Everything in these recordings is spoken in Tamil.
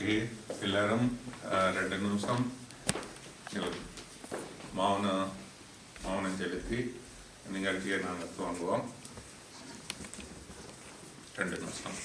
ஓகே, எல்லாரும் 2 நிமிஷம் மௌனம் செலுத்தி நிகழ்ச்சியை நாங்கள் துவங்குவோம். 2 நிமிஷம்.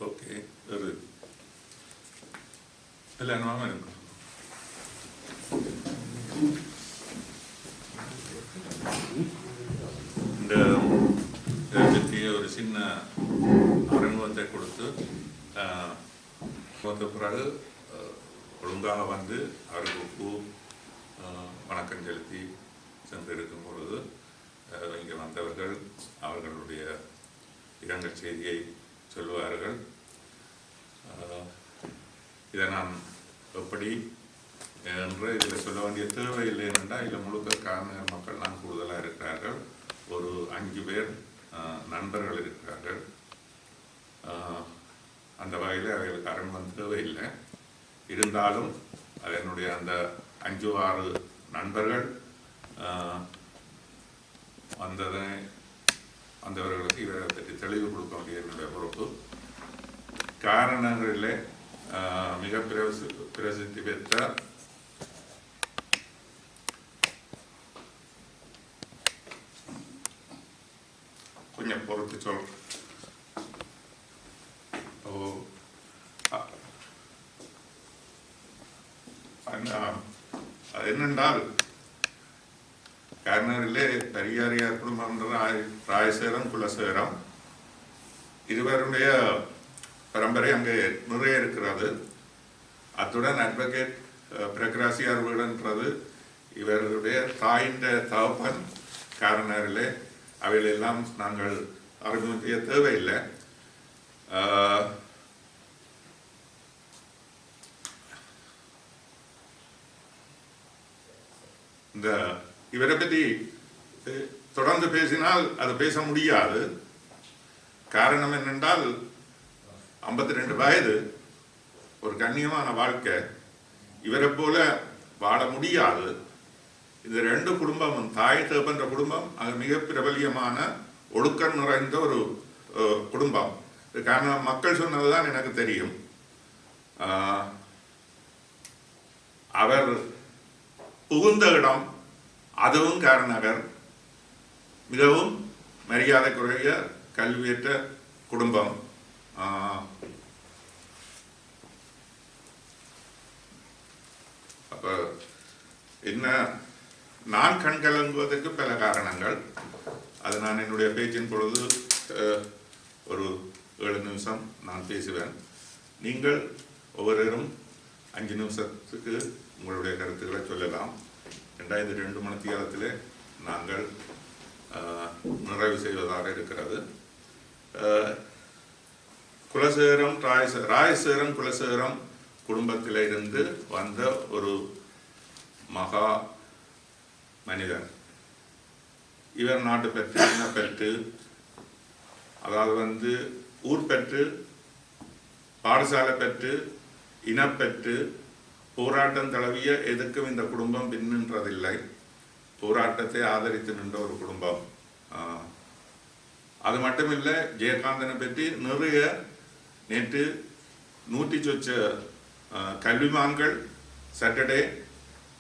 ஓகே, ஒரு இல்லை நாம இருக்கும். இந்த பற்றி ஒரு சின்ன அறிமுகத்தை கொடுத்து பிறகு ஒழுங்காக வந்து அவருக்கு வணக்கம் செலுத்தி சென்றிருக்கும் பொழுது இங்கே வந்தவர்கள் அவர்களுடைய இரங்கல் செய்தியை சொல்லுவார்கள். இதை நான் எப்படி என்று இதில் சொல்ல வேண்டிய தேவை இல்லை என்றால் இதில் முழுக்க காரணர் மக்கள் நான் கூடுதலாக இருக்கிறார்கள். ஒரு 5 பேர் நண்பர்கள் இருக்கிறார்கள். அந்த வகையில் அவைகளுக்கு அரண்மன் தேவையில்லை. இருந்தாலும் அதனுடைய அந்த 5-6 நண்பர்கள் வந்தவர்களுக்கு இவரை பற்றி தெளிவு கொடுக்க வேண்டிய என்னுடைய பொறுப்பு. காரணங்களிலே மிக பிரசித்தி பெற்ற கொஞ்சம் பொறுத்து சொல் அது என்னென்றால் கர்னரிலே பெரியாரியார் குடும்பம் ராயசேரம் குலசேரம் இருவருடைய பரம்பரை அங்கே நிறைய இருக்கிறது. அத்துடன் அட்வொகேட் பிரகராசியார் வீடுன்றது இவர்களுடைய தாயின் தகப்பன் காரணரிலே அவைகளெல்லாம் நாங்கள் அறிமுக தேவையில்லை. இந்த இவரை பற்றி தொடர்ந்து பேசினால் அது பேச முடியாது. காரணம் என்னென்றால் 52 வயது, ஒரு கண்ணியமான வாழ்க்கை. இவரை போல வாழ முடியாது. இந்த 2 குடும்பமும் தாய் தகப்பன்ற குடும்பம் அது மிக பிரபலியமான ஒழுக்கம் நிறைந்த ஒரு குடும்பம். காரணம் மக்கள் சொன்னதுதான் எனக்கு தெரியும். அவர் புகுந்த இடம் அதுவும் காரணகர். மிகவும் மரியாதைக்குரிய கல்வியற்ற குடும்பம். அப்ப என்ன, நான் கண்கலங்குவதற்கு பல காரணங்கள். அது நான் என்னுடைய பேச்சின் பொழுது ஒரு 7 நிமிஷம் நான் பேசுவேன். நீங்கள் ஒவ்வொருவரும் 5 நிமிஷத்துக்கு உங்களுடைய கருத்துக்களை சொல்லலாம். 2 மணித்தியாலத்தில் நாங்கள் நிறைவு செய்வதாக இருக்கிறது. குலசேரம் ராயசேரம் குலசேரம் குடும்பத்திலிருந்து வந்த ஒரு மகா மனிதர். இவர் நாட்டு பெற்று இனப்பெற்று, அதாவது ஊர் பெற்று பாடசாலை பெற்று இனப்பெற்று போராட்டம் தழுவிய எதுக்கும் இந்த குடும்பம் பின்னின்றதில்லை. போராட்டத்தை ஆதரித்து நின்ற ஒரு குடும்பம். அது மட்டுமில்லை, ஜெயகாந்தனை பற்றி நிறைய நேற்று 100 சொச்ச கல்விமான்கள் சாட்டர்டே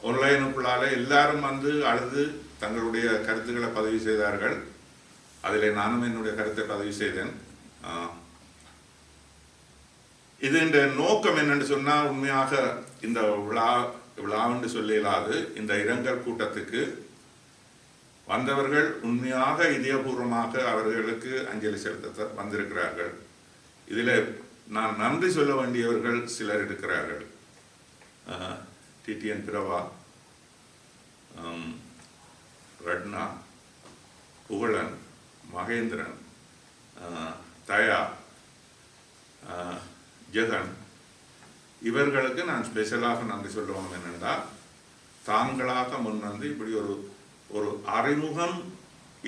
ஆன்லைனுக்குள்ளால எல்லாரும் அழுது தங்களுடைய கருத்துக்களை பதிவு செய்தார்கள். அதில் நானும் என்னுடைய கருத்தை பதிவு செய்தேன். இது இந்த நோக்கம் என்னென்னு சொன்னால், உண்மையாக இந்த விழாவென்று சொல்ல இயலாது. இந்த இரங்கல் கூட்டத்துக்கு வந்தவர்கள் உண்மையாக இதயபூர்வமாக அவர்களுக்கு அஞ்சலி செலுத்த வந்திருக்கிறார்கள். இதில் நான் நன்றி சொல்ல வேண்டியவர்கள் சிலர் இருக்கிறார்கள். டிடிஎன் பிரபா, ரட்னா, புகழன், மகேந்திரன், தயா, ஜெகன், இவர்களுக்கு நான் ஸ்பெஷலாக நன்றி சொல்லுவோம். என்னென்றால் தாங்களாக முன்வந்து இப்படி ஒரு அறிமுகம்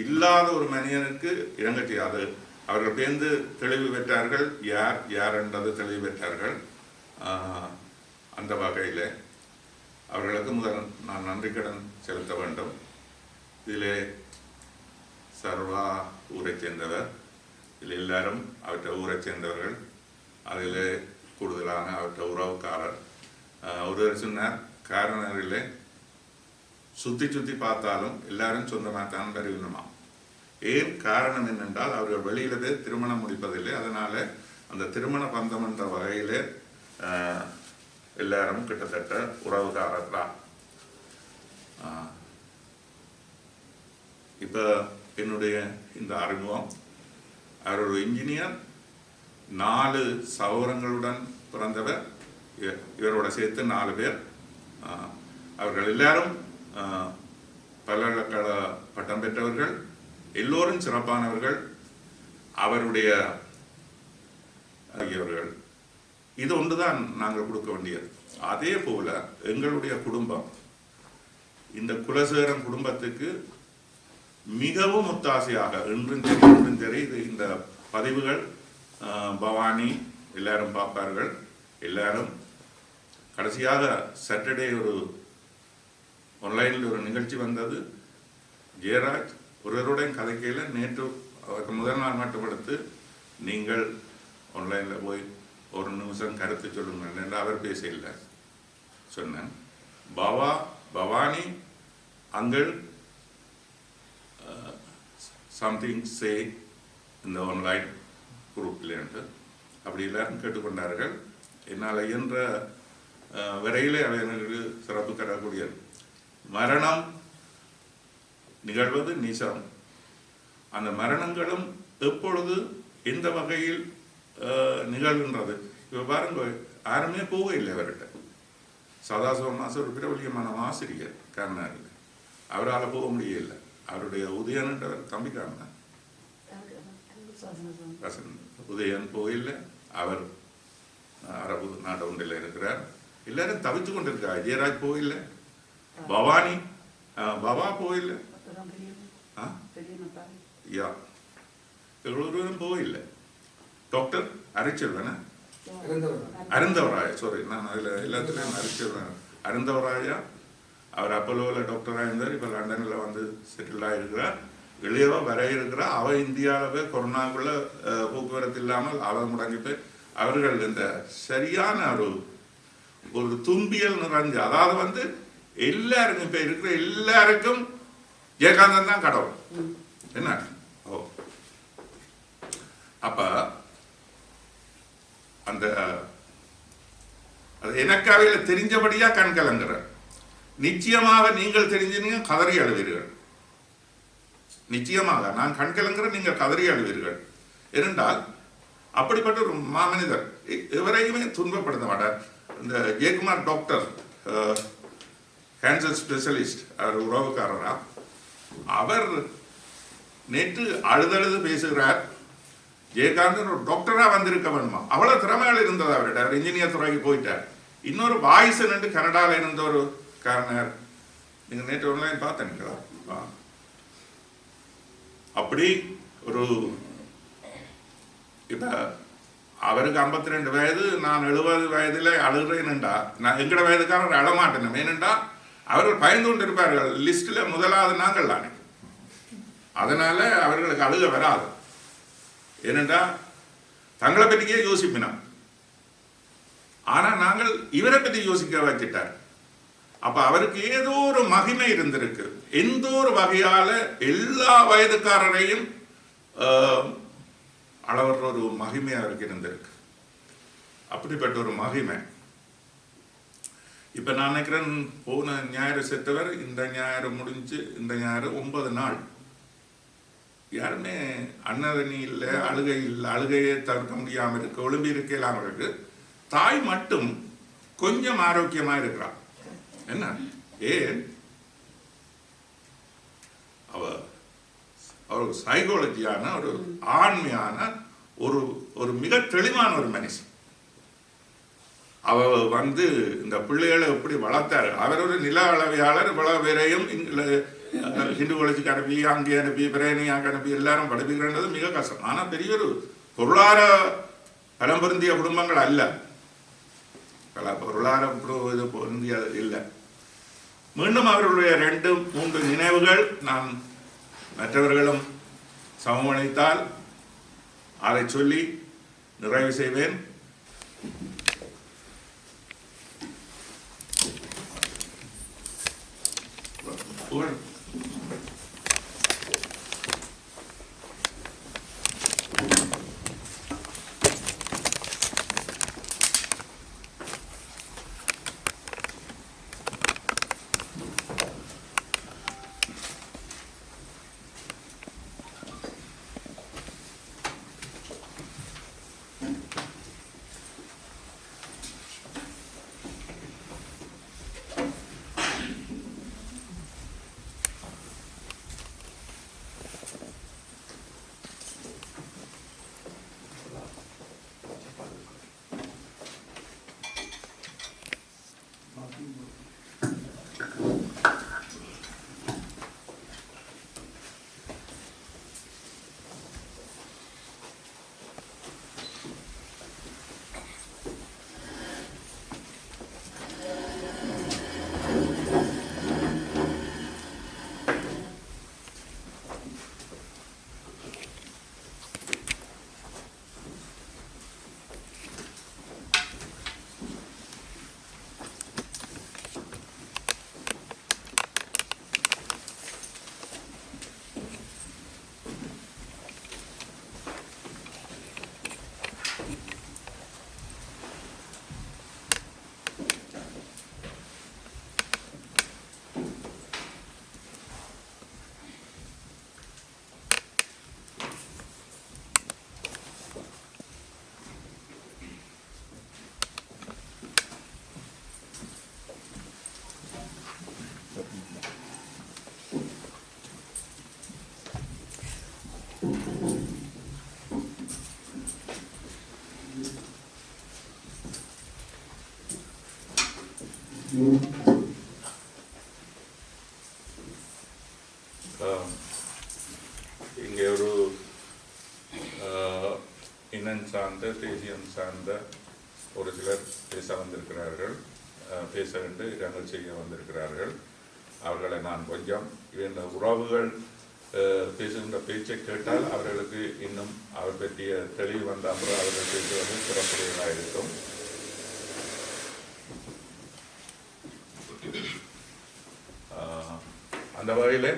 இல்லாத ஒரு மனிதனுக்கு இறங்க செய்யாது. அவர்கள் பேர்ந்து தெளிவு பெற்றார்கள், யார் யார் என்றது தெளிவு பெற்றார்கள். அந்த வகையில் அவர்களுக்கு முதல் நான் நன்றி கடன் செலுத்த வேண்டும். இதிலே சர்வா ஊரை சேர்ந்தவர், இதில் எல்லாரும் அவற்றை ஊரை சேர்ந்தவர்கள், அதில் கூடுதலான அவற்றை உறவுக்காரர். ஒருவர் சொன்னார், காரணரில் சுற்றி சுற்றி பார்த்தாலும் எல்லாரும் சொந்தமாக தான் வருவினமா. ஏன் காரணம் என்னென்றால் அவர்கள் வெளியில போய் திருமணம் முடிப்பதில்லை. அதனால அந்த திருமண பந்தம் என்ற வகையில் எல்லாரும் கிட்டத்தட்ட உறவுகாரர் தான். இப்போ என்னுடைய இந்த அறிமுகம், அவர் ஒரு இன்ஜினியர், 4 சகோதரங்களுடன் பிறந்தவர், இவரோட சேர்த்து 4 பேர். அவர்கள் எல்லாரும் பல்கலைக்கழக பட்டம் பெற்றவர்கள், எல்லோரும் சிறப்பானவர்கள், அவருடைய ஆகியவர்கள். இது ஒன்றுதான் நாங்கள் கொடுக்க வேண்டியது. அதே போல எங்களுடைய குடும்பம், இந்த குலசேகரன் குடும்பத்துக்கு மிகவும் ஒத்தாசையாக இன்றும் சரி இது இந்த பதிவுகள் பவானி எல்லாரும் பார்ப்பார்கள். எல்லாரும் கடைசியாக சாட்டர்டே ஒரு ஆன்லைனில் ஒரு நிகழ்ச்சி வந்தது. ஜெயராஜ் ஒருவருடைய கதைக்கையில் நேற்று முதல் நாள் மட்டும் எடுத்து நீங்கள் ஆன்லைனில் போய் ஒரு நிமிஷம் கருத்து சொல்லுங்கள் என்று அவர் பேசல சொன்னேன். பவானி அங்கிள் சம்திங் சே இந்த ஆன்லைன் குரூப்பில் என்று அப்படி எல்லாரும் கேட்டுக்கொண்டார்கள். என்னால் இயன்ற வரையிலே அவர்களுக்கு சிறப்பு தரக்கூடிய மரணம் நிகழ்வது நிஜம். அந்த மரணங்களும் எப்பொழுது எந்த வகையில் நிகழ்கின்றது. இப்போ பாருங்க, யாருமே போக இல்லை அவர்கிட்ட. சதாசிவமாசம் ஒரு பிரபலியமான ஆசிரியர் கர்நாடக, அவரால் போக முடியல. அவருடைய உதயன்ன்றவர் தம்பிக்காரன் உதயன் போகல. அவர் அரபு நாடு ஒன்றில் இருக்கிறார். எல்லாரும் தவித்து கொண்டிருக்கார். ஜெயராஜ் போகல, பவானி பவா போகல, ஒருவரும் போகல. டாக்டர் அரிச்செல்வன அருந்தவராயா, சாரி நான் அதில் எல்லாத்துலேயும் அரிச்செல்வன் அருந்தவராயா, அவர் அப்போலோவில் டாக்டராக இருந்தார். இப்போ லண்டனில் வந்து செட்டில் ஆகிருக்கிறார். இளையவா வர இருக்கிறார். அவள் இந்தியாவிலே கொரோனாக்குள்ள போக்குவரத்து இல்லாமல் அவள் முடங்கி போய் அவர்கள் இந்த சரியான ஒரு தும்பியல் நிறைஞ்சு, அதாவது வந்து எல்லாருக்கும் இப்ப இருக்கிற எல்லாருக்கும் ஜெயகாந்தன் தான் கடவுள். என்ன அப்ப அந்த எனக்கு அவையில தெரிஞ்சபடியா கண் கலங்குற. நிச்சயமாக நீங்கள் தெரிஞ்சீங்க கதறி அழுவீர்கள். நிச்சயமாக நான் கண் கலங்குற, நீங்கள் கதறி அழுவீர்கள். ஏனென்றால் அப்படிப்பட்ட ஒரு மாமனிதர் எவரையுமே துன்பப்படுத்த மாட்டார். இந்த ஜெயக்குமார் டாக்டர், கேன்சர் ஸ்பெஷலிஸ்ட், அவர் உறவுக்காரரா, அவர் நேற்று அழுதழுது பேசுகிறார். ஜெயகாந்தன் ஒரு டாக்டரா வந்திருக்க வேணுமா, அவ்வளவு திறமையால் இருந்தது அவர்கிட்ட. அவர் இன்ஜினியர் துறைக்கு போயிட்டார். இன்னொரு வாய்ஸ் என்று கனடாவில் இருந்த ஒரு காரணர், நீங்க நேற்று ஆன்லைன் பார்த்தீங்களா? அப்படி ஒரு இப்ப அவருக்கு 52 வயது, நான் 70 வயதுல அழுகிறேன்டா. நான் எங்கட வயதுக்காரர் அழமாட்டேன். ஏனென்றா அவர்கள் பயந்து கொண்டு இருப்பார்கள். லிஸ்ட்ல முதலாவது நாங்கள் தானே, அதனால அவர்களுக்கு அழுக வராது. ஏனென்றா தங்களை பற்றியே யோசிப்பினோம். ஆனா நாங்கள் இவரை பற்றி யோசிக்க வச்சுட்டார். அப்ப அவருக்கு ஏதோ ஒரு மகிமை இருந்திருக்கு. எந்த ஒரு வகையால எல்லா வயதுக்காரரையும் அளவற்ற ஒரு மகிமை அவருக்கு இருந்திருக்கு. அப்படிப்பட்ட ஒரு மகிமை. இப்ப நான் நினைக்கிறேன், போன ஞாயிறு செத்தவர், இந்த ஞாயிறு முடிஞ்சு, இந்த ஞாயிறு 9 நாள். யாருமே அன்னதனி இல்லை, அழுகை இல்லை, அழுகையை தவிர்க்க முடியாம இருக்கு, ஒழும்பி இருக்கலாம். இருக்கு தாய் மட்டும் கொஞ்சம் ஆரோக்கியமா இருக்கிறார். என்ன ஏன் ஒரு சைக்காலஜியான ஒரு ஆண்மையான ஒரு மிக தெளிவான ஒரு மனுஷன். அவர் வந்து இந்த பிள்ளைகளை எப்படி வளர்த்தாரு. அவர் ஒரு நில அளவையாளர், இவ்வளவு பேரையும் ஹிந்து காலேஜுக்கு அனுப்பி அங்கே அனுப்பி பிரேனியாக்கு அனுப்பி எல்லாரும் படிப்பிக்கிறது மிக கஷ்டம். ஆனால் பெரிய ஒரு பொருளாதார பலம் பொருந்திய குடும்பங்கள் அல்ல, பொருளாதார இது பொருந்திய இல்லை. மீண்டும் அவர்களுடைய 2-3 நினைவுகள் நான் மற்றவர்களும் சமமளித்தால் அதை சொல்லி நிறைவு செய்வேன். இங்கே ஒரு இனம் சார்ந்த தேசியம் சார்ந்த ஒரு சிலர் பேச வந்திருக்கிறார்கள், பேச வேண்டு இரங்கல் செய்ய வந்திருக்கிறார்கள். அவர்களை நான் கொஞ்சம் இந்த உறவுகள் பேசுகின்ற பேச்சை கேட்டால் அவர்களுக்கு இன்னும் அவர் பற்றிய தெளிவு வந்த அப்புறம் அவர்கள் பேசுவது சிறப்புடையதாக இருக்கும். அந்த வகையில்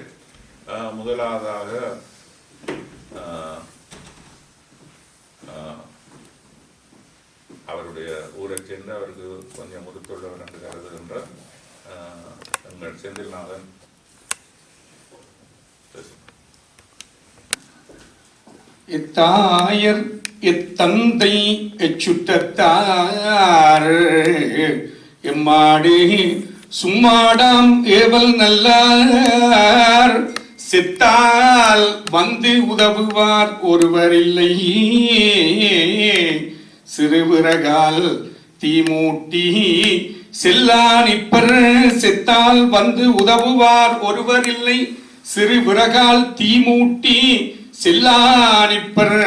முதலாவதாக அவருடைய ஊரை சேர்ந்து அவருக்கு கொஞ்சம் முதுத்துள்ளவர் என்று கருதுகின்ற எங்கள் செந்தில்நாதன் எத்தாயர் எத்தந்தை எச்சுட்டார் எம்மாடு சும்மாடாம் ஏவல் நல்லார் செத்தால் வந்து உதவுவார் ஒருவரில்லை சிறுவிறகால் தீமூட்டி செல்லானிப்பர் செத்தால் வந்து உதவுவார் ஒருவரில்லை சிறுவிறகால் தீமூட்டி செல்லானிப்பர்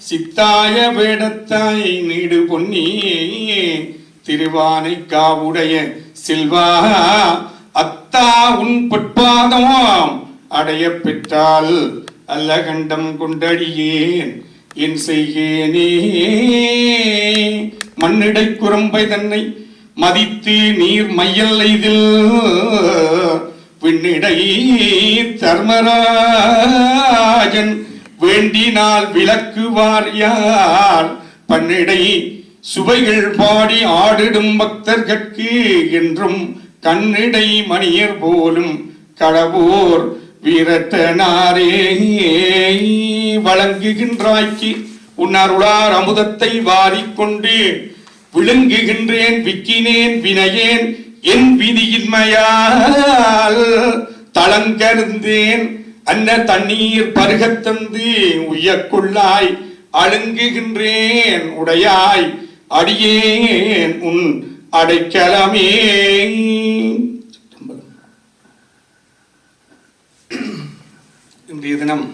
சித்தாய வேடத்தாய் நீடு பொன்னி திருவானை காவுடைய செல்வா அத்தா உன் பொற்பாதமாம் அடைய பெற்றால் அல்ல கண்டம் கொண்டடியேன் என் செய்கேனே மண்ணிடை குரம்பை தன்னை மதித்து நீர் மையல் இதில் விண்ணிடை தர்மராஜன் வேண்டினால் விளக்குவார் யார் பன்னிடை சுவைகள் பாடி ஆடிடும் பக்தர்கட்கு என்றும் கண்ணிடை மணியர் போலும் கடவோர் வீரத்தனாரே வழங்குகின்றாய்க்கு உன்னருளார் அமுதத்தை வாரிக்கொண்டு விழுங்குகின்றேன் விக்கினேன் வினையேன் என் விதியின்மையால் தளங்கருந்தேன் அன்ன தண்ணீர் பருகத்தந்து உய்யக்குள்ளாய் அழுங்குகின்றேன் உடையாய் அடியேன் உன் அடைக்கலமே. இன்றைய தினம்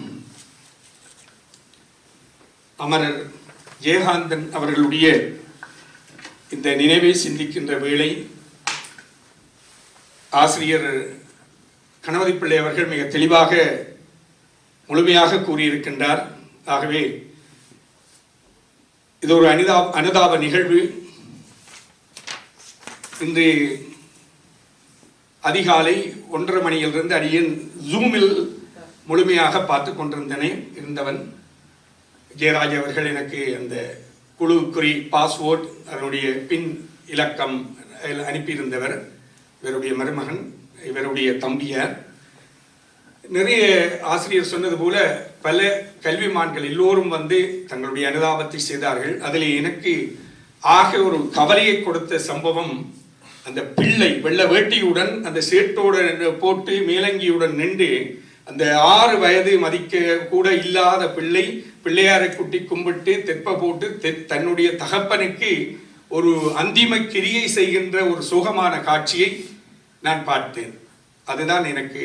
அமரர் ஜெயகாந்தன் அவர்களுடைய இந்த நினைவை சிந்திக்கின்ற வேளை ஆசிரியர் கணபதி பிள்ளை அவர்கள் மிக தெளிவாக முழுமையாக கூறியிருக்கின்றார். ஆகவே இது ஒரு அனுதாப நிகழ்வு. இன்று அதிகாலை 1:30 மணியிலிருந்து அடியேன் ஜூமில் முழுமையாக பார்த்து கொண்டிருந்தவன். ஜெயராஜ் அவர்கள் எனக்கு அந்த குழு பாஸ்வேர்ட் அதனுடைய பின் இலக்கம் அனுப்பியிருந்தவர். இவருடைய மருமகன், இவருடைய தம்பியார். நிறைய ஆசிரியர் சொன்னது போல பல கல்விமான்கள் எல்லோரும் வந்து தங்களுடைய அனுதாபத்தை செய்தார்கள். அதில் எனக்கு ஆக ஒரு கவலையை கொடுத்த சம்பவம், அந்த பிள்ளை வெள்ள வேட்டியுடன் அந்த சேட்டோடு போட்டு மேலங்கியுடன் நின்று அந்த 6 வயது மதிக்க கூட இல்லாத பிள்ளையாரை குட்டி கும்பிட்டு தெப்ப போட்டு தன்னுடைய தகப்பனுக்கு ஒரு அந்திம கிரியை செய்கின்ற ஒரு சுகமான காட்சியை நான் பார்த்தேன். அதுதான் எனக்கு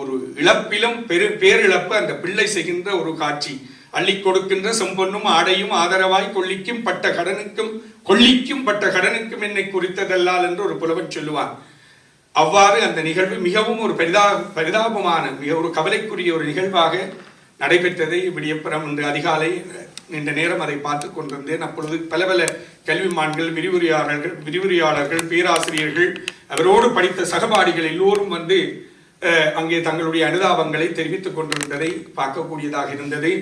ஒரு இழப்பிலும் பேரிழப்பு. அந்த பிள்ளை செய்கின்ற ஒரு காட்சி, அள்ளி கொடுக்கின்ற செம்பொன்னும் ஆடையும் ஆதரவாய் கொள்ளிக்கும் பட்ட கடனுக்கும் என்னை குறித்ததல்லால் என்று ஒரு புலவன் சொல்லுவான். அவ்வாறு அந்த நிகழ்வு மிகவும் ஒரு பரிதாபமான மிக ஒரு கவலைக்குரிய ஒரு நிகழ்வாக நடைபெற்றதை விடியப்புறம் இன்று அதிகாலை நீண்ட நேரம் அதை பார்த்து கொண்டிருந்தேன். அப்பொழுது பல கல்விமான்கள், விரிவுரையாளர்கள், பேராசிரியர்கள், அவரோடு படித்த சகபாடிகள் எல்லோரும் வந்து அங்கே தங்களுடைய அனுதாபங்களை தெரிவித்துக் கொண்டிருந்ததை பார்க்கக்கூடியதாக இருந்தது.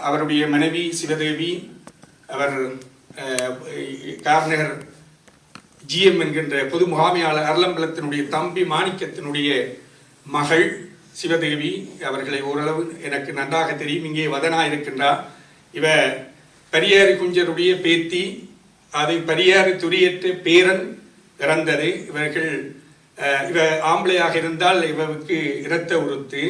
அவருடைய மனைவி சிவதேவி, அவர் கார்நகர் GM என்கின்ற பொது முகாமையாளர் அருளம்பலத்தினுடைய தம்பி மாணிக்கத்தினுடைய மகள் சிவதேவி, அவர்களை ஓரளவு எனக்கு நன்றாக தெரியும். இங்கே வதனா இருக்கின்றார். இவ பரியாரி குஞ்சருடைய பேத்தி, அதை பரியாரி துரியற்ற பேரன் இறந்தது. இவ ஆம்பளையாக இருந்தால் இவருக்கு இரத்த உறுத்து.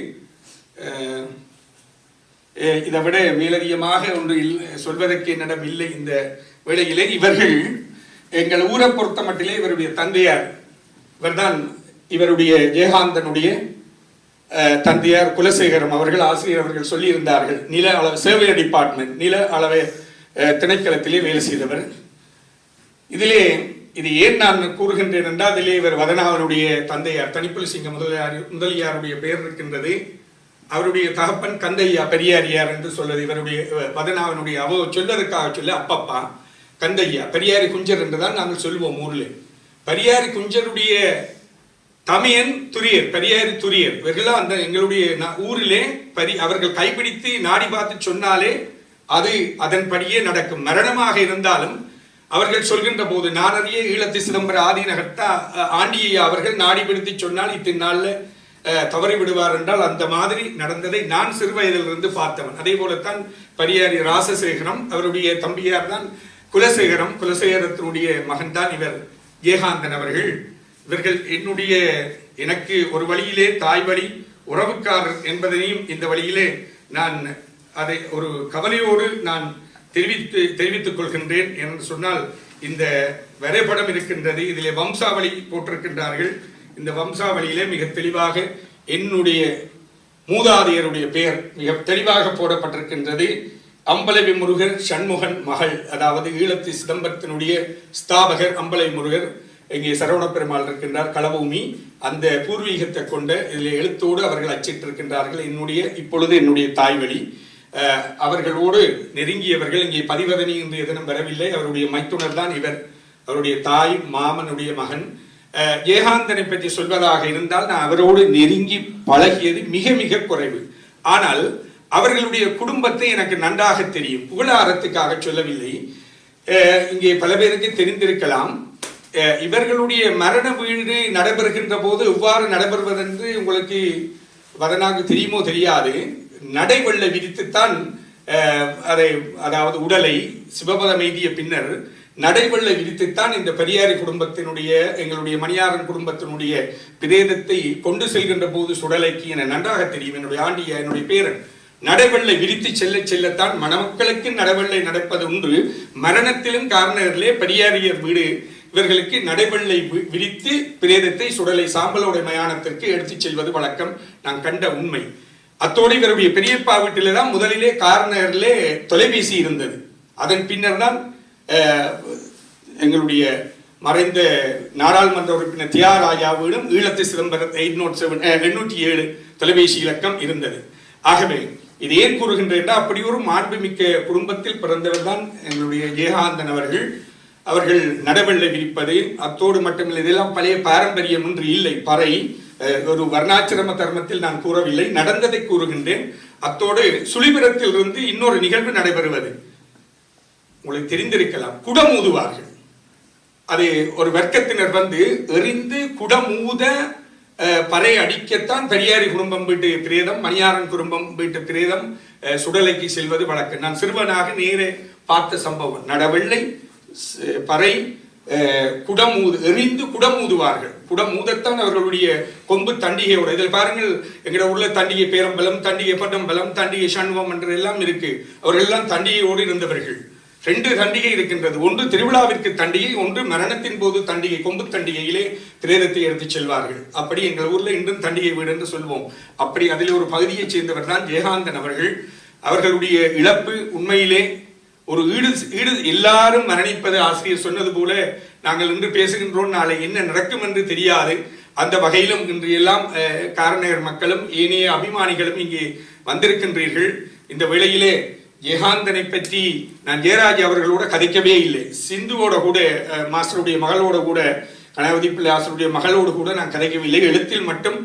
இதை விட மேலதிகமாக ஒன்று சொல்வதற்கு என்னிடம் இல்லை இந்த வேளையிலே. இவர்கள் எங்கள் ஊரை பொறுத்த மட்டிலே இவருடைய தந்தையார், இவர்தான் இவருடைய ஜெயகாந்தனுடைய தந்தையார் குலசேகரம் அவர்கள். ஆசிரியர் அவர்கள் சொல்லியிருந்தார்கள், நில அளவு சேவை டிபார்ட்மெண்ட், நில அளவை திணைக்களத்திலே வேலை செய்தவர். இது ஏன் நான் கூறுகின்றேன் என்றால், அதிலே இவர் வதனாவனுடைய தந்தையார் தனிப்புலி சிங்க முதலியாருடைய பெயர் இருக்கின்றது. அவருடைய தகப்பன் கந்தையா பெரியாரியார் என்று சொல்வது இவருடைய வதனாவனுடைய சொல்வதற்காக சொல்ல அப்பப்பா கந்தையா பெரியாரி குஞ்சர் என்றுதான் நாங்கள் சொல்லுவோம் ஊரில். பெரியாரி குஞ்சருடைய தமையன் துரியர், பெரியாரி துரியர். இவர்களாம் அந்த எங்களுடைய ஊரிலே அவர்கள் கைப்பிடித்து நாடி பார்த்து சொன்னாலே அது அதன்படியே நடக்கும். மரணமாக இருந்தாலும் அவர்கள் சொல்கின்ற போது, நான் அறிய ஈழத்து சிதம்பர ஆதீனகர்த்தா ஆண்டியை அவர்கள் நாடி பிடித்து சொன்னால் இத்தனை நாள்ல தவறி விடுவார் என்றால் அந்த மாதிரி நடந்ததை நான் சிறு வயதிலிருந்து பார்த்தவன். அதே போலத்தான் பரியாரி ராசசேகரம், அவருடைய தம்பியார் தான் குலசேகரத்தினுடைய மகன் தான் இவர் ஜெயகாந்தன் அவர்கள். இவர்கள் எனக்கு ஒரு வழியிலே தாய் வழி உறவுக்காரர் என்பதனையும் இந்த வழியிலே நான் அதை ஒரு கவலையோடு நான் தெரிவித்துக் கொள்கின்றேன். என்று சொன்னால், இந்த வரைபடம் இருக்கின்றது, இதிலே வம்சாவளி போட்டிருக்கின்றார்கள். இந்த வம்சாவளியிலே மிக தெளிவாக என்னுடைய மூதாதையருடைய பெயர் மிக தெளிவாக போடப்பட்டிருக்கின்றது. அம்பலவி முருகர் சண்முகன் மகள், அதாவது ஈழத்து சிதம்பரத்தினுடைய ஸ்தாபகர் அம்பலவி முருகர். இங்கே சரவண பெருமாள் இருக்கின்றார், களபூமி. அந்த பூர்வீகத்தை கொண்ட இதில் எழுத்தோடு அவர்கள் அச்சிட்டிருக்கின்றார்கள். இப்பொழுது என்னுடைய தாய்வழி. அவர்களோடு நெருங்கியவர்கள். இங்கே பதிவதனி இன்றைய தினம் வரவில்லை. அவருடைய மைத்துனர் தான் இவர், அவருடைய தாய் மாமனுடைய மகன். ஜெயகாந்தனை பற்றி சொல்வதாக இருந்தால், நான் அவரோடு நெருங்கி பழகியது மிக மிக குறைவு. ஆனால் அவர்களுடைய குடும்பத்தை எனக்கு நன்றாக தெரியும். புகழாரத்துக்காக சொல்லவில்லை. இங்கே பல பேருக்கு தெரிந்திருக்கலாம். இவர்களுடைய மரண வீடு நடைபெறுகின்ற போது எவ்வாறு நடைபெறுவதென்று உங்களுக்கு வதனாக தெரியுமோ தெரியாது. நடைவெள்ள விரித்துத்தான் அதாவது உடலை சிவபதம் எய்திய பின்னர் நடைவெள்ள விரித்துத்தான் இந்த பெரியாரி குடும்பத்தினுடைய, எங்களுடைய மணியாரன் குடும்பத்தினுடைய பிரேதத்தை கொண்டு செல்கின்ற போது சுடலைக்கு என நன்றாக தெரியும். என்னுடைய பேரன் நடைவெள்ளை விரித்து செல்லத்தான் மணமக்களுக்கு நடைவெள்ளை நடப்பது உண்டு. மரணத்திலும் காரணர்களே பெரியாரியர் வீடு இவர்களுக்கு நடைவெள்ளை விரித்து பிரேதத்தை சுடலை சாம்பலோட மயானத்திற்கு எடுத்துச் செல்வது வழக்கம். நான் கண்ட உண்மை. அத்தோடு இவருடைய பெரியப்பா வீட்டிலே தான் முதலிலே கார்னரிலே தொலைபேசி இருந்தது. அதன் பின்னர் தான் எங்களுடைய மறைந்த நாடாளுமன்ற உறுப்பினர் தியாகராஜா வீடும் ஈழத்து சிதம்பரம் 807 தொலைபேசி இலக்கம் இருந்தது. ஆகவே இது ஏன் கூறுகின்றேன், அப்படி ஒரு மாண்புமிக்க குடும்பத்தில் பிறந்தவர் தான் எங்களுடைய ஜெயகாந்தன் அவர்கள். அவர்கள் நடவெள்ளை விரிப்பது அத்தோடு மட்டுமில்லை, இதெல்லாம் பழைய பாரம்பரியம் ஒன்று இல்லை. பறை ஒரு வர்ணாசிரம தர்மத்தில் நான் கூறவில்லை, நடந்ததை கூறுகின்றேன். அத்தோடு சுழிபுரத்தில் இருந்து இன்னொரு நிகழ்வு நடைபெறுவது உங்களுக்கு தெரிந்திருக்கலாம். குடமூதுவார்கள். அது ஒரு வர்க்கத்தினர் வந்து எறிந்து குடமூத பறை அடிக்கத்தான் பெரியாரி குடும்பம் வீட்டு பிரேதம், மணியாரன் குடும்பம் வீட்டு பிரேதம் சுடலைக்கு செல்வது வழக்கு. நான் சிறுவனாக நேரே பார்த்த சம்பவம். நடவெள்ளை பறை குடமூது எறிந்து குடமூதுவார்கள். குடமூதத்தான் அவர்களுடைய கொம்பு தண்டிகையோட. இதில் பாருங்கள், எங்களோட உள்ள தண்டிகை பேரம்பலம், தண்டிகை பட்டம்பலம், தண்டிகை சண்முகம் என்று எல்லாம் இருக்கு. அவர்கள் எல்லாம் தண்டிகையோடு இருந்தவர்கள். 2 தண்டிகை இருக்கின்றது. ஒன்று திருவிழாவிற்கு தண்டிகை, ஒன்று மரணத்தின் போது தண்டிகை. கொம்பு தண்டிகையிலே பிரேதத்தை எடுத்து செல்வார்கள். அப்படி எங்கள் ஊர்ல இன்றும் தண்டிகை வீடு என்று சொல்வோம். அப்படி அதில் ஒரு பகுதியைச் சேர்ந்தவர் தான் ஜெயகாந்தன் அவர்கள். அவர்களுடைய இழப்பு உண்மையிலே ஒரு ஈடு எல்லாரும் மரணிப்பது. ஆசிரியர் சொன்னது போல நாங்கள் இன்று பேசுகின்றோம், நாளை என்ன நடக்கும் என்று தெரியாது. அந்த வகையிலும் இன்று எல்லாம் காரநகர் மக்களும் ஏனைய அபிமானிகளும் இங்கே வந்திருக்கின்றீர்கள். இந்த வேளையிலே ஜெயகாந்தனை பற்றி நான் ஜெயராஜ் அவர்களோட கதைக்கவே இல்லை. சிந்துவோட கூட, மாஸ்டருடைய மகளோட கூட, கணபதி பிள்ளை ஆசிரியருடைய மகளோடு கூட நான் கதைக்கவில்லை. எழுத்தில் மட்டும்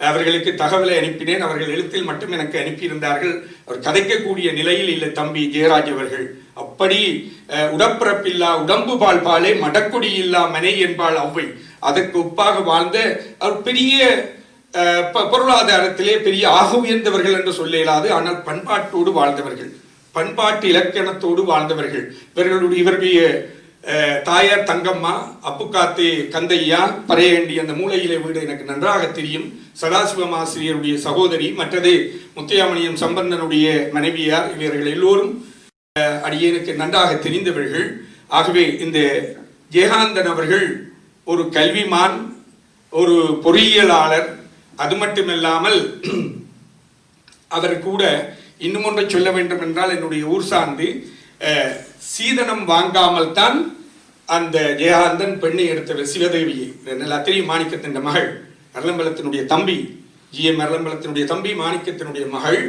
அவர்களுக்கு தகவலை அனுப்பினேன். அவர்கள் எழுத்தில் மட்டும் எனக்கு அனுப்பியிருந்தார்கள். அவர் கதைக்கக்கூடிய நிலையில் இல்லை தம்பி ஜெயராஜ் அவர்கள். அப்படி உடப்பிறப்பில்லா உடம்பு பாலே மடக்குடி இல்லா மனை என்பாள் ஔவை. அதற்கு ஒப்பாக வாழ்ந்த அவர் பெரிய பொருளாதாரத்திலே பெரிய ஆக உயர்ந்தவர்கள் என்று சொல்ல இயலாது. ஆனால் பண்பாட்டோடு வாழ்ந்தவர்கள், பண்பாட்டு இலக்கணத்தோடு வாழ்ந்தவர்கள். இவருடைய தாயார் தங்கம்மா, அப்புக்காத்து கந்தையா, பறையண்டி அந்த மூலையிலே வீடு எனக்கு நன்றாக தெரியும். சதாசிவம் ஆசிரியருடைய சகோதரி, மற்றது முத்தையாமணியம் சம்பந்தனுடைய மனைவியார். இவர்கள் எல்லோரும் அடியேனுக்கு நன்றாக தெரிந்தவர்கள். ஆகவே இந்த ஜெயகாந்தன் அவர்கள் ஒரு கல்விமான், ஒரு பொறியியலாளர். அது மட்டுமில்லாமல் அவர் கூட இன்னும் ஒன்றை சொல்ல வேண்டும் என்றால், என்னுடைய ஊர் சார்ந்து சீதனம் வாங்காமல் தான் அந்த ஜெயகாந்தன் பெண்ணை எடுத்தவர் சிவதேவியை. அத்திரி மாணிக்கத்தின் மகள், மரளம்பலத்தினுடைய தம்பி, GM மரளம்பலத்தினுடைய தம்பி மாணிக்கத்தினுடைய மகள்.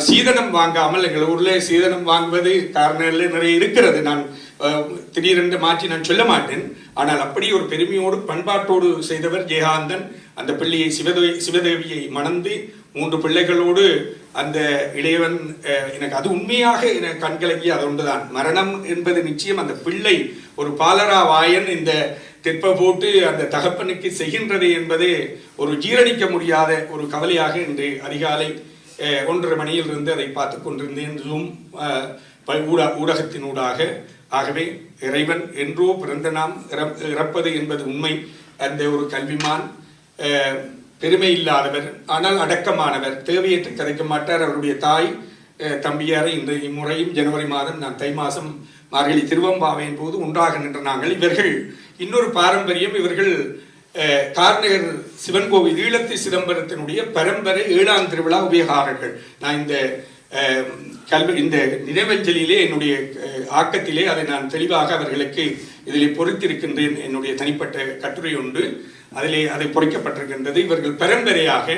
சீதனம் வாங்காமல், எங்கள் ஊர்ல சீதனம் வாங்குவது காரணம் நிறைய இருக்கிறது. நான் திடீரென்று மாற்றி நான் சொல்ல மாட்டேன். ஆனால் அப்படி ஒரு பெருமையோடு பண்பாட்டோடு செய்தவர் ஜெயகாந்தன். அந்த பிள்ளையை சிவதேவியை மணந்து 3 பிள்ளைகளோடு அந்த இளையவன், எனக்கு அது உண்மையாக எனக்கு கண்கலங்கிய அது ஒன்றுதான். மரணம் என்பது நிச்சயம். அந்த பிள்ளை ஒரு பாலரா வாயன் இந்த தெப்ப போட்டு அந்த தகப்பனுக்கு செய்கின்றது என்பது ஒரு ஜீரணிக்க முடியாத ஒரு கவலையாக இன்று அதிகாலை 1:30 மணியில் இருந்து அதை பார்த்து கொண்டிருந்தேன் ஜூம் ஊடகத்தினூடாக. ஆகவே இறைவன் என்றோ பிறந்த நாம் இறப்பது என்பது உண்மை. அந்த ஒரு கல்விமான், பெருமை இல்லாதவர், ஆனால் அடக்கமானவர், தேவையற்று கதைக்க மாட்டார். அவருடைய தாய் தம்பியாரை இந்த இம்முறையும் ஜனவரி மாதம், நான் தை மாதம் மார்கழி திருவம்பாவையின் போது ஒன்றாக நின்ற நாங்கள். இவர்கள் இன்னொரு பாரம்பரியம். இவர்கள் கார்நகர் சிவன் கோவில் ஈழத்து சிதம்பரத்தினுடைய பரம்பரை 7ஆம் திருவிழா உபயோகாரர்கள். நான் இந்த நினைவஞ்சலியிலே என்னுடைய ஆக்கத்திலே அதை நான் தெளிவாக அவர்களுக்கு இதிலே பொறித்திருக்கின்றேன். என்னுடைய தனிப்பட்ட கட்டுரை ஒன்று அதிலே அதை பொறிக்கப்பட்டிருக்கின்றது. இவர்கள் பரம்பரையாக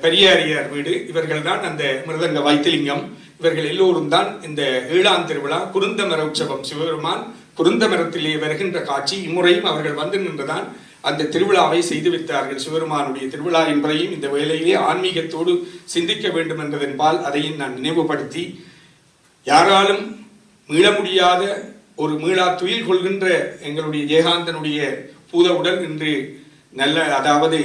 பெரியாரியார் வீடு, இவர்கள் தான் அந்த மிருதங்க வைத்திலிங்கம், இவர்கள் எல்லோரும் தான் இந்த 7ஆம் திருவிழா குருந்தமர உற்சவம். சிவபெருமான் குருந்தமரத்திலே வருகின்ற காட்சி. இம்முறையும் அவர்கள் வந்து நின்றுதான் அந்த திருவிழாவை செய்து வைத்தார்கள். சிவபெருமானுடைய திருவிழா என்பதையும் இந்த வேளையிலே ஆன்மீகத்தோடு சிந்திக்க வேண்டும் என்பதன்பால் அதையும் நான் நினைவுபடுத்தி, யாராலும் மீள முடியாத ஒரு மீளா துயில் கொள்கின்ற எங்களுடைய ஜெயகாந்தனுடைய பூத உடல் இன்று அதாவது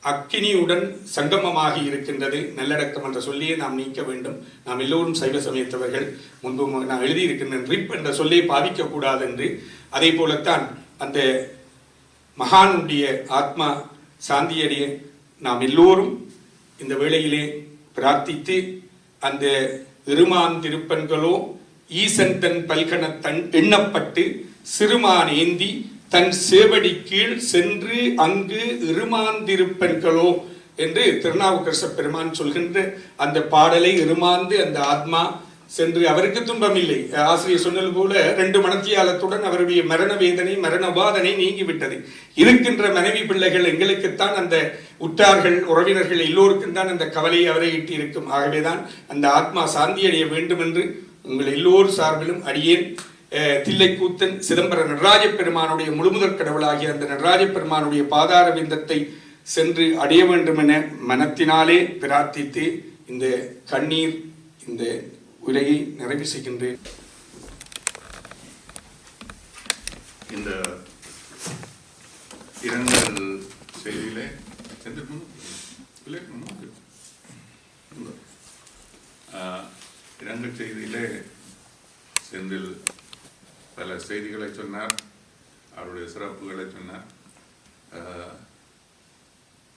அக்கினியுடன் சங்கமமாகி இருக்கின்றது. நல்லடக்கம் என்ற சொல்லியே நாம் நீக்க வேண்டும். நாம் எல்லோரும் சைவ சமயத்தவர்கள். முன்பு நான் எழுதியிருக்கின்றேன், ரிப் என்ற சொல்லை பாவிக்க கூடாது என்று. அதே போலத்தான் அந்த மகானுடைய ஆத்மா சாந்தியடைய நாம் எல்லோரும் இந்த வேளையிலே பிரார்த்தித்து, அந்த இருமான் திருப்பன்களோ ஈசன் தன் பல்கணத்தன் எண்ணப்பட்டு சிறுமான் ஏந்தி தன் சேவடி கீழ் சென்று அங்கு இருமாந்திருப்பன்களோ என்று திருநாவுக்கரச பெருமான் சொல்கின்ற அந்த பாடலை இருமாந்து அந்த ஆத்மா சென்று அவருக்கு துன்பம் இல்லை. ஆசிரியர் சொன்னது போல 2 மணத்தியாலத்துடன் அவருடைய மரண வேதனை மரண உபாதனை நீங்கிவிட்டது. இருக்கின்ற மனைவி பிள்ளைகள் எங்களுக்குத்தான் அந்த உற்றார்கள் உறவினர்கள் எல்லோருக்கும் தான் அந்த கவலையை அவரை இட்டு இருக்கும். ஆகவேதான் அந்த ஆத்மா சாந்தி அடைய வேண்டும் என்று உங்கள் எல்லோர் சார்பிலும் அடியேன் தில்லைக்கூத்தன் சிதம்பர நடராஜ பெருமானுடைய முழுமுதற் கடவுளாகிய அந்த நடராஜ பெருமானுடைய பாதார விந்தத்தை சென்று அடைய வேண்டும் என மனத்தினாலே பிரார்த்தித்து இந்த கண்ணீர் இந்த உரையை நிறைவு செய்கின்றேன். இந்த இரங்கல் செய்தியிலே இரங்கல் செய்தியிலே செந்தில் பல செய்திகளை சொன்னார், அவருடைய சிறப்புகளை சொன்னார்.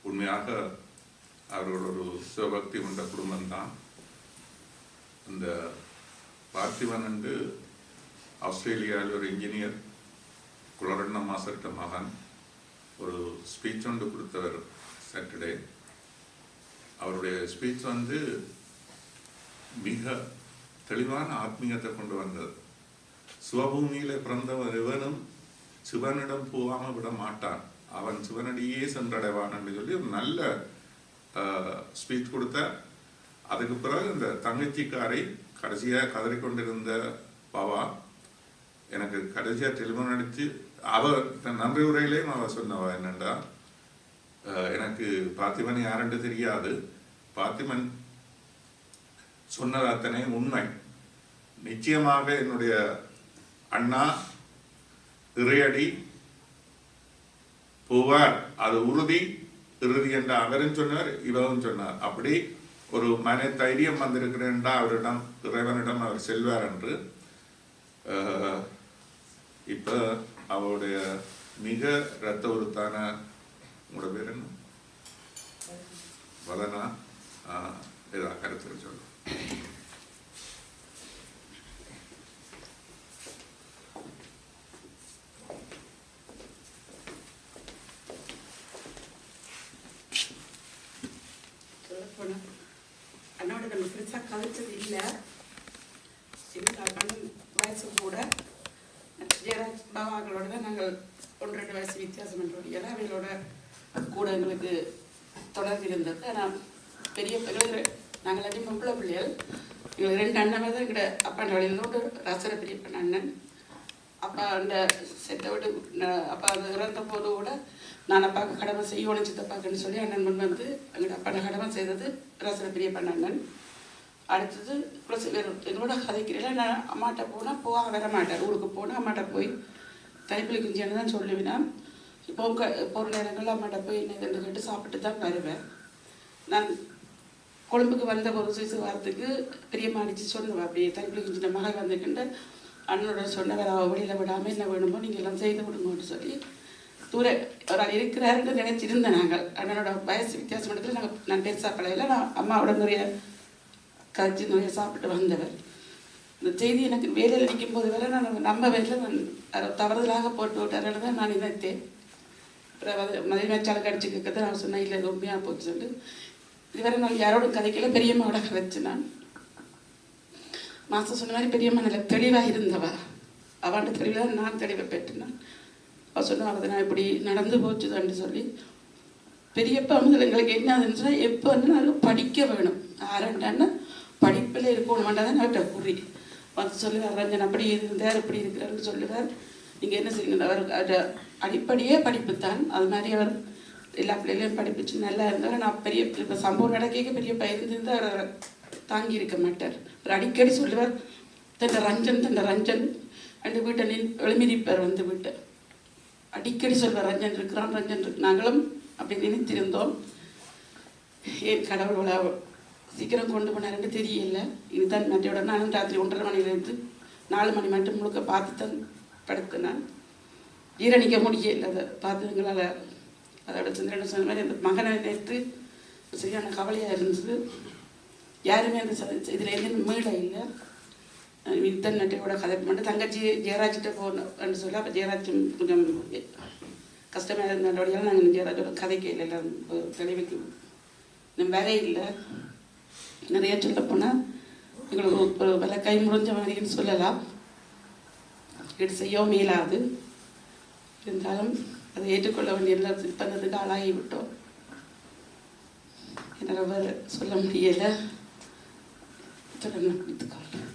உண்மையாக அவர்கள் ஒரு சிவபக்தி கொண்ட குடும்பம்தான். இந்த பார்த்திபன் என்று ஆஸ்திரேலியாவில் ஒரு இன்ஜினியர் குலரண்ண மாசர்கிட்ட மகன் ஒரு ஸ்பீச் ஒன்று கொடுத்தவர் சாட்டர்டே. அவருடைய ஸ்பீச் மிக தெளிவான ஆத்மீயத்தை கொண்டு வந்தது. சிவபூமியில பிறந்தவர் எவனும் சிவனிடம் போகாம விட மாட்டான், அவன் சிவனடியே சென்றடைவான் என்று சொல்லி ஒரு நல்ல ஸ்பீச் கொடுத்த. அதுக்கு பிறகு இந்த தங்கச்சிக்காரை கடைசியாக கதறிக்கொண்டிருந்த பாவா எனக்கு கடைசியாக டெலிஃபோன் அடித்து நன்றி உரையிலையும் அவ சொன்னவா என்னண்டா, எனக்கு பார்த்திபன் யாருன்னு தெரியாது, பார்த்திபன் சொன்னது அத்தனை உண்மை, நிச்சயமாக என்னுடைய அண்ணா இறையடி போவார், அது உறுதி இறுதி என்ற அவரும் சொன்னார் இவரும் சொன்னார். அப்படி ஒரு மன தைரியம் வந்திருக்கிறேன்டா அவரிடம் இறைவனிடம் அவர் செல்வார் என்று. இப்ப அவருடைய மிக இரத்த உறுத்தான உங்களோட பேர் என்ன வதனா ஏதாவது கருத்து சொல்ல. அண்ணோட நம்ம பெருசாக கதைச்சது இல்லை. அண்ணன் வயசு கூட ஜெயராஜ் பாபாக்களோட தான் நாங்கள் 1-2 வயசு வித்தியாசம் பண்ணுறோம். அவைகளோட கூட எங்களுக்கு தொடர்பு இருந்தது. ஆனால் பெரிய எங்களுக்கு நாங்கள் எல்லாத்தையும் பொம்பளை பிள்ளைகள், எங்களுக்கு 2 அண்ணன் தான் எங்கள்ட அப்பாண்ட வழியில் ஒரு ரசர பெரியப்பன் அண்ணன். அப்பா அந்த செத்தை விட்டு அப்பா அது இறந்த போது கூட நான் அப்பாவுக்கு கடமை செய்யணும் சித்தப்பாக்குன்னு சொல்லி அண்ணன் முன் வந்து எங்களோட அப்பாண்ட கடமை செய்தது ரசர பெரியப்பன் அண்ணன். அடுத்தது என்னோட கதைக்கிறீங்களா, நான் அம்மாட்ட போனால் வர மாட்டார். ஊருக்கு போனால் அம்மாட்ட போய் தைப்பிலி குஞ்சின்னு தான் சொல்லுவேன். இப்போ போகிற நேரங்களில் அம்மாட்ட போய் என்ன இதுன்னு கேட்டு சாப்பிட்டு தான் வருவேன். நான் கொழும்புக்கு வந்த ஒரு சிசு வாரத்துக்கு பெரியம்மா அடித்து சொன்னவன், அப்படியே தைப்பிலி குஞ்சின மகள் வந்துக்கிட்டு அண்ணனோட சொன்னவர் அவள் வெளியில் விடாமல் என்ன வேணுமோ நீங்கள் எல்லாம் செய்து விடுங்கன்னு சொல்லி தூர ஒரு இருக்கிறாருன்னு நினைச்சிருந்தேன். நாங்கள் அண்ணனோட வயசு வித்தியாசம் இடத்துல நான் பெருசாக பழையில நான் அம்மாவோட நிறைய கழிச்சு நிறைய சாப்பிட்டு வந்தவர். இந்த செய்தி எனக்கு வேலையில் நிற்கும் போது வேலை நான் நம்ம வேலையில் நான் தவறுதலாக போட்டு விட்டாருன்னு தான் நான் நினைத்தேன். மதியமேச்சால கடிச்சு கேட்கறது நான் சொன்னேன், இல்லை இது உண்மையாக போச்சு சொல்லி. இதுவரை நான் யாரோட கதைக்கல, பெரியம்மாவோட கதைச்சு நான் மாஸ்டர் சொன்ன மாதிரி பெரியம்மா நல்ல தெளிவாக இருந்தவா. அவன்கிட்ட தெளிவாக நான் தெளிவை பெற்றுனான். அவள் சொன்ன அதை நான் இப்படி நடந்து போச்சுதான்னு சொல்லி. பெரியப்பா முதல்ல எங்களுக்கு என்ன ஆகுதுன்னு எப்போ நாங்கள் படிக்க வேணும், 2 படிப்பில் இருக்கணும் வேண்டாம் அவர்கிட்ட குறி வந்து சொல்லுவார். ரஞ்சன் அப்படி இருந்தார் இப்படி இருக்கிறாருன்னு சொல்லுவார். நீங்கள் என்ன செய்யுங்க, அவர் அடிப்படையே படிப்பு தான். அது மாதிரி அவர் எல்லா பிள்ளைகளையும் படிப்பிச்சு நல்லா இருந்தார். நான் பெரிய இப்போ சம்பவம் நடக்க பெரியப்பா இருந்து அவர் தாங்கி இருக்க மாட்டார். அவர் அடிக்கடி சொல்லுவார், தண்ட ரஞ்சன் அந்த வீட்டை எழுமிதிப்பார். வந்து வீட்டை அடிக்கடி சொல்வார், ரஞ்சன் இருக்கிறான் ரஞ்சன் இருக்கு. நாங்களும் அப்படி நினைத்திருந்தோம். ஏன் கடவுளோட சீக்கிரம் கொண்டு போனாருன்னு தெரியல. இதுதான் மற்ற நானும் ராத்திரி 1:30 மணிலேருந்து 4 மணி மட்டும் முழுக்க பார்த்து தான் படுத்தினான். ஜீரணிக்க முடியல அதை பார்த்துங்களால். அதோட சந்திரன் சொன்ன மாதிரி அந்த மகனை நேற்று சரியான கவலையாக இருந்தது. யாருமே அந்த இதில் எதுவும் மீள இல்லை. வித்தன் நட்டையோட கதை மட்டும் தங்கச்சி ஜெயராஜ்கிட்ட போகணும்னு சொல்லி அப்போ ஜெயராஜ் கொஞ்சம் கஷ்டமாக இருந்தபடியால் நாங்கள் ஜெயராஜோட கதை கேள்வி எல்லாம் தெளிவுக்கு இன்னும் வேற இல்லை. நிறைய சொல்லப்போனால் எங்களுக்கு ஒரு பல கை முறிஞ்ச மாதிரின்னு சொல்லலாம். இது செய்யவும் இயலாது. இருந்தாலும் அதை ஏற்றுக்கொள்ள வேண்டிய நிர்பந்தத்துக்கு ஆளாகி விட்டோம். என்னால் வேறு சொல்ல முடியலை. தொடர்ந்து பிடித்துக்கொள்ள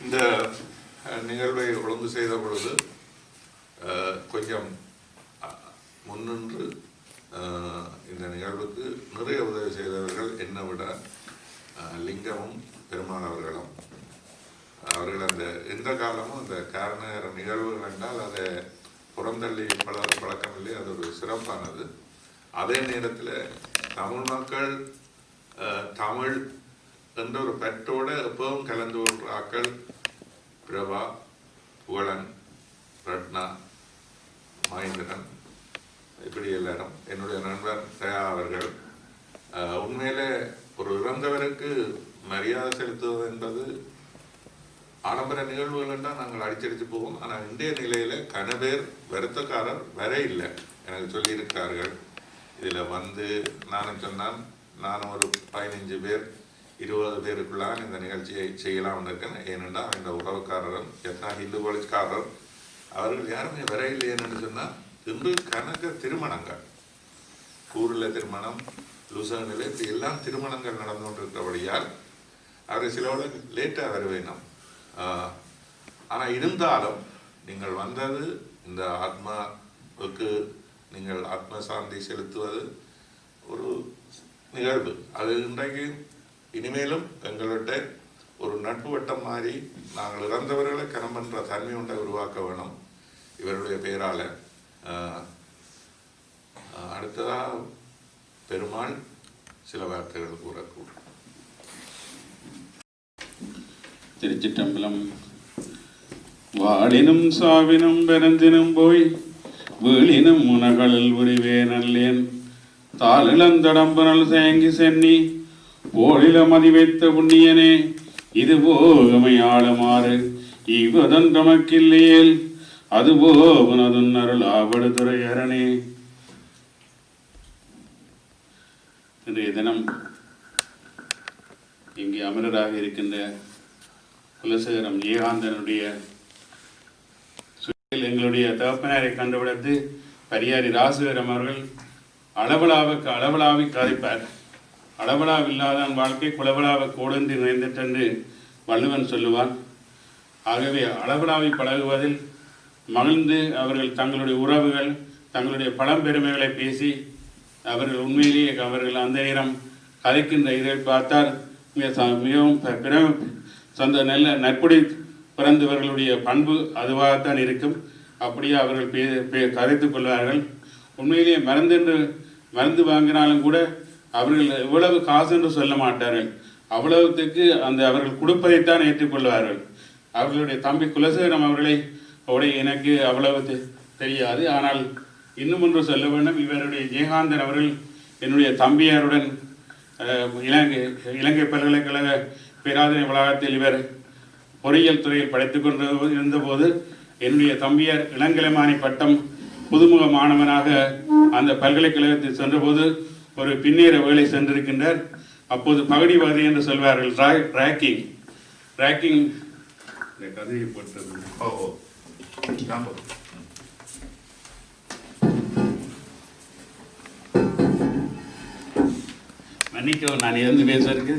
இந்த நிகழ்வை ஒழுங்கு செய்த பொழுது கொஞ்சம் முன்னின்று இந்த நிகழ்வுக்கு நிறைய உதவி செய்தவர்கள் என்னை விட லிங்கமும் பெருமாள் அவர்களும். அவர்கள் அந்த எந்த காலமும் அந்த காரண நிகழ்வுகள் என்றால் அதை புறந்தள்ளி பழக்கம் இல்லை. அது ஒரு சிறப்பானது. அதே நேரத்தில் தமிழ் மக்கள் தமிழ் என்ற ஒரு பற்றோடு எப்பவும் கலந்து கொள்கிற ஆக்கள் பிரபா, புகழன், ரத்னா, மகேந்திரன், இப்படி எல்லாரும். என்னுடைய நண்பர் தயா அவர்கள். உண்மையிலே ஒரு இறந்தவருக்கு மரியாதை செலுத்துவது என்பது ஆடம்பர நிகழ்வுகள் என்றால் நாங்கள் அடிச்சடித்து போவோம். ஆனால் இன்றைய நிலையில் கனபேர் வருத்தக்காரர் வர இல்லை எனக்கு சொல்லியிருக்கிறார்கள். இதில் வந்து நானும் சொன்னான், நானும் ஒரு 15 பேர் 20 பேருக்குள்ளான் இந்த நிகழ்ச்சியை செய்யலாம் இருக்கேன். ஏனென்றால் இந்த உறவுக்காரரும் எத்தனா ஹிந்து போலீஸ்காரர் அவர்கள் யாருமே வர இல்லைன்னு சொன்னால் இன்று கணக்க திருமணங்கள், ஊரில் திருமணம், லுசனில் இப்படி எல்லாம் திருமணங்கள் நடந்து கொண்டிருக்கிறபடியால் அவர் சிலவோட லேட்டாக வர வேணும். ஆனால் இருந்தாலும் நீங்கள் வந்தது இந்த ஆத்மாவுக்கு நீங்கள் ஆத்ம சாந்தி செலுத்துவது ஒரு நிகழ்வு. அது இன்றைக்கு இனிமேலும் எங்கள்கிட்ட ஒரு நட்பு வட்டம் மாதிரி நாங்கள் இறந்தவர்களை கனம் என்ற தன்மை ஒன்றை உருவாக்க வேணும் இவருடைய பெயரால். அடுத்ததாக பெருமாள் சில வார்த்தைகள் கூறக்கூடும். திருச்சிற்றம்பலம். வாழினும் சாவினும் பெருந்தினும் போய் வீழினும் முனகளில் உரிவே நல்லேன் தாளிளந்தடம்புனல் சேங்கி சென்னி போழில மதி வைத்த புண்ணியனே இது போகமை ஆளுமாறு இவதன் தமக்கில்லையேல் அதுபோகுனதுன் அருள் ஆவடுதுறை அரணே. இன்றைய தினம் இங்கே அமரராக இருக்கின்ற குலசேகரம் ஏகாந்தனுடைய எங்களுடைய தகப்பனாரை கண்டுபிடித்து பரியாரி ராசுகரம் அவர்கள் அளவலாவி கதைப்பார். அளவலாவில்லாதான் வாழ்க்கை குளவலாவ கோடென்று நிறைந்திட்டென்று வள்ளுவன் சொல்லுவான். ஆகவே அளவலாவி பழகுவதில் மகிழ்ந்து அவர்கள் தங்களுடைய உறவுகள் தங்களுடைய பழம்பெருமைகளை பேசி அவர்கள் உண்மையிலேயே அவர்கள் அந்த நேரம் கதைக்கின்ற இதை பார்த்தால் மிகவும் சொந்த நல்ல நட்புடை பிறந்தவர்களுடைய பண்பு அதுவாகத்தான் இருக்கும். அப்படியே அவர்கள் கதைத்துக் கொள்வார்கள். உண்மையிலேயே மருந்து வாங்கினாலும் கூட அவர்கள் எவ்வளவு காசு என்று சொல்ல மாட்டார்கள். அவ்வளவுத்துக்கு அவர்கள் கொடுப்பதைத்தான் ஏற்றுக்கொள்வார்கள். அவர்களுடைய தம்பி குலசேகரம் அவர்களை எனக்கு அவ்வளவு தெரியாது. ஆனால் இன்னும் ஒன்று சொல்ல வேண்டும். இவருடைய ஜெயகாந்தன் அவர்கள் என்னுடைய தம்பியாருடன் இலங்கை பல்கலைக்கழக பேராதனை வளாகத்தில் இவர் பொறியியல் துறையில் படித்துக் கொண்டு இருந்தபோது என்னுடைய தம்பியார் இளங்கலைமானி பட்டம் புதுமுக மாணவனாக அந்த பல்கலைக்கழகத்தில் சென்றபோது ஒரு பின்னேற வேலை சென்றிருக்கின்றார். அப்போது பகடிவாதி என்று சொல்வார்கள். ராக்கிங் கதையை போட்டது. மன்னிக்கவும் நான் இருந்து பேசுவதற்கு.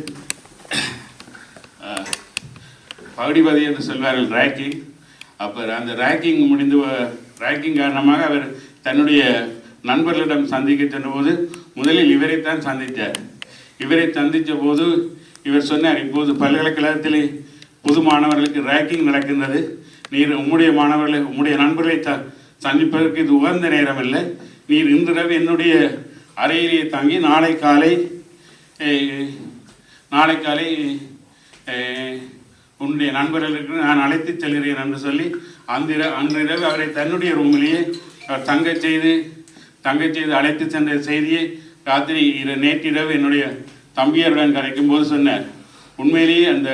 பகடிவாதி என்று சொல்வார்கள் ராக்கிங். அப்போ அந்த ராக்கிங் காரணமாக அவர் தன்னுடைய நண்பர்களிடம் சந்திக்க சென்றபோது முதலில் இவரைத்தான் சந்தித்தார். இவரை சந்தித்த போது இவர் சொன்னார், இப்போது பல்கலைக்கழகத்தில் புது மாணவர்களுக்கு ராக்கிங் நடக்கின்றது. நீர் உம்முடைய நண்பர்களை சந்திப்பதற்கு இது உகந்த நேரம் இல்லை. நீர் இன்றிரவு என்னுடைய அறையிலேயே தங்கி நாளை காலை உன்னுடைய நண்பர்களுக்கு நான் அழைத்து செல்கிறேன் என்று சொல்லி அன்றிரவு அவரை தன்னுடைய ரூமிலேயே தங்கச் செய்து அழைத்து சென்ற செய்தியை ராத்திரி நேற்றிரவு என்னுடைய தம்பியருடன் கரைக்கும் போது சொன்னார். உண்மையிலேயே அந்த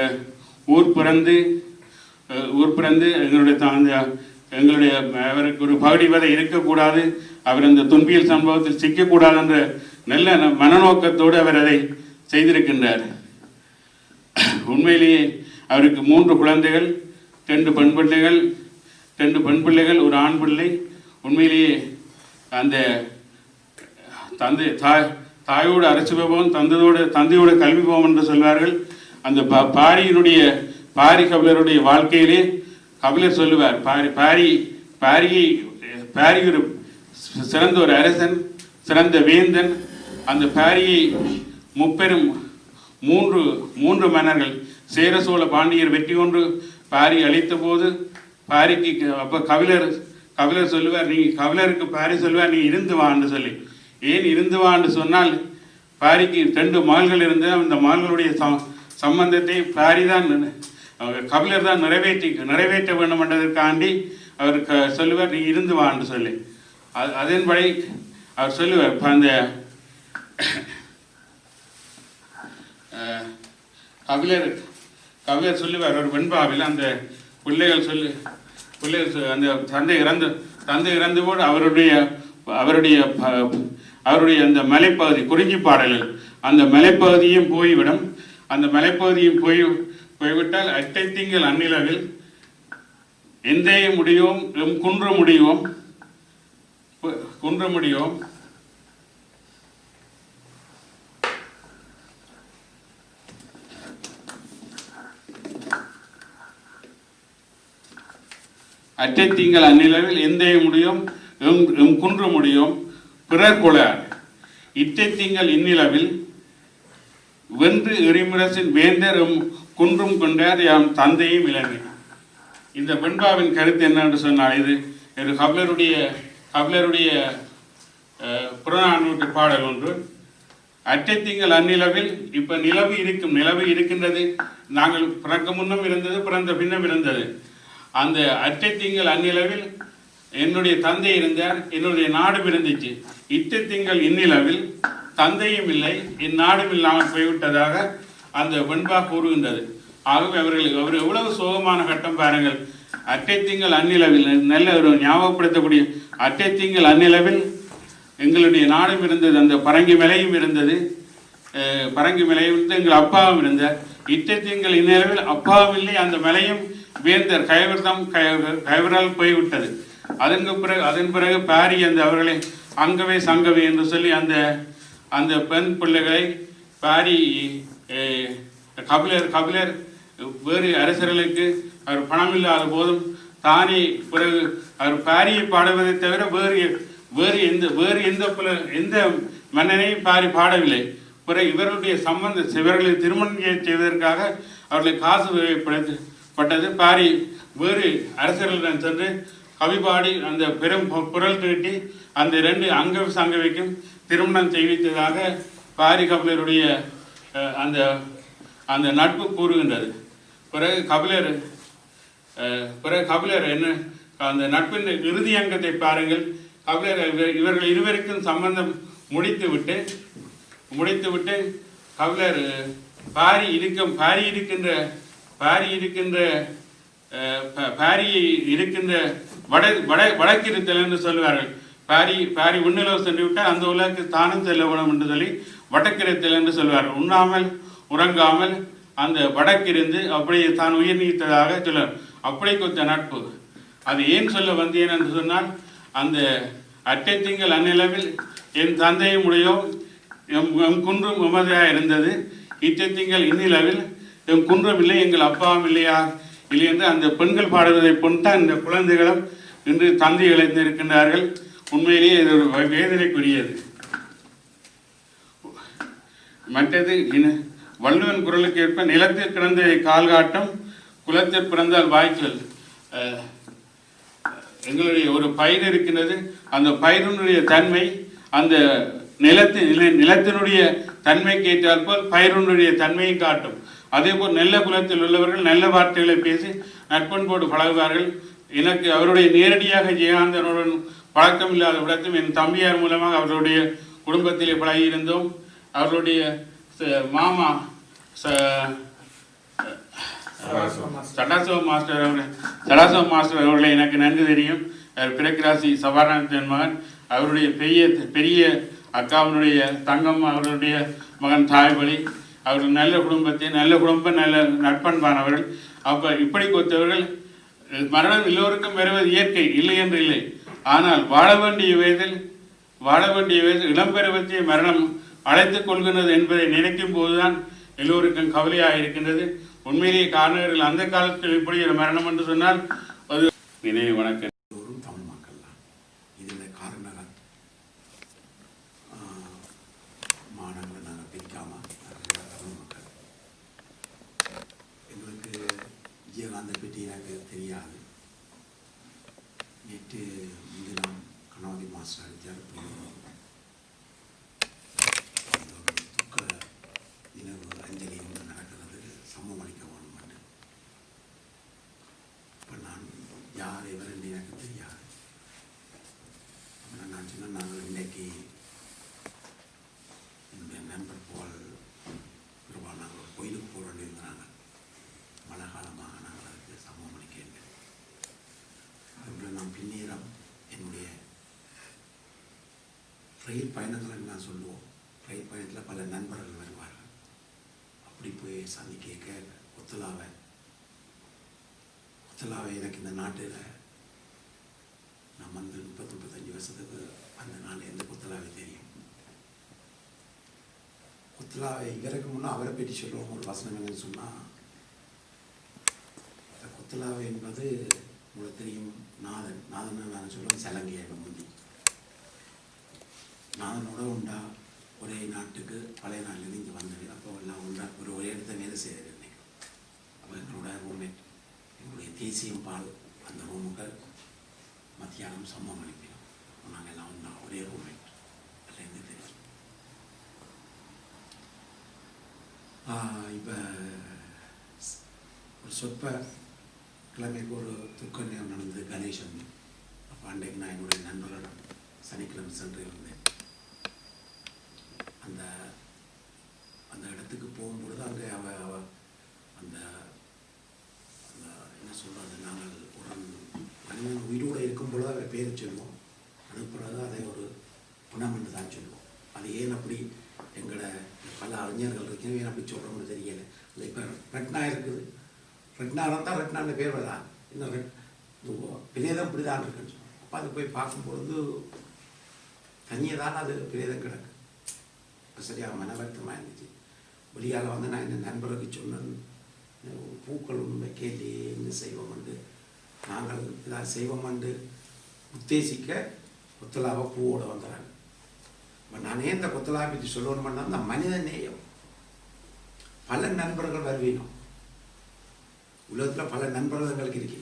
ஊர் பிறந்து உட்பிறந்து எங்களுடைய அவருக்கு ஒரு பகுடிவதை இருக்கக்கூடாது, அவர் இந்த துன்பியல் சம்பவத்தில் சிக்கக்கூடாது என்ற நல்ல மனநோக்கத்தோடு அவர் அதை செய்திருக்கின்றார். உண்மையிலேயே அவருக்கு 3 குழந்தைகள், 2 பெண் பிள்ளைகள், 2 பெண் பிள்ளைகள், ஒரு ஆண் பிள்ளை. உண்மையிலேயே அந்த தாயோடு அரசு போவோம், தந்தையோட கல்வி போவோம் என்று சொல்வார்கள். அந்த பாரி கபிலருடைய வாழ்க்கையிலே கபிலர் சொல்லுவார், பாரி ஒரு சிறந்த ஒரு அரசன், சிறந்த வேந்தன். அந்த பாரியை முப்பெரும் 3 மன்னர்கள் சேர சோழ பாண்டியர் வெற்றி கொண்டு பாரி அளித்த போது பாரிக்கு அப்போ கபிலர் சொல்லுவார், நீ கபிலருக்கு பாரி சொல்லுவார், நீ இருந்து வான்னு சொல்லி. ஏன் இருந்து வான்னு சொன்னால், பாரிக்கு 2 மகள்கள் இருந்து அந்த மகள்களுடைய சம்பந்தத்தை பாரி தான் கபிலர் தான் நிறைவேற்ற வேண்டும் என்றதற்காண்டி அவர் சொல்லுவார், நீ இருந்து வான்னு சொல்லி. அதன்படி அவர் சொல்லுவார். இப்போ அந்த கபிலர் சொல்லுவார், ஒரு வெண்பாவில் அந்த பிள்ளைகள் அந்த தந்தை இறந்து போது அவருடைய அந்த மலைப்பகுதி குறிஞ்சி பாடல்கள், அந்த மலைப்பகுதியும் போய்விடும். அந்த மலைப்பகுதியும் போய்விட்டால் அட்டை திங்கள் அந்நிலவில் எந்தைய முடியும் குன்ற முடியும் அட்டை திங்கள் அந்நிலவில் எந்தைய முடியும் குன்ற முடியும் பிறர் கொளார் இட்டை திங்கள் இந்நிலவில் வென்று எரிமுரசின் வேந்தர் குன்றும் கொண்டார் யாம் தந்தையும் இளமை. இந்த வெண்பாவின் கருத்து என்னென்று சொன்னால், இது கபிலருடைய புறநானூற்று பாடல் ஒன்று. அட்டை திங்கள் அந்நிலவில், இப்போ நிலவு இருக்கின்றது. நாங்கள் பிறக்க முன்னும் இருந்தது, பிறந்த பின்னும் இருந்தது. அந்த அட்டை திங்கள் அந்நிலவில் என்னுடைய தந்தை இருந்தார், என்னுடைய நாடும் இருந்துச்சு. இட்டை திங்கள் இந்நிலவில் தந்தையும் இல்லை, இந்நாடும் இல்லாமல் போய்விட்டதாக அந்த வெண்பா கூறுகின்றது. ஆகவே அவர் எவ்வளவு சோகமான கட்டம் பாருங்கள். அட்டை திங்கள் அந்நிலவில், நல்ல ஒரு ஞாபகப்படுத்தக்கூடிய அட்டை திங்கள் அந்நிலவில் எங்களுடைய நாடும் இருந்தது, அந்த பரங்கி மலையும் இருந்தது. பரங்கி மலையும் எங்கள் அப்பாவும் இருந்தார். இட்டை திங்கள் இந்நிலவில் அப்பாவும் இல்லை, அந்த மலையும் வேந்தர் கைவரால் போய்விட்டது. அதன் பிறகு பாரி அவர்களை அங்கவே சங்கவே என்று சொல்லி அந்த பெண் பிள்ளைகளை பாரி கபிலர் வேறு அரசர்களுக்கு அவர் பணம் இல்லாத போதும் தானே பிறகு அவர் பாரியை பாடுவதை தவிர வேறு எந்த மன்னனையும் பாரி பாடவில்லை. பிறகு இவர்களை திருமணம் செய்வதற்காக அவர்களை காசு தேவைப்பட்டது. பாரி வேறு அரசர்களிடம் சென்று கவி பாடி அந்த பெரும் குரல் தீட்டி அந்த 2 அங்க சங்கவைக்கும் திருமணம் செய்வித்ததாக பாரி கபிலருடைய அந்த நட்பு கூறுகின்றது. பிறகு கபிலர் என்ன அந்த நட்பின் இறுதி அங்கத்தை பாருங்கள். இவர்கள் இருவருக்கும் சம்பந்தம் முடித்துவிட்டு கபிலர் பாரி இருக்கின்ற வடக்கிருத்தல் என்று சொல்வார்கள். பாரி உன்னிலவு சென்று விட்டால் அந்த உலகத்துக்கு தானும் செல்ல வேணும் என்று சொல்லி வடக்கிருத்தல் என்று சொல்வார்கள். உண்ணாமல் உறங்காமல் அந்த வடக்கிருந்து அப்படியே தான் உயிர் நீத்ததாக சொல்ல அப்படி கொத்த நட்பு. அது ஏன் சொல்ல வந்தேன் என்று சொன்னால், அந்த அட்டை திங்கள் அந்நிலவில் என் தந்தையும் உடையோம் எம் குன்றும் உமதையாக இருந்தது. இட்டை திங்கள் இந்நிலவில் எம் குன்றும் இல்லை, எங்கள் அப்பாவும் இல்லை என்று அந்த பெண்கள் பாடுவதை பொன்தான் இந்த குழந்தைகளும் இன்று தந்தை இழந்திருக்கின்றார்கள். உண்மையிலேயே இது ஒரு வேதனைக்குரியது. மற்றது வள்ளுவன் குரலுக்கு ஏற்ப நிலத்தில் கிடந்த கால் காட்டும் குலத்தில் பிறந்தால் வாய்ச்சல். எங்களுடைய ஒரு பயிர் இருக்கின்றது, அந்த பயிரினுடைய தன்மை அந்த நிலத்தினுடைய தன்மைக்கு ஏற்றால் போல் பயிரினுடைய தன்மையை காட்டும். அதே போல் நல்ல குலத்தில் உள்ளவர்கள் நல்ல வார்த்தைகளை பேசி நட்பண்போடு பழகுவார்கள். எனக்கு அவருடைய நேரடியாக ஜெயகாந்தனுடன் பழக்கம் இல்லாத விடத்தும் என் தம்பியார் மூலமாக அவர்களுடைய குடும்பத்திலே பழகியிருந்தோம். அவர்களுடைய மாமா சடாசிவம் மாஸ்டர் அவர்களை எனக்கு நன்கு தெரியும். பிரக்ராசி சபாநாயகத்தின் மகன். அவருடைய பெரிய அக்காவினுடைய தங்கம் அவர்களுடைய மகன் தாய்வழி. அவர்கள் நல்ல குடும்பம் நல்ல நட்பண்பானவர்கள். அப்போ இப்படி கொத்தவர்கள் மரணம் எல்லோருக்கும் வருவது இயற்கை, இல்லை என்று இல்லை. ஆனால் வாழ வேண்டிய வயதில் இளம்பருவத்தை மரணம் அழைத்துக் கொள்கிறது என்பதை நினைக்கும் போதுதான் எல்லோருக்கும் கவலையாக இருக்கின்றது. உண்மையிலேயே காரணர்கள் அந்த காலத்தில் இப்படி ஒரு மரணம் என்று சொன்னால் அது நினைவு வணக்கம். தமிழ் மக்கள் தான் இதில் காரணங்கள் மாநிலங்களை நாங்கள் பிரிக்காமல் தமிழ் மக்கள். எங்களுக்கு விஜயகாந்தை பற்றி எனக்கு தெரியாது. நேற்று முன்தினம் கணபதி மாஸ்டர் அடித்தார். துக்க நினைவு அஞ்சலி ஒன்று நடக்கிறது, சமூகம் அளிக்க வேணும். இப்போ நான் யார் இவர் என்று எனக்கு தெரியாது. அப்புறம் நான் சொன்னேன், நாங்கள் இன்றைக்கு என்னுடைய நண்பர் போல் ரூபா நாங்கள் ஒரு கோயிலுக்கு போக வேண்டியிருந்தாங்க. மழை காலமாக நாங்கள் அதுக்கு சமூகம் அளிக்க. அதுபோல் நான் பின்னேறம் என்னுடைய ரயில் பயணங்களை நான் சொல்லுவோம். ரயில் பயணத்தில் பல நண்பர்கள் வருவார்கள். அப்படி போய் சந்திக்க ஒத்துலாவை எனக்கு இந்த நாட்டில் நான் வந்து 30-35 வருஷத்துக்கு அந்த நாள் எந்த கொத்தலாவை தெரியும். கொத்தலாவை இவருக்கு முன்னே அவரை பற்றி சொல்லுவோம். ஒரு வசனம் என்னன்னு சொன்னால், இந்த கொத்தலாவை என்பது உங்களுக்கு தெரியும். நாதன் நான் சொல்லுவேன் சலங்கையாக முந்தி நாதனோட உண்டா ஒரே நாட்டுக்கு பழைய நாட்டிலேருந்து இங்கே வந்தது. அப்போ எல்லாம் உண்டா ஒரே இடத்த வேலை செய்கிறது. இன்னைக்கு அப்போ எங்களோட ரூம்மேட், எங்களுடைய தேசியம் பால் அந்த ரூமுக்கு மத்தியானம் சம்பவம் அனுப்பினோம். நாங்கள் எல்லாம் ஒன்றா ஒரே ரூம்மேட் அதுலேருந்து தெரியும். இப்போ ஒரு சொற்ப கிழமைக்கு ஒரு துக்க நேரம் நடந்தது, கணேசன். அப்போ அன்றைக்கு நான் என்னுடைய நண்பர்களிடம் சனிக்கிழமை சென்று இருந்தேன். அந்த இடத்துக்கு போகும்பொழுது அங்கே அவ அந்த என்ன சொல்கிறது, நாங்கள் ஒரு மனிதன் உயிரோடு இருக்கும் பொழுது அவரை பேரை சொல்லுவோம். அது பிறகு அதை ஒரு குணம் என்று தான் சொல்லுவோம். அது ஏன் அப்படி எங்களை பல அறிஞர்கள் இருக்கேன் ஏன் அப்படி சொல்கிறோம்னு தெரியலை. அது இப்போ ரெட்னா இருக்குது. ரெட்னா தான் ரெட்னான்னு பேர் தான். இன்னும் பிரேதம் இப்படி தான் இருக்குன்னு சொல்லுவோம். அப்போ அது போய் பார்க்கும்பொழுது தனியே தான் அது பிரேதம் கிடக்கு. சரியாக மன வருத்தமாக இருந்துச்சு. வெளியால் வந்து நான் என் நண்பருக்கு சொன்னேன், பூக்கள் ஒன்று வைக்கலையே, என்ன செய்வோம் என்று. நாங்கள் இதாக செய்வோம் என்று உத்தேசிக்க கொத்தலாவை பூவோடு வந்துடுறாங்க. இப்போ நானே இந்த கொத்தலாவை பற்றி சொல்லணும்னா அந்த மனித நேயம். பல நண்பர்கள் வருவீனும் உலகத்தில் பல நண்பர்கள் எங்களுக்கு இருக்கு.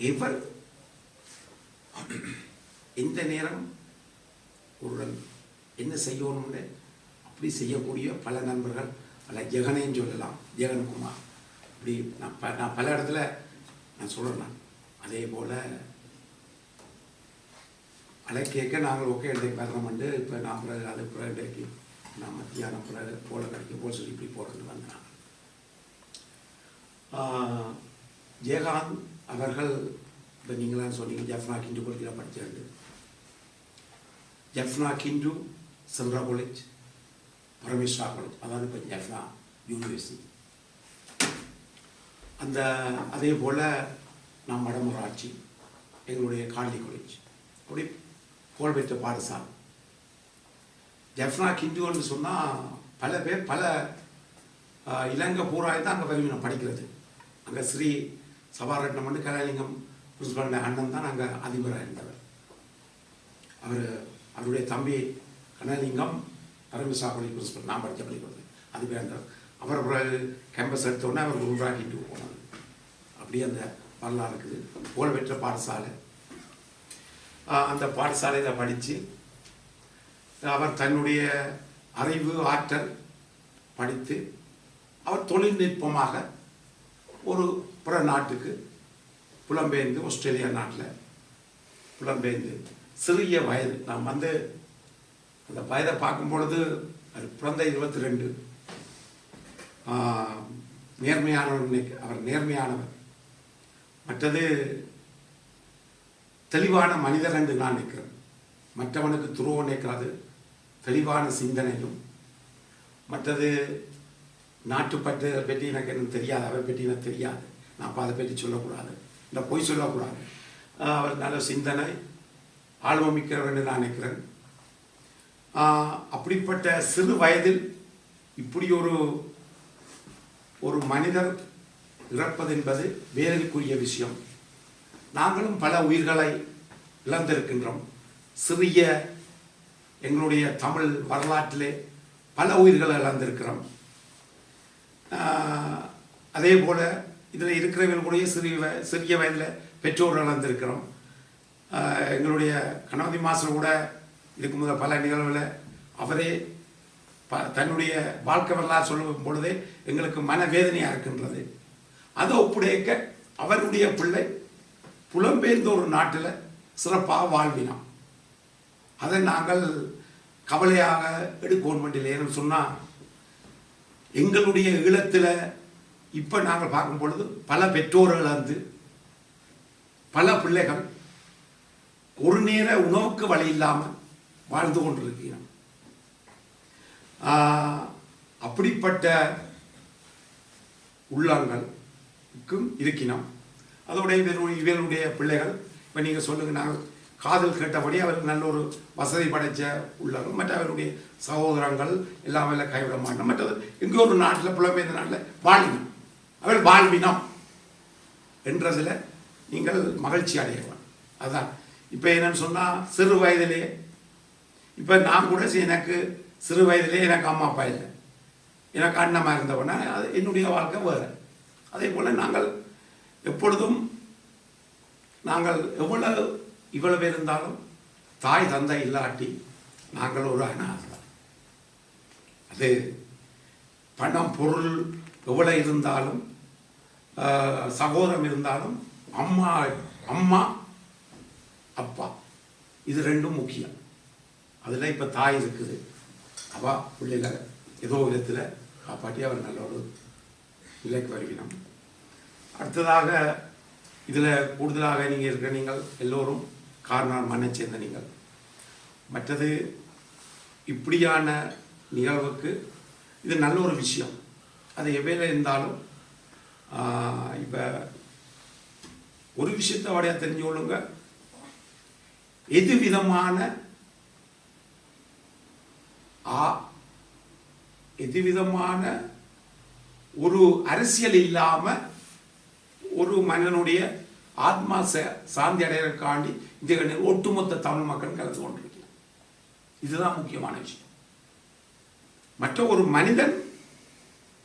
எவர் எந்த நேரம் ஒரு என்ன செய்யணும்னு அப்படி செய்யக்கூடிய பல நண்பர்கள், பல ஜெகனையும் சொல்லலாம், ஜெகன்குமார். இப்படி நான் பல இடத்துல நான் சொல்கிறேன். அதே போல் அலைக்கேக்க நாங்கள் ஓகே இன்றைக்கு வரணும்ண்டு. இப்போ நான் பிறகு அது பிறகு இன்றைக்கு நான் மத்தியானம் பிறகு போல கிடைக்க போல் சொல்லி இப்படி போகிறது வந்தாங்க. ஜெயகாந்த் அவர்கள் இப்போ நீங்களாம் சொன்னீங்க ஜஃப்னா கிண்டு கொள்கையில் படித்தாண்டு. ஜஃப்னா கிண்டு சென்ட்ரா காலேஜ், பரமேஸ்வரா காலேஜ், அதாவது இப்போ ஜஃப்னா யூனிவர்சிட்டி. அதே போல் நாம் வடமராட்சி எங்களுடைய காலனி காலேஜ், அப்படி புகழ்பெற்ற பாடசாலை. ஜஃப்னா கிண்டுன்னு சொன்னால் பல பேர் பல இலங்கை பூராய் தான் அங்கே வருவினம் படிக்கிறது. அங்கே ஸ்ரீ சபாரட்னம் வந்து கலாலிங்கம் பிரின்சிபல் அண்ணன் தான் அங்கே அதிபராக இருந்தவர். அவருடைய தம்பி கனலிங்கம் பரமேஸ்வரா காலேஜ் பிரின்சிபல், நான் படித்த பள்ளிக்கூடது அதிபராக இருந்தார். அவர் பிறகு கேம்பஸ் எடுத்தோடனே அவர் உருவாக்கிட்டு போனார். அப்படியே அந்த வரலாறு இருக்குது. புகழ்பெற்ற பாடசாலை. அந்த பாடசாலையில் படித்து அவர் தன்னுடைய அறிவு ஆற்றல் படித்து அவர் தொழில்நுட்பமாக ஒரு பிற நாட்டுக்கு புலம்பெயர்ந்து, ஆஸ்திரேலியா நாட்டில் புலம்பெயர்ந்து சிறிய வயது, நாம் வந்து அந்த வயதை பார்க்கும் பொழுது அது பிறந்த 22, அவர் நேர்மையானவர். மற்றது தெளிவான மனிதர் என்று நான் நினைக்கிறேன். மற்றவனுக்கு துரோகம் நினைக்காது, தெளிவான சிந்தனையும். மற்றது நாட்டுப்பற்று பற்றி எனக்கு என்ன தெரியாது, அவர் பற்றி எனக்கு தெரியாது, நான் அதை பற்றி சொல்லக்கூடாது, இல்லை பொய் சொல்லக்கூடாது. அவர் நல்ல சிந்தனை, ஆழ்வமிக்கிறவர் என்று நான் நினைக்கிறேன். அப்படிப்பட்ட சிறு வயதில் இப்படி ஒரு மனிதர் இறப்பது என்பது வேதனைக்குரிய விஷயம். நாங்களும் பல உயிர்களை இழந்திருக்கின்றோம். சிறிய எங்களுடைய தமிழ் வரலாற்றிலே பல உயிர்களை இழந்திருக்கிறோம். அதே போல் இதில் இருக்கிறவர்களுடைய சிறிய வயதில் பெற்றோர் இழந்திருக்கிறோம். எங்களுடைய கணபதி மாஸ்டர் கூட இதுக்கு முதல் பல நிகழ்வில் அவரே தன்னுடைய வாழ்க்கை வரலாறு சொல்லும் பொழுதே எங்களுக்கு மனவேதனையாக இருக்கின்றது. அதை ஒப்புடைக்க அவருடைய பிள்ளை புலம்பெயர்ந்த ஒரு நாட்டில் சிறப்பாக வாழ்வினோம். அதை நாங்கள் கவலையாக எடுக்கணும் வேண்டிய ஏன்னு சொன்னால், எங்களுடைய ஈழத்தில் இப்போ நாங்கள் பார்க்கும் பொழுது பல பெற்றோர்கள் வந்து பல பிள்ளைகள் ஒரு நேர உணவுக்கு வழி இல்லாமல் வாழ்ந்து கொண்டிருக்கிறோம். அப்படிப்பட்ட உள்ளங்களுக்கும் இருக்கினோம். அதோட இவர்களுடைய பிள்ளைகள் இப்போ நீங்கள் சொல்லுங்கள், நாங்கள் காதல் கேட்டபடி அவருக்கு நல்ல ஒரு வசதி படைத்த உள்ளவர்கள், மற்ற அவருடைய சகோதரங்கள் எல்லாம் எல்லாம் கைவிட மாட்டோம். மற்றது எங்கேயோ ஒரு நாட்டில் புலம்பெயர்ந்த நாட்டில் வாழ்வினம், அவர் வாழ்வினம் என்றதில் நீங்கள் மகிழ்ச்சி அடையலாம். அதுதான் இப்போ என்னன்னு சொன்னால், சிறு வயதிலே இப்போ நான் கூட எனக்கு சிறு வயதிலே எனக்கு அம்மா அப்பா இல்லை, எனக்கு அண்ணமாக இருந்தவொன்னா அது என்னுடைய வாழ்க்கை வேறு. அதே போல் நாங்கள் எப்பொழுதும் இவ்வளவு பேர் இருந்தாலும் தாய் தந்தை இல்லாட்டி நாங்கள் ஒரு அனாதை. அது பணம் பொருள் எவ்வளவு இருந்தாலும் சகோதரம் இருந்தாலும் அம்மா அப்பா இது ரெண்டும் முக்கியம். அதில் இப்போ தாய் இருக்குது, அவா பிள்ளைகளை ஏதோ விதத்தில் காப்பாற்றி அவர் நல்ல ஒரு நிலைக்கு வருகிறோம். அடுத்ததாக இதில் கூடுதலாக நீங்கள் எல்லோரும் காரணம் மண்ணை சேர்ந்த நீங்கள். மற்றது இப்படியான நிகழ்வுக்கு இது நல்ல ஒரு விஷயம். அது எவ்வேளை இருந்தாலும் இப்போ ஒரு விஷயத்தை வடையா தெரிஞ்சு கொள்ளுங்க, எது விதமான ஒரு அரசியல் இல்லாம ஒரு மனிதனுடைய ஆத்மா சாந்தி அடையறதுக்காண்டி இந்த ஒட்டுமொத்த தமிழ் மக்கள் கலந்து கொண்டிருக்கிறார். இதுதான் முக்கியமான விஷயம். மற்ற ஒரு மனிதன்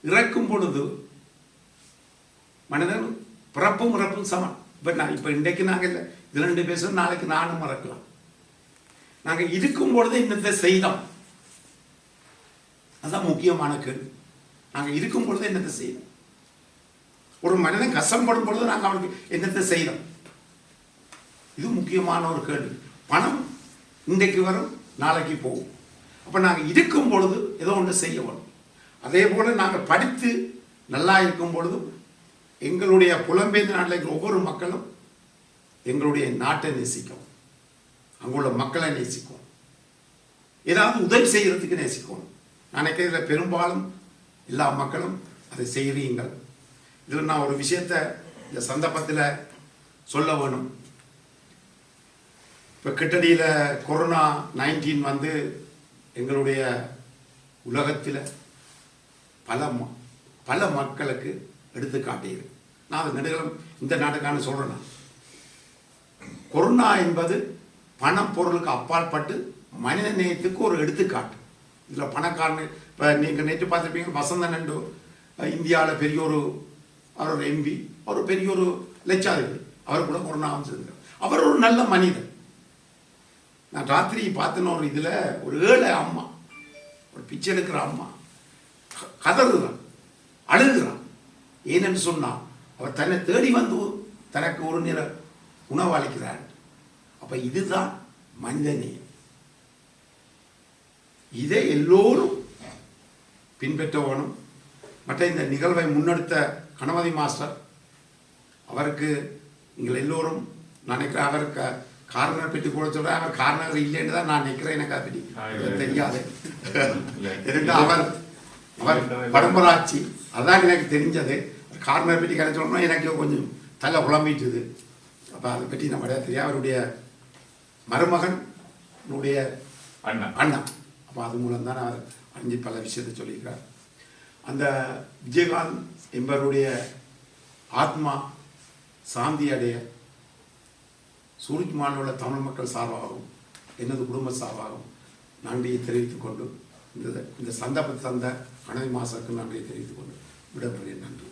இறக்கும் பொழுது மனிதன் பிறப்பும் இறப்பும் சமம். இப்போ இன்றைக்கு நாங்கள் இல்லை, இது 2 பேசுகிறோம், நாளைக்கு நானும் மறக்கலாம். நாங்கள் இருக்கும் பொழுது என்னத்தை செய்தோம், அதுதான் முக்கியமான கேள்வி. நாங்கள் இருக்கும் பொழுது என்னத்தை செய்தோம். ஒரு மனிதன் கஷ்டப்படும் பொழுது நாங்கள் அவனுக்கு என்னத்தை செய்தோம், இது முக்கியமான ஒரு கேள்வி. பணம் இன்றைக்கு வரும், நாளைக்கு போகும். அப்போ நாங்கள் இருக்கும் பொழுது ஏதோ ஒன்று செய்ய வேணும். அதே போல் நாங்கள் படித்து நல்லா இருக்கும் பொழுதும் எங்களுடைய புலம்பெயர்ந்த நாட்டில் இருக்கிற ஒவ்வொரு மக்களும் எங்களுடைய நாட்டை நேசிக்கும், அங்குள்ள மக்களை நேசிக்கும், ஏதாவது உதவி செய்கிறதுக்கு நேசிக்கணும். நினைக்கிறதுல பெரும்பாலும் எல்லா மக்களும் அதை செய்கிறீங்கள். இதில் நான் ஒரு விஷயத்தை இந்த சந்தர்ப்பத்தில் சொல்ல வேணும். இப்போ கிட்டடியில் கொரோனா 19 வந்து எங்களுடைய உலகத்தில் பல மக்களுக்கு எடுத்துக்காட்டியது. நான் அது நெடுகளும் இந்த நாட்டுக்கான சொல்கிறேன். கொரோனா என்பது பணம் பொருளுக்கு அப்பாற்பட்டு மனித நேயத்துக்கு ஒரு எடுத்துக்காட்டு. இதில் பணக்காரன் இப்போ நீங்கள் நேற்று பார்த்துருப்பீங்க, வசந்தன் என்று இந்தியாவில் பெரிய அவர் எம்பி, அவர் பெரிய ஒரு லட்சாதிபதி, அவர் கூட கொரோனா வந்துருந்தார். அவர் ஒரு நல்ல மனிதன். நான் ராத்திரி பார்த்தின ஒரு இதில் ஒரு ஏழை அம்மா, ஒரு பிச்சை எடுக்கிற அம்மா கதறுகிறான், அழுகிறான். ஏனென்று சொன்னால் அவர் தன்னை தேடி வந்து தனக்கு ஒரு நிற உணவு அளிக்கிறார். அப்போ இதுதான் மனிதநேயம். இதை எல்லோரும் பின்பற்ற வேணும். மற்ற இந்த நிகழ்வை முன்னெடுத்த கணபதி மாஸ்டர் அவருக்கு நீங்கள் எல்லோரும் நான் நினைக்கிறேன் அவர் காரணரை பற்றி கூட சொல்கிறேன். அவர் காரணர் இல்லைன்னு தான் நான் நினைக்கிறேன். எனக்கு அதை பற்றி தெரியாது. அவர் அவர் பரம்பராட்சி அதுதான் எனக்கு தெரிஞ்சது. காரணரை பற்றி கதை சொல்லணும்னா எனக்கு கொஞ்சம் தலை குழம்பிட்டுது. அப்போ அதை பற்றி நம்ம தெரியாது. அவருடைய மருமகனுடைய அண்ணா. அப்போ அது மூலம் தான் அவர் அறிஞ்சு பல விஷயத்தை சொல்லியிருக்கிறார். அந்த விஜயகாந்த் என்பவருடைய ஆத்மா சாந்தி அடைய சூரிச் மாநில தமிழ் மக்கள் சார்பாகவும் எனது குடும்ப சார்பாகவும் நன்றியை தெரிவித்துக் கொண்டு இந்த சந்தர்ப்பத்தை தந்த கணபதி மாஸ்டருக்கு நன்றியை தெரிவித்துக் கொண்டு விடப்படுகிறேன். நன்றி.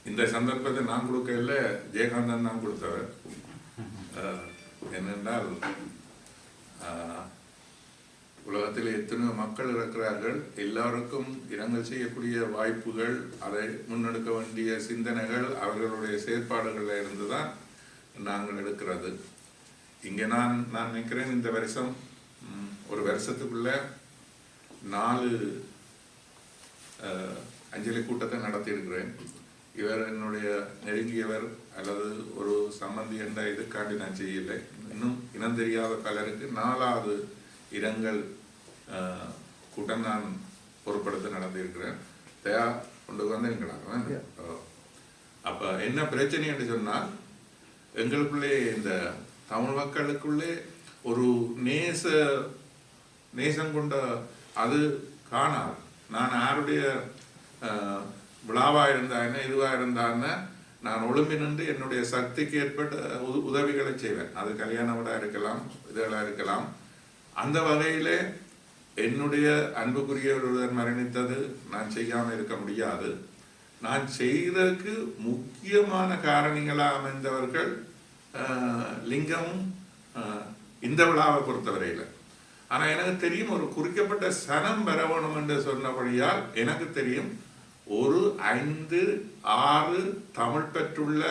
இந்த சந்தர்ப்பத்தை நான் கொடுக்கல, ஜெயகாந்தன் தான் கொடுத்தவர். என்னென்றால் உலகத்தில் எத்தனையோ மக்கள் இருக்கிறார்கள். எல்லாருக்கும் இரங்கல் செய்யக்கூடிய வாய்ப்புகள், அதை முன்னெடுக்க வேண்டிய சிந்தனைகள் அவர்களுடைய செயற்பாடுகளில் இருந்து தான் நாங்கள் எடுக்கிறது. இங்கே நான் நினைக்கிறேன் இந்த வருஷம் ஒரு வருஷத்துக்குள்ள 4 அஞ்சலி கூட்டத்தை நடத்தியிருக்கிறேன். இவர் என்னுடைய நெருங்கியவர் அல்லது ஒரு சம்பந்தி என்ற இதுக்காண்டி நான் செய்யலை. இன்னும் இனம் தெரியாத பலருக்கு 4வது இரங்கல் கூட்டம் நான் பொறுப்படுத்த நடத்தியிருக்கிறேன். தயார் கொண்டு வந்தீங்களா? அப்ப என்ன பிரச்சனை என்று சொன்னால், எங்களுக்குள்ளே இந்த தமிழ் மக்களுக்குள்ளே ஒரு நேசம் கொண்ட அது காணாது. நான் யாருடைய விழாவாக இருந்தாங்க இதுவாக இருந்தாங்க நான் ஒழும்பி நின்று என்னுடைய சக்திக்கு ஏற்பட்ட உதவிகளை செய்வேன். அது கல்யாண விழா இருக்கலாம், இதெல்லாம் இருக்கலாம். அந்த வகையிலே என்னுடைய அன்புக்குரிய ஒருவர் மரணித்தது நான் செய்யாமல் இருக்க முடியாது. நான் செய்ததற்கு முக்கியமான காரணிகளாக அமைந்தவர்கள் லிங்கமும் இந்த விழாவை பொறுத்தவரையில். ஆனால் எனக்கு தெரியும் ஒரு குறிக்கப்பட்ட சனம் பெற வேணும் என்று சொன்னபடியால் எனக்கு தெரியும் ஒரு 5-6 தமிழ் பெற்றுள்ள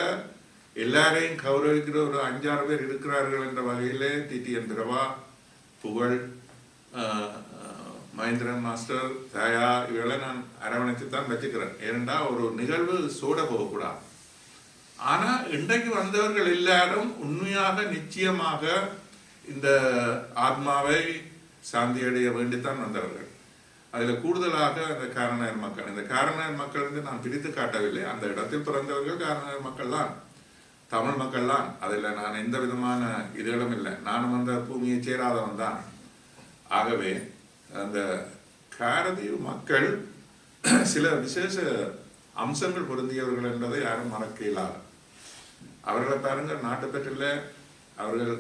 எல்லாரையும் கௌரவிக்கிற ஒரு 5-6 பேர் இருக்கிறார்கள் என்ற வகையிலே டிடிஎன் பிரபா, புகழ், மகேந்திரன் மாஸ்டர், தயா இவளை நான் அரவணைத்து தான் வச்சுக்கிறேன். ஏனென்றா ஒரு நிகழ்வு சூட போகக்கூடாது. ஆனா இன்றைக்கு வந்தவர்கள் எல்லாரும் உண்மையாக நிச்சயமாக இந்த ஆத்மாவை சாந்தியடைய வேண்டித்தான் வந்தவர்கள். அதுல கூடுதலாக அந்த காரணர் மக்கள், இந்த காரணர் மக்கள் வந்து நான் பிரித்து காட்டவில்லை. அந்த இடத்தில் பிறந்தவர்கள் காரணர் மக்கள் தான், தமிழ் மக்கள் தான். அதில் நான் எந்த விதமான இதுகளும் இல்லை. நானும் அந்த பூமியை சேராதவன் தான். ஆகவே அந்த காரதீவு மக்கள் சில விசேஷ அம்சங்கள் பொருந்தியவர்கள் என்பதை யாரும் மறக்க இயலாது. அவர்களை பாருங்க, நாட்டுப்பற்றில் அவர்கள்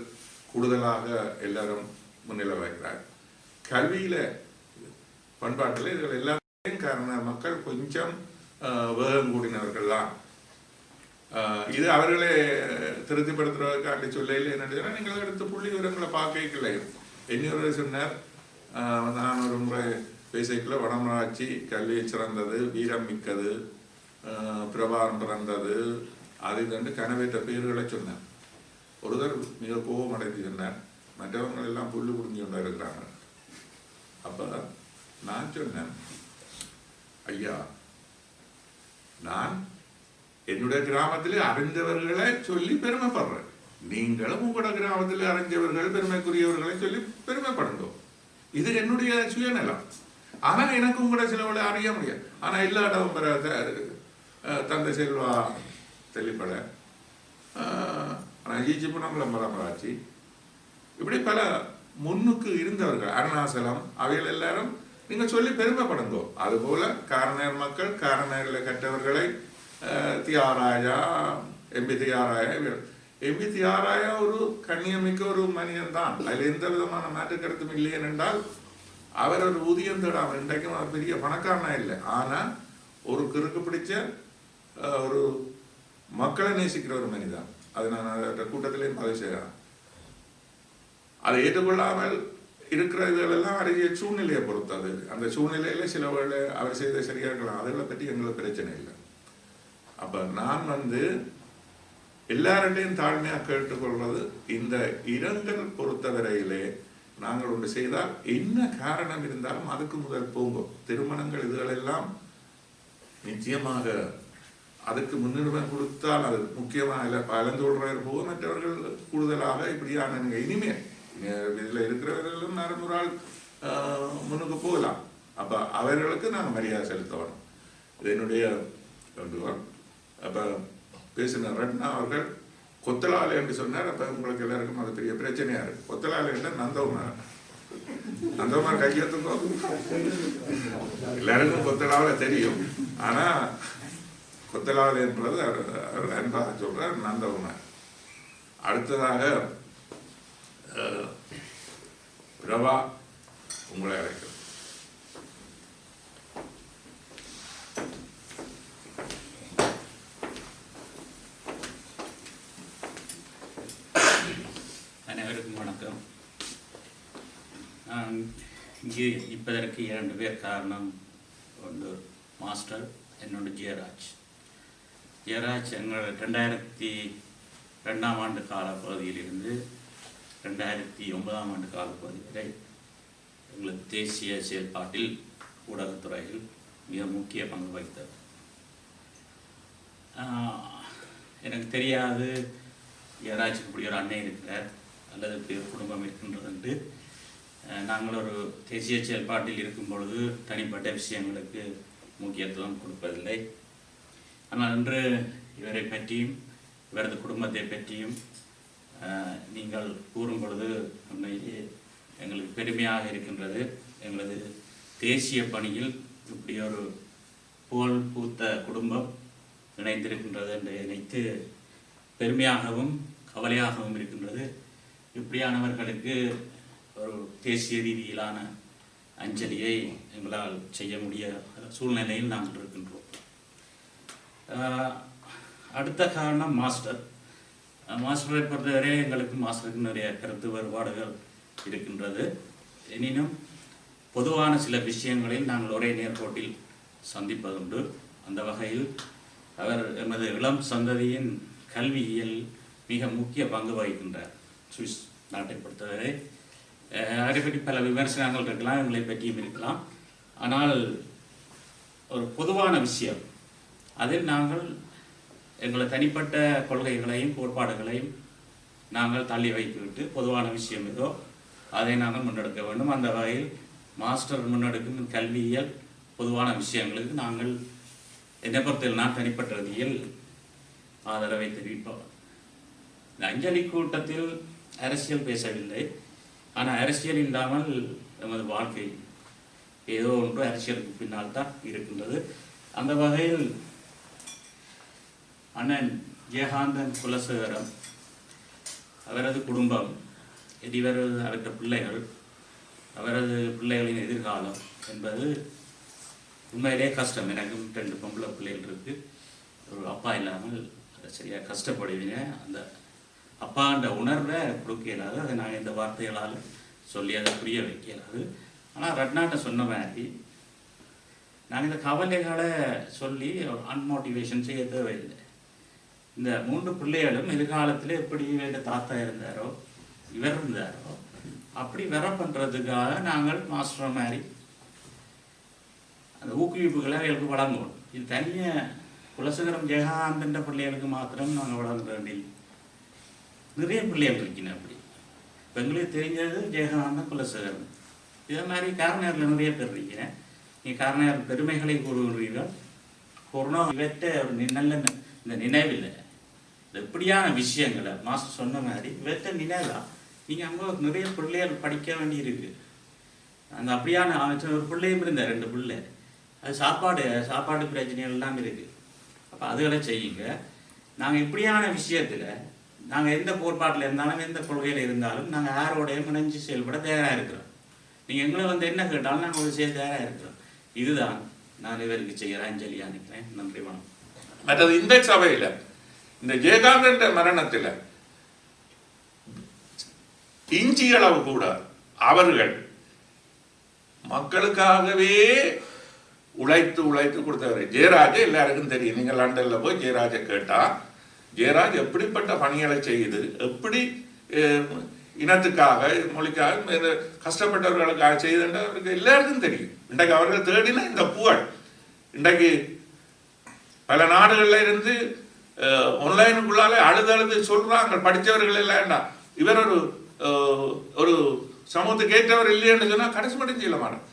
கூடுதலாக எல்லாரும் முன்னிலை வைக்கிறார். கல்வியில பண்பாட்டில் இதுகள் எல்லாத்தையும் காரண மக்கள் கொஞ்சம் வேகம் கூடினவர்கள் தான். இது அவர்களே திருப்திப்படுத்துறதுக்காண்டி சொல்லையில் என்ன நீங்கள் எடுத்து புள்ளி விவரங்களை பார்க்கல. இன்னொரு சொன்னார், நான் ஒரு முறை பேசிக்கல வடமராட்சி கல்வி சிறந்தது, வீரம் மிக்கது, பிரபாரம் பிறந்தது, அது கண்டு கனவேற்ற பேர்களை சொன்னார். ஒருவர் மிக கோபம் அடைந்து சொன்னார், மற்றவங்க எல்லாம் புல்லு புரிஞ்சு கொண்டு இருக்கிறாங்க. அப்ப நான் சொன்னேன், ஐயா நான் என்னுடைய கிராமத்திலே அறிந்தவர்களை சொல்லி பெருமைப்படுறேன். நீங்களும் உங்களோட கிராமத்தில் அறிஞ்சவர்கள் பெருமைக்குரியவர்களை சொல்லி பெருமைப்படுங்க. இது என்னுடைய சுயநலம். ஆனா எனக்கு உங்களோட சிலவளை அறிய முடியாது. ஆனா எல்லா இடமும் தந்தை செல்வா தெளிப்பட, ஈஜிபுரம் பரம்பராட்சி, இப்படி பல முன்னுக்கு இருந்தவர்கள், அருணாசலம், அவைகள் எல்லாரும் நீங்க சொல்லி பெருமைப்படுங்கோ. அதுபோல காரணர் மக்கள், காரணர்களை கற்றவர்களை தியாராயா, எம்பி தியாராயா ஒரு கண்ணியமிக்க ஒரு மனிதன் தான். அதில் எந்த விதமான மாற்று கருத்தும் இல்லை. என்றால் அவர் ஒரு ஊதியம் தேடாமல், இன்றைக்கும் அவர் பெரிய பணக்காரனா இல்லை. ஆனா ஒரு கிறுக்கு பிடிச்ச ஒரு மக்களை நேசிக்கிற ஒரு மனிதன். அது நான் கூட்டத்திலேயும் பதிவு செய்கிறேன். அதை ஏற்றுக்கொள்ளாமல் இருக்கிற இதுகளெல்லாம் அறிய சூழ்நிலையை பொறுத்தது. அந்த சூழ்நிலையில சில அவர் செய்த சரியா இருக்கலாம். அதுகளை பற்றி எங்களுக்கு பிரச்சனை இல்லை. அப்ப நான் எல்லார்டையும் தாழ்மையாக கேட்டுக்கொள்வது, இந்த இரங்கல் பொறுத்தவரையிலே நாங்கள் ஒன்று செய்தால் என்ன காரணம் இருந்தாலும் அதுக்கு முதல் போங்கும். திருமணங்கள் இதுகளெல்லாம் நிச்சயமாக அதுக்கு முன்னுரிமை கொடுத்தால் அது முக்கியமாக பலந்தோடுறவர் போக மற்றவர்கள் கூடுதலாக இப்படியான இனிமேல் இதில் இருக்கிறவர்களும் நரமுறை முன்னுக்கு போகலாம். அப்போ அவர்களுக்கு நாங்கள் மரியாதை செலுத்தணும். இது என்னுடைய வேண்டுகோள். அப்போ பேசின ரட்னா அவர்கள் கொத்தலாலை என்று சொன்னார். அப்போ உங்களுக்கு எல்லாருக்கும் அது பெரிய பிரச்சனையா இருக்கு. கொத்தலாலை என்ற நந்தகுமார், நந்தகுமார் கையெழுத்துக்கோ. எல்லாருக்கும் கொத்தலாலை தெரியும், ஆனா கொத்தலாலை என்பது அவர் அன்பாக சொல்றார் நந்தகுமார். அடுத்ததாக பிரபா உங்களை அழைக்கிறேன். அனைவருக்கும் வணக்கம். இங்கே இப்பதற்கு 2 பேர் காரணம். ஒன்று மாஸ்டர், என்னோட ஜெயராஜ். எங்கள் 2002ஆம் ஆண்டு காலப்பகுதியிலிருந்து 2009ஆம் ஆண்டு காலப்பகுதி வரை எங்களது தேசிய செயல்பாட்டில் ஊடகத்துறையில் மிக முக்கிய பங்கு வகித்தது. எனக்கு தெரியாது ஜெயராஜுக்கு இப்படி ஒரு அன்னை இருக்கிறார் அல்லது பேர் குடும்பம் இருக்கின்றதுன்ட்டு. நாங்கள் ஒரு தேசிய செயல்பாட்டில் இருக்கும் பொழுது தனிப்பட்ட விஷயங்களுக்கு முக்கியத்துவம் கொடுப்பதில்லை. ஆனால் இன்று இவரை பற்றியும் இவரது குடும்பத்தை பற்றியும் நீங்கள் கூறும் பொழுது உண்மையிலே எங்களுக்கு பெருமையாக இருக்கின்றது. எங்களது தேசிய பணியில் இப்படி ஒரு புகழ் பூத்த குடும்பம் இணைந்திருக்கின்றது என்று நினைத்து பெருமையாகவும் கவலையாகவும் இருக்கின்றது. இப்படியானவர்களுக்கு ஒரு தேசிய ரீதியிலான அஞ்சலியை எங்களால் செய்ய முடிய சூழ்நிலையில் நாங்கள் இருக்கின்றோம். அடுத்த காரணம் மாஸ்டர். மாஸ்டரை பொறுத்தவரை எங்களுக்கு மாஸ்டருக்கு நிறைய கருத்து வேறுபாடுகள் இருக்கின்றது. எனினும் பொதுவான சில விஷயங்களில் நாங்கள் ஒரே நேர்கோட்டில் சந்திப்பதுண்டு. அந்த வகையில் அவர் எமது இளம் சந்ததியின் கல்வியியல் மிக முக்கிய பங்கு வகிக்கின்றார். சுவிஸ் நாட்டை பொறுத்தவரை அதை பற்றி பல விமர்சனங்கள் இருக்கலாம், எங்களை பற்றியும் இருக்கலாம். ஆனால் ஒரு பொதுவான விஷயம், அதில் நாங்கள் எங்களை தனிப்பட்ட கொள்கைகளையும் கோட்பாடுகளையும் நாங்கள் தள்ளி வைத்துவிட்டு பொதுவான விஷயம் ஏதோ அதை நாங்கள் முன்னெடுக்க வேண்டும். அந்த வகையில் மாஸ்டர் முன்னெடுக்கும் கல்வியியல் பொதுவான விஷயங்களுக்கு நாங்கள் என்னை பொறுத்தவரை நான் தனிப்பட்ட ரீதியில் ஆதரவை தெரிவிப்போம். இந்த அஞ்சலி கூட்டத்தில் அரசியல் பேசவில்லை. ஆனால் அரசியல் இல்லாமல் நமது வாழ்க்கை ஏதோ ஒன்று அரசியலுக்கு பின்னால் தான் இருக்கின்றது. அந்த வகையில் அண்ணன் ஜெயகாந்தன் குலசேகரம், அவரது குடும்பம், அவரது பிள்ளைகள், அவரது பிள்ளைகளின் எதிர்காலம் என்பது உண்மையிலே கஷ்டம். எனக்கும் 2 பொம்பளை பிள்ளைகள் இருக்கு. ஒரு அப்பா இல்லாமல் அதை சரியாக கஷ்டப்படுவீங்க. அந்த அப்பான்ற உணர்வை கொடுக்க இயலாது. அதை நான் இந்த வார்த்தைகளால் சொல்லி அதை புரிய வைக்க இயலாது. ஆனால் ரட்னாட்ட சொன்ன மாதிரி நான் இந்த கவலைகளை சொல்லி அன்மோட்டிவேஷன் செய்ய தேவையில்லை. இந்த 3 பிள்ளைகளும் எதிர்காலத்தில் எப்படி இவருடைய தாத்தா இருந்தாரோ இவர் இருந்தாரோ அப்படி வர பண்ணுறதுக்காக நாங்கள் மாஸ்டர் மாதிரி அந்த ஊக்குவிப்புகளை அவர்களுக்கு வழங்குவோம். இது தனியாக குலசேகரம் ஜெயகாந்தன்ற பிள்ளைகளுக்கு மாத்திரம் நாங்கள் வழங்க வேண்டிய நிறைய பிள்ளைகள் இருக்கீங்க. அப்படி இப்போ எங்களுக்கு தெரிஞ்சது ஜெயகாந்தன் குலசேகரம். இதே மாதிரி காரணியரில் நிறைய பேர் இருக்கீங்க. நீங்கள் காரணியர் பெருமைகளை கூறுகிறீர்கள். கொரோனா இவற்றை நல்ல இந்த நினைவில் எப்படியான விஷயங்களை மாஸ்டர் சொன்ன மாதிரி இவற்றை நினைவா நீங்கள் அங்கே நிறைய பிள்ளைகள் படிக்க வேண்டி இருக்கு. அந்த அப்படியான ஒரு பிள்ளையும் இருந்தார், 2 பிள்ளை. அது சாப்பாடு பிரச்சனைகள் எல்லாம் இருக்குது. அப்போ அதுகளை செய்யுங்க. நாங்கள் இப்படியான விஷயத்தில் நாங்கள் எந்த கோட்பாட்டில் இருந்தாலும் எந்த கொள்கையில் இருந்தாலும் நாங்கள் யாரோடையும் இணைஞ்சு செயல்பட தயாராக இருக்கிறோம். நீங்கள் எங்களை என்ன கேட்டாலும் நாங்கள் ஒரு செய்ய தயாராக இருக்கிறோம். இதுதான் நான் இவருக்கு செய்கிற அஞ்சலியாக நினைக்கிறேன். நன்றி, வணக்கம். மற்றது இந்த சபையில் இந்த ஜெயகாந்தன் மரணத்தில் இஞ்சியளவு கூட அவர்கள் மக்களுக்காகவே உழைத்து கொடுத்தவர். ஜெயராஜை எல்லாருக்கும் தெரியும். நீங்கள் லண்டன்ல போய் ஜெயராஜை கேட்டா ஜெயராஜ் எப்படிப்பட்ட பணிகளை செய்யுது, எப்படி இனத்துக்காக மொழிக்காக கஷ்டப்பட்டவர்களுக்காக செய்துன்ற அவருக்கு எல்லாருக்கும் தெரியும். இன்றைக்கு அவர்கள் தேடின இந்த புகழ் இன்றைக்கு பல நாடுகள்ல இருந்து ஆன்லைனுக்குள்ளால அழுது சொல்றாங்க படித்தவர்கள் இல்லைண்டா இவர் ஒரு சமூகத்துக்கு ஏற்றவர் இல்லைன்னு சொன்னா கடைசி மட்டும் செய்ய மாட்டார்.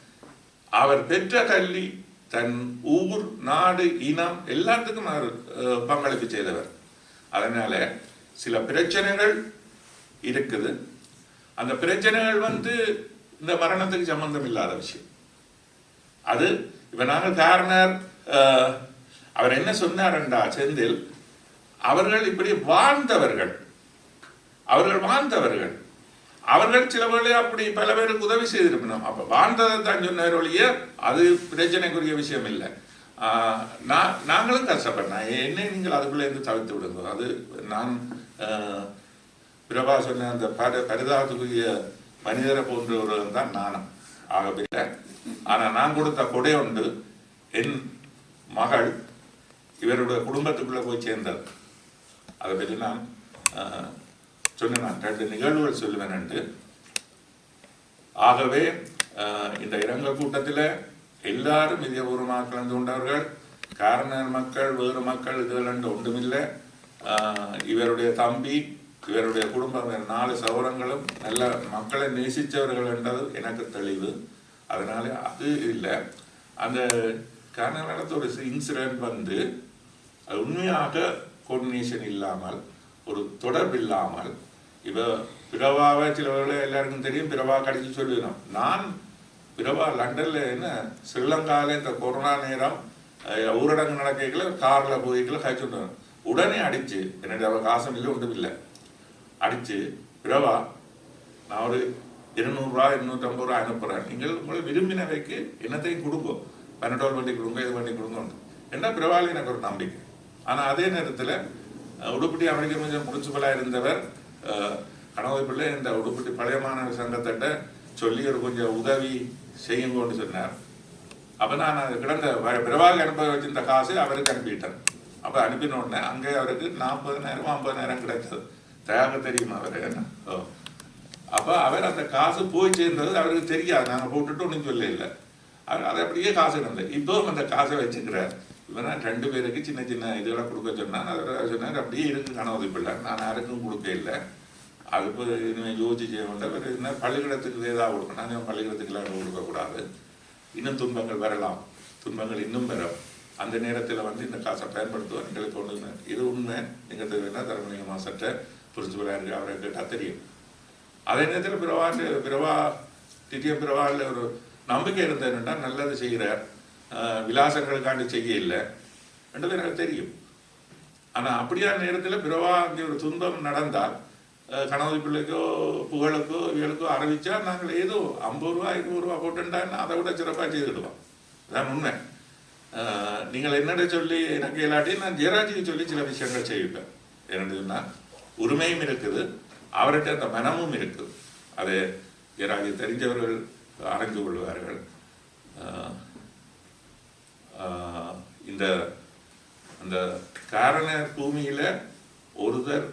அவர் பெற்ற கல்வி தன் ஊர் நாடு இனம் எல்லாத்துக்கும் அவர் பங்களிப்பு செய்தவர். அதனால சில பிரச்சனைகள் இருக்குது. அந்த பிரச்சனைகள் இந்த மரணத்துக்கு சம்பந்தம் இல்லாத விஷயம். அது இப்ப நாங்கள் காரணர் அவர் என்ன சொன்னார்டா செந்தில், அவர்கள் இப்படி வாழ்ந்தவர்கள், அவர்கள் சில வேளை அப்படி பல பேருக்கு உதவி செய்திருக்கணும். அப்ப வாழ்ந்ததை தான் சொன்னார் ஒழிய அது பிரச்சனைக்குரிய விஷயம் இல்லை. நாங்களும் கஷ்டப்பட்டேன். என்ன நீங்கள் அதுக்குள்ளே இருந்து தவிர்த்து விடுங்க. அது நான் பிரபா சொன்ன அந்த பரிதாபத்துக்குரிய மனிதரை போன்றவர்கள் தான் நானும் ஆகவில்லை. ஆனா நான் கொடுத்த கொடை உண்டு, என் மகள் இவருடைய குடும்பத்துக்குள்ள போய் சேர்ந்தது. அதை பற்றி நான் சொன்னேன். 2 நிகழ்வுகள் சொல்லுவேன் என்று. ஆகவே இந்த இரங்கல் கூட்டத்தில் எல்லாரும் இதயபூர்வமாக கலந்து கொண்டவர்கள். காரணர் மக்கள் வேறு மக்கள் இதுகள் ஒன்றுமில்லை. இவருடைய தம்பி இவருடைய குடும்பம் 4 சௌரங்களும் நல்ல மக்களை நேசித்தவர்கள் என்றது எனக்கு தெளிவு. அதனால அது இல்லை. அந்த காரணம் நடத்த ஒரு இன்சிடென்ட் அது உண்மையாக கோஆர்டினேஷன் இல்லாமல், ஒரு தொடர்பு இல்லாமல், இப்போ பிரபாவை சிலவர்களை எல்லாருக்கும் தெரியும். பிரபா கடிச்சு சொல்லிடணும். நான் பிரபா லண்டன்ல ஸ்ரீலங்காவில் இந்த கொரோனா நேரம் ஊரடங்கு நடக்கல காரில் போய்க்கல காய்ச்சி உடனே அடிச்சு என்னுடைய காசம் இல்லை ஒன்றும் இல்லை அடிச்சு, பிரபா நான் ஒரு 200 250 ரூபா அனுப்புகிறேன், நீங்கள் உங்களை விரும்பினவைக்கு என்னத்தையும் கொடுங்க, பன்னெண்டோல் பண்ணி கொடுங்க, இது பண்ணி கொடுங்க என்ன. பிரபாவில் எனக்கு ஒரு நம்பிக்கை. ஆனால் அதே நேரத்தில் உடுப்பட்டி அமெரிக்க கொஞ்சம் பிரின்சிபலாக இருந்தவர் கணவன் பிள்ளை இந்த உடுப்பட்டி பழைய மாணவர் சங்கத்திட்ட சொல்லி ஒரு கொஞ்சம் உதவி செய்யுங்கன்னு சொன்னார். அப்போ நான் கிடந்த பிரபாக அனுப்ப வச்சிருந்த காசு அவருக்கு அனுப்பிட்டேன். அப்போ அனுப்பின உடனே அங்கே அவருக்கு 40,000 50,000 கிடைச்சது. தயாக தெரியுமா அவர் என்ன? அப்போ அவர் அந்த காசு போய் சேர்ந்தது அவருக்கு தெரியாது. நாங்கள் போட்டுட்டு ஒன்றும் சொல்ல இல்லை. அவர் அதை அப்படியே காசு இருந்தது. இப்போவும் அந்த காசை வச்சுக்கிறார். இவனா 2 பேருக்கு சின்ன சின்ன இதெல்லாம் கொடுக்க சொன்னான். அதில் சொன்னார் அப்படியே இருக்கு கனவு பிள்ளை, நான் யாருக்கும் கொடுக்க இல்லை. அது இப்போ இனிமேல் யோசிச்சு செய்ய வேண்டாம். அவர் என்ன பள்ளிக்கூடத்துக்கு ஏதாவது கொடுக்கணும், நான் பள்ளிக்கூடத்துக்குலாம் கொடுக்கக்கூடாது. இன்னும் துன்பங்கள் வரலாம், துன்பங்கள் இன்னும் வரும். அந்த நேரத்தில் இந்த காசை பயன்படுத்துவோம். எங்களுக்கு ஒன்று இது உண்மை. நீங்கள் தெரியுதுன்னா தரமலிங்க மாசற்ற பிரின்சிபலாக இருக்கு, அவரை கேட்டால் தெரியும். அதே நேரத்தில் பிரபா டிடிஎம் பிரபாவில் ஒரு நம்பிக்கை இருந்ததுன்னா நல்லது செய்கிறார், விலாசங்களுக்காண்டி செய்ய இல்லை என்றது எனக்கு தெரியும். ஆனால் அப்படியான நேரத்தில் பிரபா அங்கே ஒரு துன்பம் நடந்தால் கணவதி பிள்ளைக்கோ புகழுக்கோ இவளுக்கோ அறிவிச்சா நாங்கள் ஏதோ 50 ரூபா 200 ரூபா போட்டுட்டான்னு அதை விட சிறப்பாக செய்துடுவோம். அதான் உண்மை. நீங்கள் என்னடா சொல்லி எனக்கு இல்லாட்டி நான் ஜெயராஜுக்கு சொல்லி சில விஷயங்கள் செய்விப்பேன். என்னென்னு சொன்னால் உரிமையும் இருக்குது, அவர்கிட்ட அந்த மனமும் இருக்குது. அது ஜெயராஜு தெரிஞ்சவர்கள் அறிந்து கொள்வார்கள். இந்த அந்த காரண பூமியில் ஒருத்தர்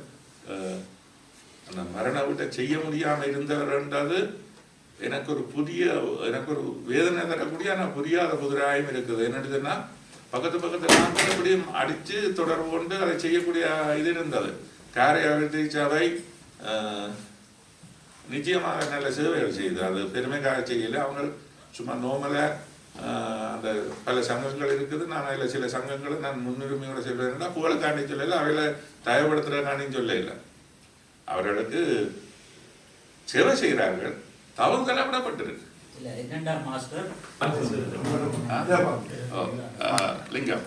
அந்த மரண வீட்டை செய்ய முடியாமல் இருந்தவர்ன்றது எனக்கு ஒரு வேதனை தரக்கூடிய ஆனால் புரியாத புதிராயும் இருக்குது. என்னதுன்னா பக்கத்து நாங்கள் எப்படியும் அடித்து தொடர்பு கொண்டு அதை செய்யக்கூடிய இது இருந்தது. காரை அழுத்தி சபை நிச்சயமாக நல்ல சேவைகள் செய்யுது. அது பெருமைக்காக செய்யலை. அவங்க சும்மா நோமலாக அந்த பல சங்கங்கள் இருக்குது. நான் அதில் சில சங்கங்களை நான் முன்னுரிமையோடு சொல்வேன்னா புகழுக்காண்டி சொல்லலை, அவைகளை தயப்படுத்துறதுக்காண்டியும் சொல்லலை. அவர்களுக்கு சேவை செய்கிறார்கள், தவறுதலாக விடப்பட்டிருக்கு. லிங்கம்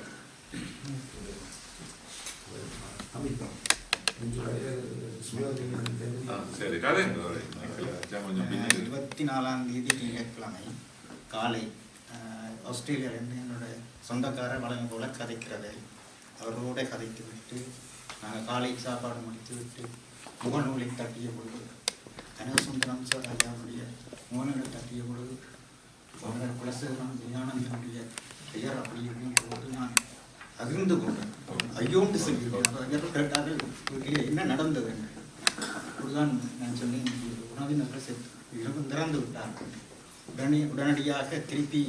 சரி கதை 24ஆம் தேதி திங்கட்கிழமை காலை ஆஸ்திரேலியாவிலிருந்து என்னோட சொந்தக்கார வழங்கும் போல கதைக்கிறதை அவர்களோட கதைத்து விட்டு நாங்கள் காலை சாப்பாடு முடித்து விட்டு முகநூலை தட்டிய பொழுது கனகசுந்தரம் சார் ஐயாவுடைய முகநூலை தட்டிய பொழுது அவர்கள் குலசேகரம் விஞ்ஞானத்தினுடைய பெயர் அப்படி இருக்கும் போது நான் அதிர்ந்து கொண்டேன். ஐயோண்டு சொல்லியிருக்கேன். கேட்டார்கள் காரணங்களில் என்னுடைய உறவினர்கள் இறந்து விட்டார்கள். உடனடியாக திருப்பி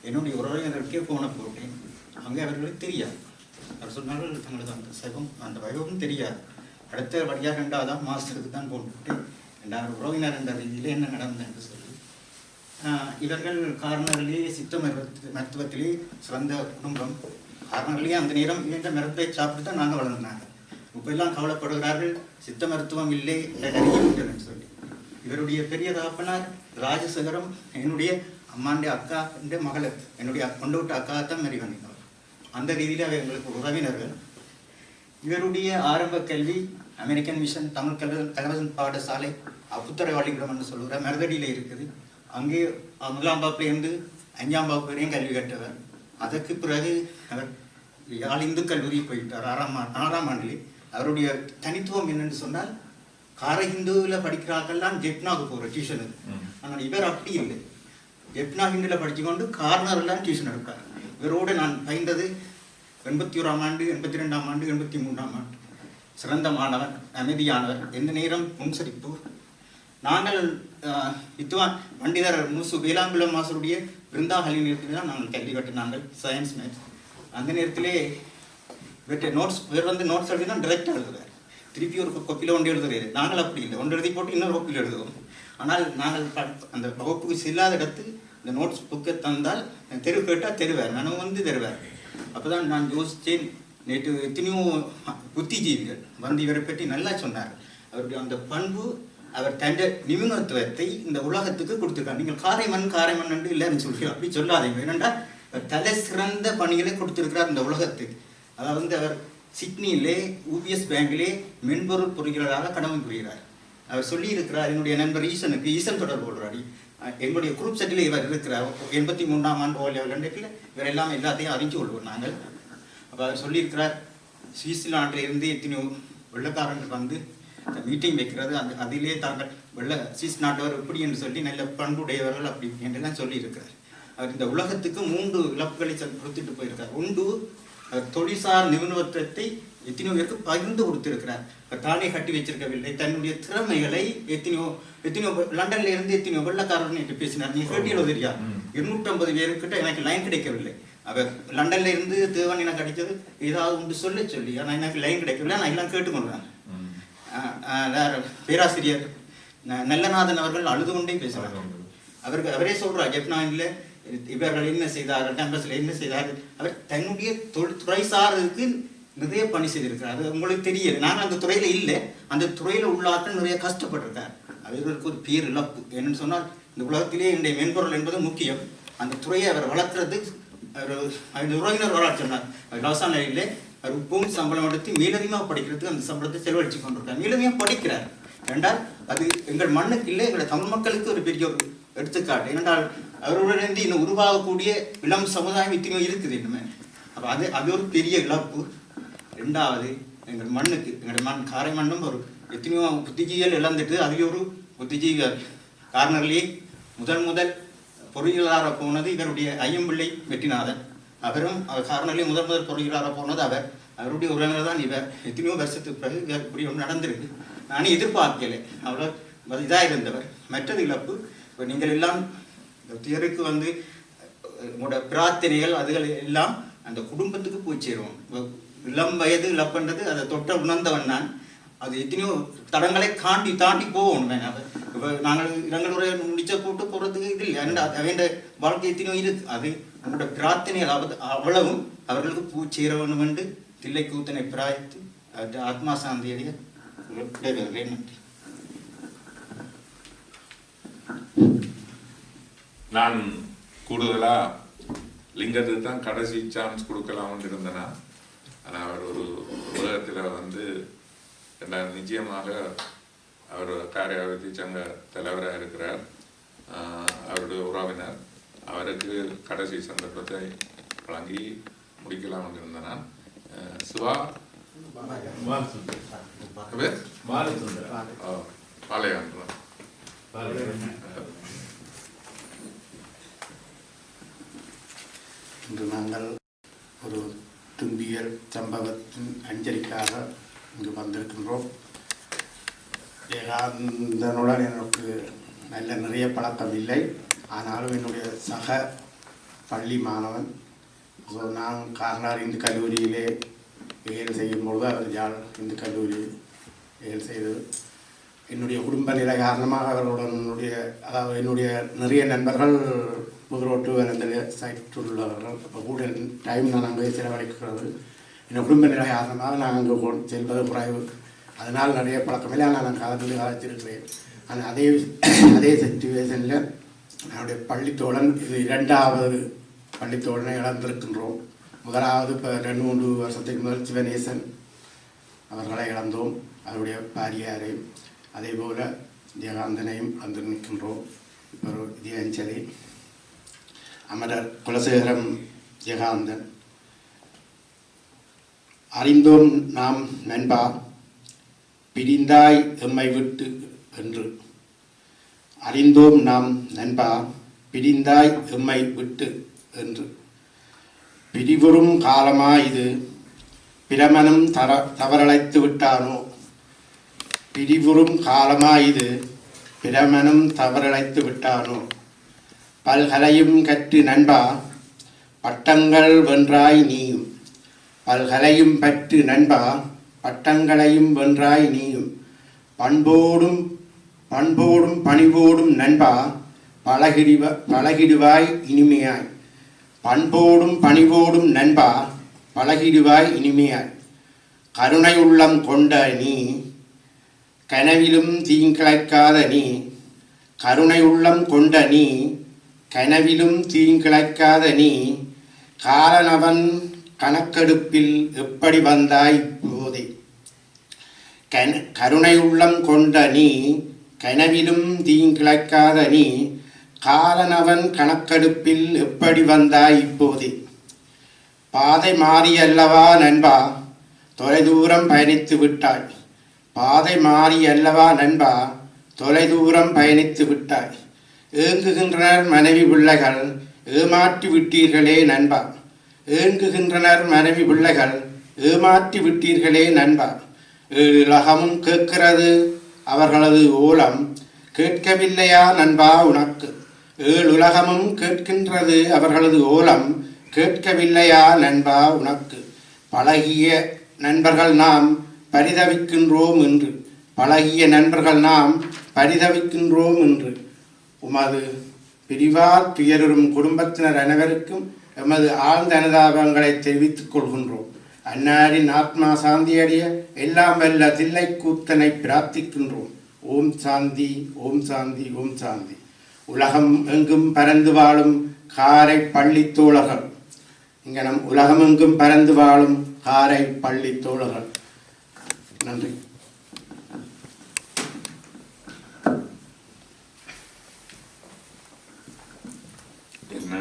என்னுடைய உறவினர்களுக்கே போன போட்டேன். அங்கே அவர்களுக்கு தெரியாது. அவர் சொன்னார்கள் தங்களுக்கு அந்த வைபவம் தெரியாது. அடுத்த வழியாக 2ஆவது மாதத்துக்கு தான் போட்டு 2 உறவினர் என்ற ரீதியில் என்ன நடந்தது என்று சொல்லி இவர்கள் காரணங்களே சித்த மருத்துவத்திலே சிறந்த குடும்பம். காரணங்களே அந்த நேரம் இந்த மருத்துவத்தை சாப்பிட்டு தான் நாங்கள் வளர்ந்தாங்க. இப்போ எல்லாம் கவலைப்படுகிறார்கள், சித்த மருத்துவம் இல்லை என்று சொல்லி. இவருடைய பெரிய தகப்பனார் ராஜசேகரம் என்னுடைய அம்மாண்டைய அக்கா மகளை என்னுடைய கொண்டு விட்ட அக்கா தான் மாரி வந்தவர். அந்த ரீதியில் அவர் எங்களுக்கு உறவினர்கள். இவருடைய ஆரம்ப கல்வி அமெரிக்கன் மிஷன் தமிழ் கலவசன் பாடசாலை அப்புத்தரை வழிபடம் என்று சொல்கிற மருதடியில் இருக்குது. அங்கே 1ஆம் வகுப்புலேருந்து 5ஆம் வகுப்பு வரையும் கல்வி கற்றவர். அதற்கு பிறகு அவர் யாழ் இந்து கல்லூரி போயிட்டார் 6ஆம் ஆண்டிலே. அவருடைய தனித்துவம் என்னென்னு சொன்னால் கார ஹிந்துவில் படிக்கிறார்கள்லாம் ஜெப்னாவுக்கு போகிற டியூஷனுக்கு. ஆனால் இவர் அப்படி இல்லை. ஜெப்னா ஹிந்துவில் படிச்சுக்கொண்டு கார்னர்லாம் டியூஷன் எடுப்பார். இவரோடு நான் பயின்றது 81ஆம் ஆண்டு 82ஆம் ஆண்டு 83ஆம் ஆண்டு. சிறந்த மாணவர், அமைதியானவர், எந்த நேரம் முன்சரிப்பு. நாங்கள் வித்வான் பண்டிதர் முசு வேளாங்குளம் மாசருடைய பிருந்தாஹலி நேரத்தில் தான் நாங்கள் கல்வி கட்டினாங்கள் சயின்ஸ் மேத்ஸ். அந்த நேரத்திலே இவற்றை நோட்ஸ் வேறு நோட்ஸ் எழுதி தான் டிரெக்டாக எழுதுவார். திருப்பி ஒரு கொப்பியில் ஒன்று எழுதுறாரு. நாங்கள் அப்படி இல்லை, ஒன்று எழுதி போட்டு இன்னொரு கொப்பியில் எழுதுவோம். ஆனால் நாங்கள் அந்த வகுப்புக்கு செல்லாத இடத்து இந்த நோட்ஸ் புக்கை தந்தால் தெரு கேட்டால் தருவார், நான் தருவார். அப்போ தான் நான் யோசித்தேன், நேற்று எத்தனையோ புத்திஜீவிகள் வந்து இவரை பற்றி நல்லா சொன்னார். அவருடைய அந்த பண்பு, அவர் தந்த நிபுணத்துவத்தை இந்த உலகத்துக்கு கொடுத்துருக்கார். நீங்கள் காரைமண் என்று இல்லைன்னு சொல்லி அப்படி சொல்லாதீங்க. ஏனென்றால் தலை சிறந்த பணிகளை கொடுத்திருக்கிறார் இந்த உலகத்துக்கு. அதாவது அவர் சிட்னியிலே UBS பேங்கிலே மென்பொருள் பொறியாளராக கடமை புரிகிறார். அவர் சொல்லியிருக்கிறார், என்னுடைய நண்பர் ஈசன் தொடர்பு கொள்கிறார். எங்களுடைய குரூப் செட்டில் இவர் இருக்கிறார். 83ஆம் ஆண்டு ஓலையில் இவர் எல்லாத்தையும் அறிஞ்சு கொள்வோம் நாங்கள். அப்போ அவர் சொல்லியிருக்கிறார், சுவிட்சர்லாண்டில் இருந்து எத்தனையோ வெள்ளக்காரர்கள் வந்து மீட்டிங் வைக்கிறது, அதிலே தாங்கள் சுவிஸ் நாட்டவர் எப்படி என்று சொல்லி நல்ல பண்புடையவர்கள் அப்படி என்றெல்லாம் சொல்லியிருக்கிறார். அவர் இந்த உலகத்துக்கு 3 இழப்புகளை கொடுத்துட்டு போயிருக்கார். ஒன்று, தொழில்சார் நிபுணத்துவத்தை எத்தனையோ பேருக்கு பகிர்ந்து கொடுத்திருக்கிறார். தானே கட்டி வச்சிருக்கவில்லை. தன்னுடைய திறமைகளை எத்தனையோ லண்டன்ல இருந்து எத்தனையோ வெள்ளக்காரர்கள் என்று பேசினார். நீ கேட்டீங்களோ தெரியா, 250 பேருக்கிட்ட எனக்கு லைன் கிடைக்கவில்லை. அவர் லண்டன்ல இருந்து தேவன் எனக்கு கிடைச்சது ஏதாவது ஒன்று சொல்லி, ஆனால் எனக்கு லைன் கிடைக்கவில்லை. நான் எல்லாம் கேட்டுக்கொள்வேன். பேராசிரியர் நல்லநாதன் அவர்கள் அழுது கொண்டே பேசுகிறார். அவரே சொல்றார், ஜெப்னானில் இவர்கள் என்ன செய்தார்கள், கேம்பஸில் என்ன செய்தார்கள். அவர் தன்னுடைய துறை சாருக்கு நிறைய பணி செய்திருக்கிறார். அது உங்களுக்கு தெரியல. நாங்கள் அந்த துறையில் இல்லை, அந்த துறையில் உள்ளாக்கள் நிறைய கஷ்டப்பட்டிருக்கார். அவர்களுக்கு ஒரு பேர் இழப்பு. என்னன்னு சொன்னால், இந்த உலகத்திலே இன்றைய மென்பொருள் என்பது முக்கியம். அந்த துறையை அவர் வளர்க்கிறது உறவினர் வளர்ச்சி சொன்னார். கவசாலையிலே அவர் உப்பும் சம்பளம் எடுத்து மேலதிகமாக படிக்கிறதுக்கு அந்த சம்பளத்தை செலவழித்து கொண்டிருக்கார். மேலதிகமாக படிக்கிறார் என்றால் அது எங்கள் மண்ணுக்கு இல்லை, எங்களை தமிழ் மக்களுக்கு ஒரு பெரிய ஒரு எடுத்துக்காட்டு. ஏனென்றால் அவர்களுடன் இன்னும் உருவாகக்கூடிய இளம் சமுதாயம் இத்தனையோ இருக்குது இன்னுமே. அப்போ அது ஒரு பெரிய இழப்பு. 2வது, எங்கள் மண்ணுக்கு, எங்கள் காரை மண்ணும் ஒரு எத்தனையோ புத்திஜீவிகள் இழந்துட்டு அதில் ஒரு புத்திஜீவிகள் கார்னர்லேயே முதல் பொறியியலாளராக போனது இவருடைய ஐயம்பிள்ளை வெற்றிநாதன். அவரும் கார்னர்லேயே முதல் பொறியியலாளராக போனது அவருடைய உறவினர் தான் இவர். எத்தனையோ வருஷத்துக்கு பிறகு இவர் இப்படி ஒன்று நடந்திருக்கு. நானே எதிர்பார்க்கலை. அவ்வளோ இதாக இருந்தவர். மற்றது இழப்பு, இப்போ நீங்கள் எல்லாம் தியருக்கு வந்து உங்களோட பிரார்த்தனைகள் அதுகள் எல்லாம் அந்த குடும்பத்துக்கு போய் சேருவோம். இளம் வயது இழப்புன்றது அதை தொட்ட உணர்ந்தவன் நான். அது எத்தனையோ தடங்களை தாண்டி போவோம். இப்போ நாங்கள் இடங்களுடைய முடிச்ச போட்டு போகிறதுக்கு இது இல்லை. அவன் வாழ்க்கை எத்தனையோ இருக்கு. அது உங்களோட பிரார்த்தனைகள் அவ்வளவும் அவர்களுக்கு போய் சேர வேண்டும் என்று தில்லை கூத்தனை பிராய்த்து ஆத்மா சாந்தியடைய நன்றி. நான் கூடுதலா லிங்கத்துக்கு தான் கடைசி சான்ஸ் கொடுக்கலாம்னு இருந்தேனா, ஆனால் அவர் ஒரு உலகத்தில் வந்து நிச்சயமாக அவர் காரியாவதி சங்க தலைவராக இருக்கிறார். அவருடைய உறவினர், அவருக்கு கடைசி சந்தர்ப்பத்தை வழங்கி முடிக்கலாம்னு இருந்தேன் நான். சிவா பாளையம் இன்று நாங்கள் ஒரு துன்பியல் சம்பவத்தின் அஞ்சலிக்காக இங்கு வந்திருக்கின்றோம். ஜெயகாந்தனுடன் எனக்கு நிறைய பழக்கம் இல்லை. ஆனாலும் என்னுடைய சக பள்ளி மாணவன். ஸோ நான் கார்னார் இந்து கல்லூரியிலே ஏல் செய்யும்பொழுது அவர் யாழ் இந்து கல்லூரியில் ஏல் செய்தது. என்னுடைய குடும்ப நிலை காரணமாக அவர்களுடைய அதாவது என்னுடைய நிறைய நண்பர்கள் புதுரோட்டு அந்த சைட் உள்ளவர்கள். இப்போ கூட டைம் நான் அங்கே செலவழிக்கிறது. என் குடும்ப நிலை காரணமாக நான் அங்கே செல்வது குறைவு. அதனால் நிறைய பழக்கமில்லை. ஆனால் நான் காலத்தில் காலத்திருக்கிறேன். ஆனால் அதே சிச்சுவேஷனில் என்னுடைய பள்ளித்தோழன் இது 2வது பள்ளித்தோழனை இழந்திருக்கின்றோம். முதலாவது இப்போ 2-3 வருஷத்துக்கு முதல் சிவநேசன் அவர்களை இழந்தோம். அவருடைய பாரியாரையும் அதே போல் ஜெயகாந்தனையும் வந்து நிற்கின்றோம். இப்போ ஒரு விஜயஞ்சலி அமரர் குலசேகரம் ஜெயகாந்தன். அறிந்தோம் நாம் நண்பா பிரிந்தாய் எம்மை விட்டு என்று. அறிந்தோம் நாம் நண்பா பிரிந்தாய் எம்மை விட்டு என்று. பிரிவுறும் காலமா இது பிரமனும் தவறழைத்து விட்டானோ. பிரிவுறும் காலமா இது பிரமனும் தவறழைத்து விட்டானோ. பல்கலையும் கற்று நண்பா பட்டங்கள் வென்றாய் நீயும். பல்கலையும் பற்று நண்பா பட்டங்களையும் வென்றாய் நீயும். பண்போடும் பணிவோடும் நண்பா பழகிடுவாய் இனிமையாய். பண்போடும் பணிவோடும் நண்பா பழகிடுவாய் இனிமையாய். கருணை உள்ளம் கொண்ட நீ கனவிலும் தீங்கிழைக்காத நீ. கருணை உள்ளம் கொண்ட நீ கனவிலும் தீங்கிழைக்காத நீ. காலனவன் கணக்கெடுப்பில் எப்படி வந்தாய் போதே. கருணை உள்ளம் கொண்ட நீ கனவிலும் தீங்கிழைக்காத நீ. காலனவன் கணக்கெடுப்பில் எப்படி வந்தாய் இப்போதே. பாதை மாறியல்லவா நண்பா தொலைதூரம் பயணித்து விட்டாய். பாதை மாறியல்லவா நண்பா தொலைதூரம் பயணித்து விட்டாய். ஏங்குகின்றனர் மனைவி பிள்ளைகள் ஏமாற்றி விட்டீர்களே நண்பா. ஏங்குகின்றனர் மனைவி பிள்ளைகள் ஏமாற்றி விட்டீர்களே நண்பா. ஏழுலகமும் கேட்கிறது அவர்களது ஓலம் கேட்கவில்லையா நண்பா உனக்கு. ஏழுலகமும் கேட்கின்றது அவர்களது ஓலம் கேட்கவில்லையா நண்பா உனக்கு. பழகிய நண்பர்கள் நாம் பரிதவிக்கின்றோம் என்று. பழகிய நண்பர்கள் நாம் பரிதவிக்கின்றோம் என்று. உமது பிரிவால் துயரும் குடும்பத்தினர் அனைவருக்கும் எமது ஆழ்ந்த அனுதாபங்களை தெரிவித்துக் கொள்கின்றோம். அன்னாரின் ஆத்மா சாந்தியடைய எல்லாம் வல்ல தில்லை கூத்தனை பிரார்த்திக்கின்றோம். ஓம் சாந்தி ஓம் சாந்தி ஓம் சாந்தி. உலகம் எங்கும் பறந்து வாழும் காரை பள்ளி தோழர்கள். இங்கே நம் உலகம் எங்கும் பறந்து வாழும் காரை பள்ளி தோழர்கள். நன்றி. என்ன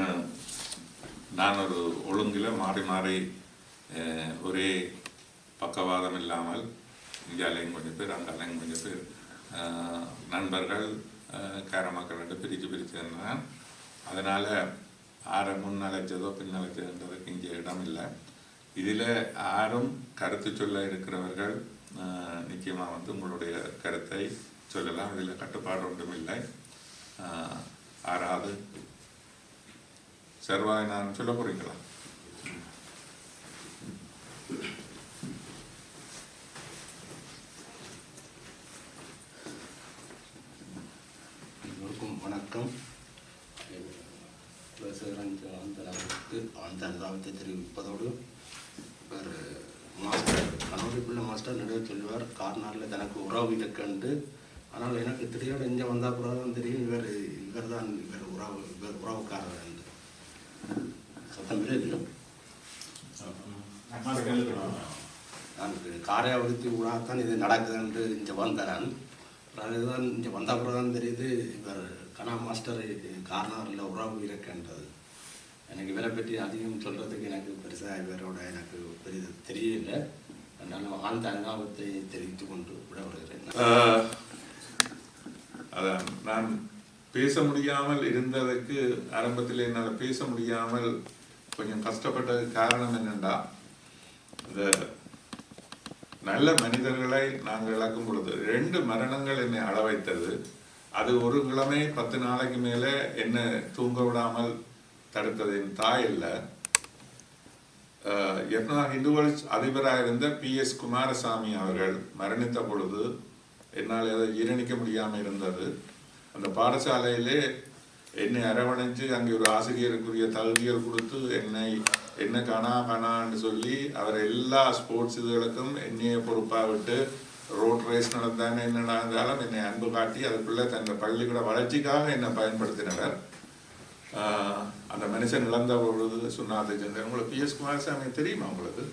நான் ஒரு ஒழுங்கில் மாறி மாறி ஒரே பக்கவாதம் இல்லாமல் இந்தியாலையும் கொஞ்சம் பேர் அங்காலையும் கொஞ்சம் பேர் நண்பர்கள் காரமக்கள் பிரித்து இருந்தான். அதனால் யாரை முன்னழைச்சதோ பின்னழைச்சதுன்றதுக்கு இங்கே இடம் இல்லை. இதில் யாரும் கருத்து சொல்ல இருக்கிறவர்கள் நிச்சயமாக வந்து உங்களுடைய கருத்தை சொல்லலாம். இதில் கட்டுப்பாடு ஒன்றும் இல்லை. யாராவது சர்வாய் நான் சொல்ல போகிறீங்களா? வணக்கம். அந்த அனுதாபத்தை தெரிவிப்பதோடு மாஸ்டர் கணவருக்குள்ள மாஸ்டர் நடுவே சொல்லுவார் கார்னாரில் தனக்கு உறவு இருக்குண்டு. ஆனால் எனக்கு தெரியாத இங்கே வந்தால் கூட தான் தெரியும் இவர் தான் உறவுக்காரர் என்று. சத்தம் இல்லை. நான் காரையாவடுத்தி ஊடாகத்தான் இது நடக்குது என்று இங்கே வந்தேன். அதுதான் இங்கே வந்த அப்புறம் தான் தெரியுது இவர் கனா மாஸ்டர் கார்னாரில் உறவு இருக்கின்றது. எனக்கு இவரை பற்றி அதிகம் சொல்கிறதுக்கு எனக்கு பெருசாக இவரோட எனக்கு பெரிய தெரியல. அதனால் ஆழ்ந்த அனுதாபத்தை தெரிவித்து கொண்டு விட வருகிறேன். அதான் நான் பேச முடியாமல் இருந்ததுக்கு ஆரம்பத்தில் என்னால் பேச முடியாமல் கொஞ்சம் கஷ்டப்பட்டதுக்கு காரணம் என்னென்னா, இந்த நல்ல மனிதர்களை நாங்கள் இழக்கும் பொழுது 2 மரணங்கள் என்னை அள வைத்தது. அது ஒரு கிழமை 10 நாளைக்கு மேலே என்னை தூங்க விடாமல் தடுத்தது என் தாய் இல்லை. இந்துவல்ஸ் அதிபராக இருந்த PS குமாரசாமி அவர்கள் மரணித்த பொழுது என்னால் அதை ஜீரணிக்க முடியாமல் இருந்தது. அந்த பாடசாலையிலே என்னை அரவணைச்சு அங்கே ஒரு ஆசிரியருக்குரிய தகுதிகள் கொடுத்து என்ன காணான்னு சொல்லி அவர் எல்லா ஸ்போர்ட்ஸ் இதுகளுக்கும் என்னைய பொறுப்பாக விட்டு ரோட் ரேஸ் நடந்தானே என்ன நடந்தாலும் என்னை அன்பு காட்டி அதுக்குள்ளே தன் பள்ளிக்கூட வளர்ச்சிக்காக என்னை பயன்படுத்தினவர். அந்த மனுஷன் இழந்த பொழுது சொன்னாதை சென்றார். உங்களுக்கு PS குமாரசாமி தெரியுமா உங்களுக்கு?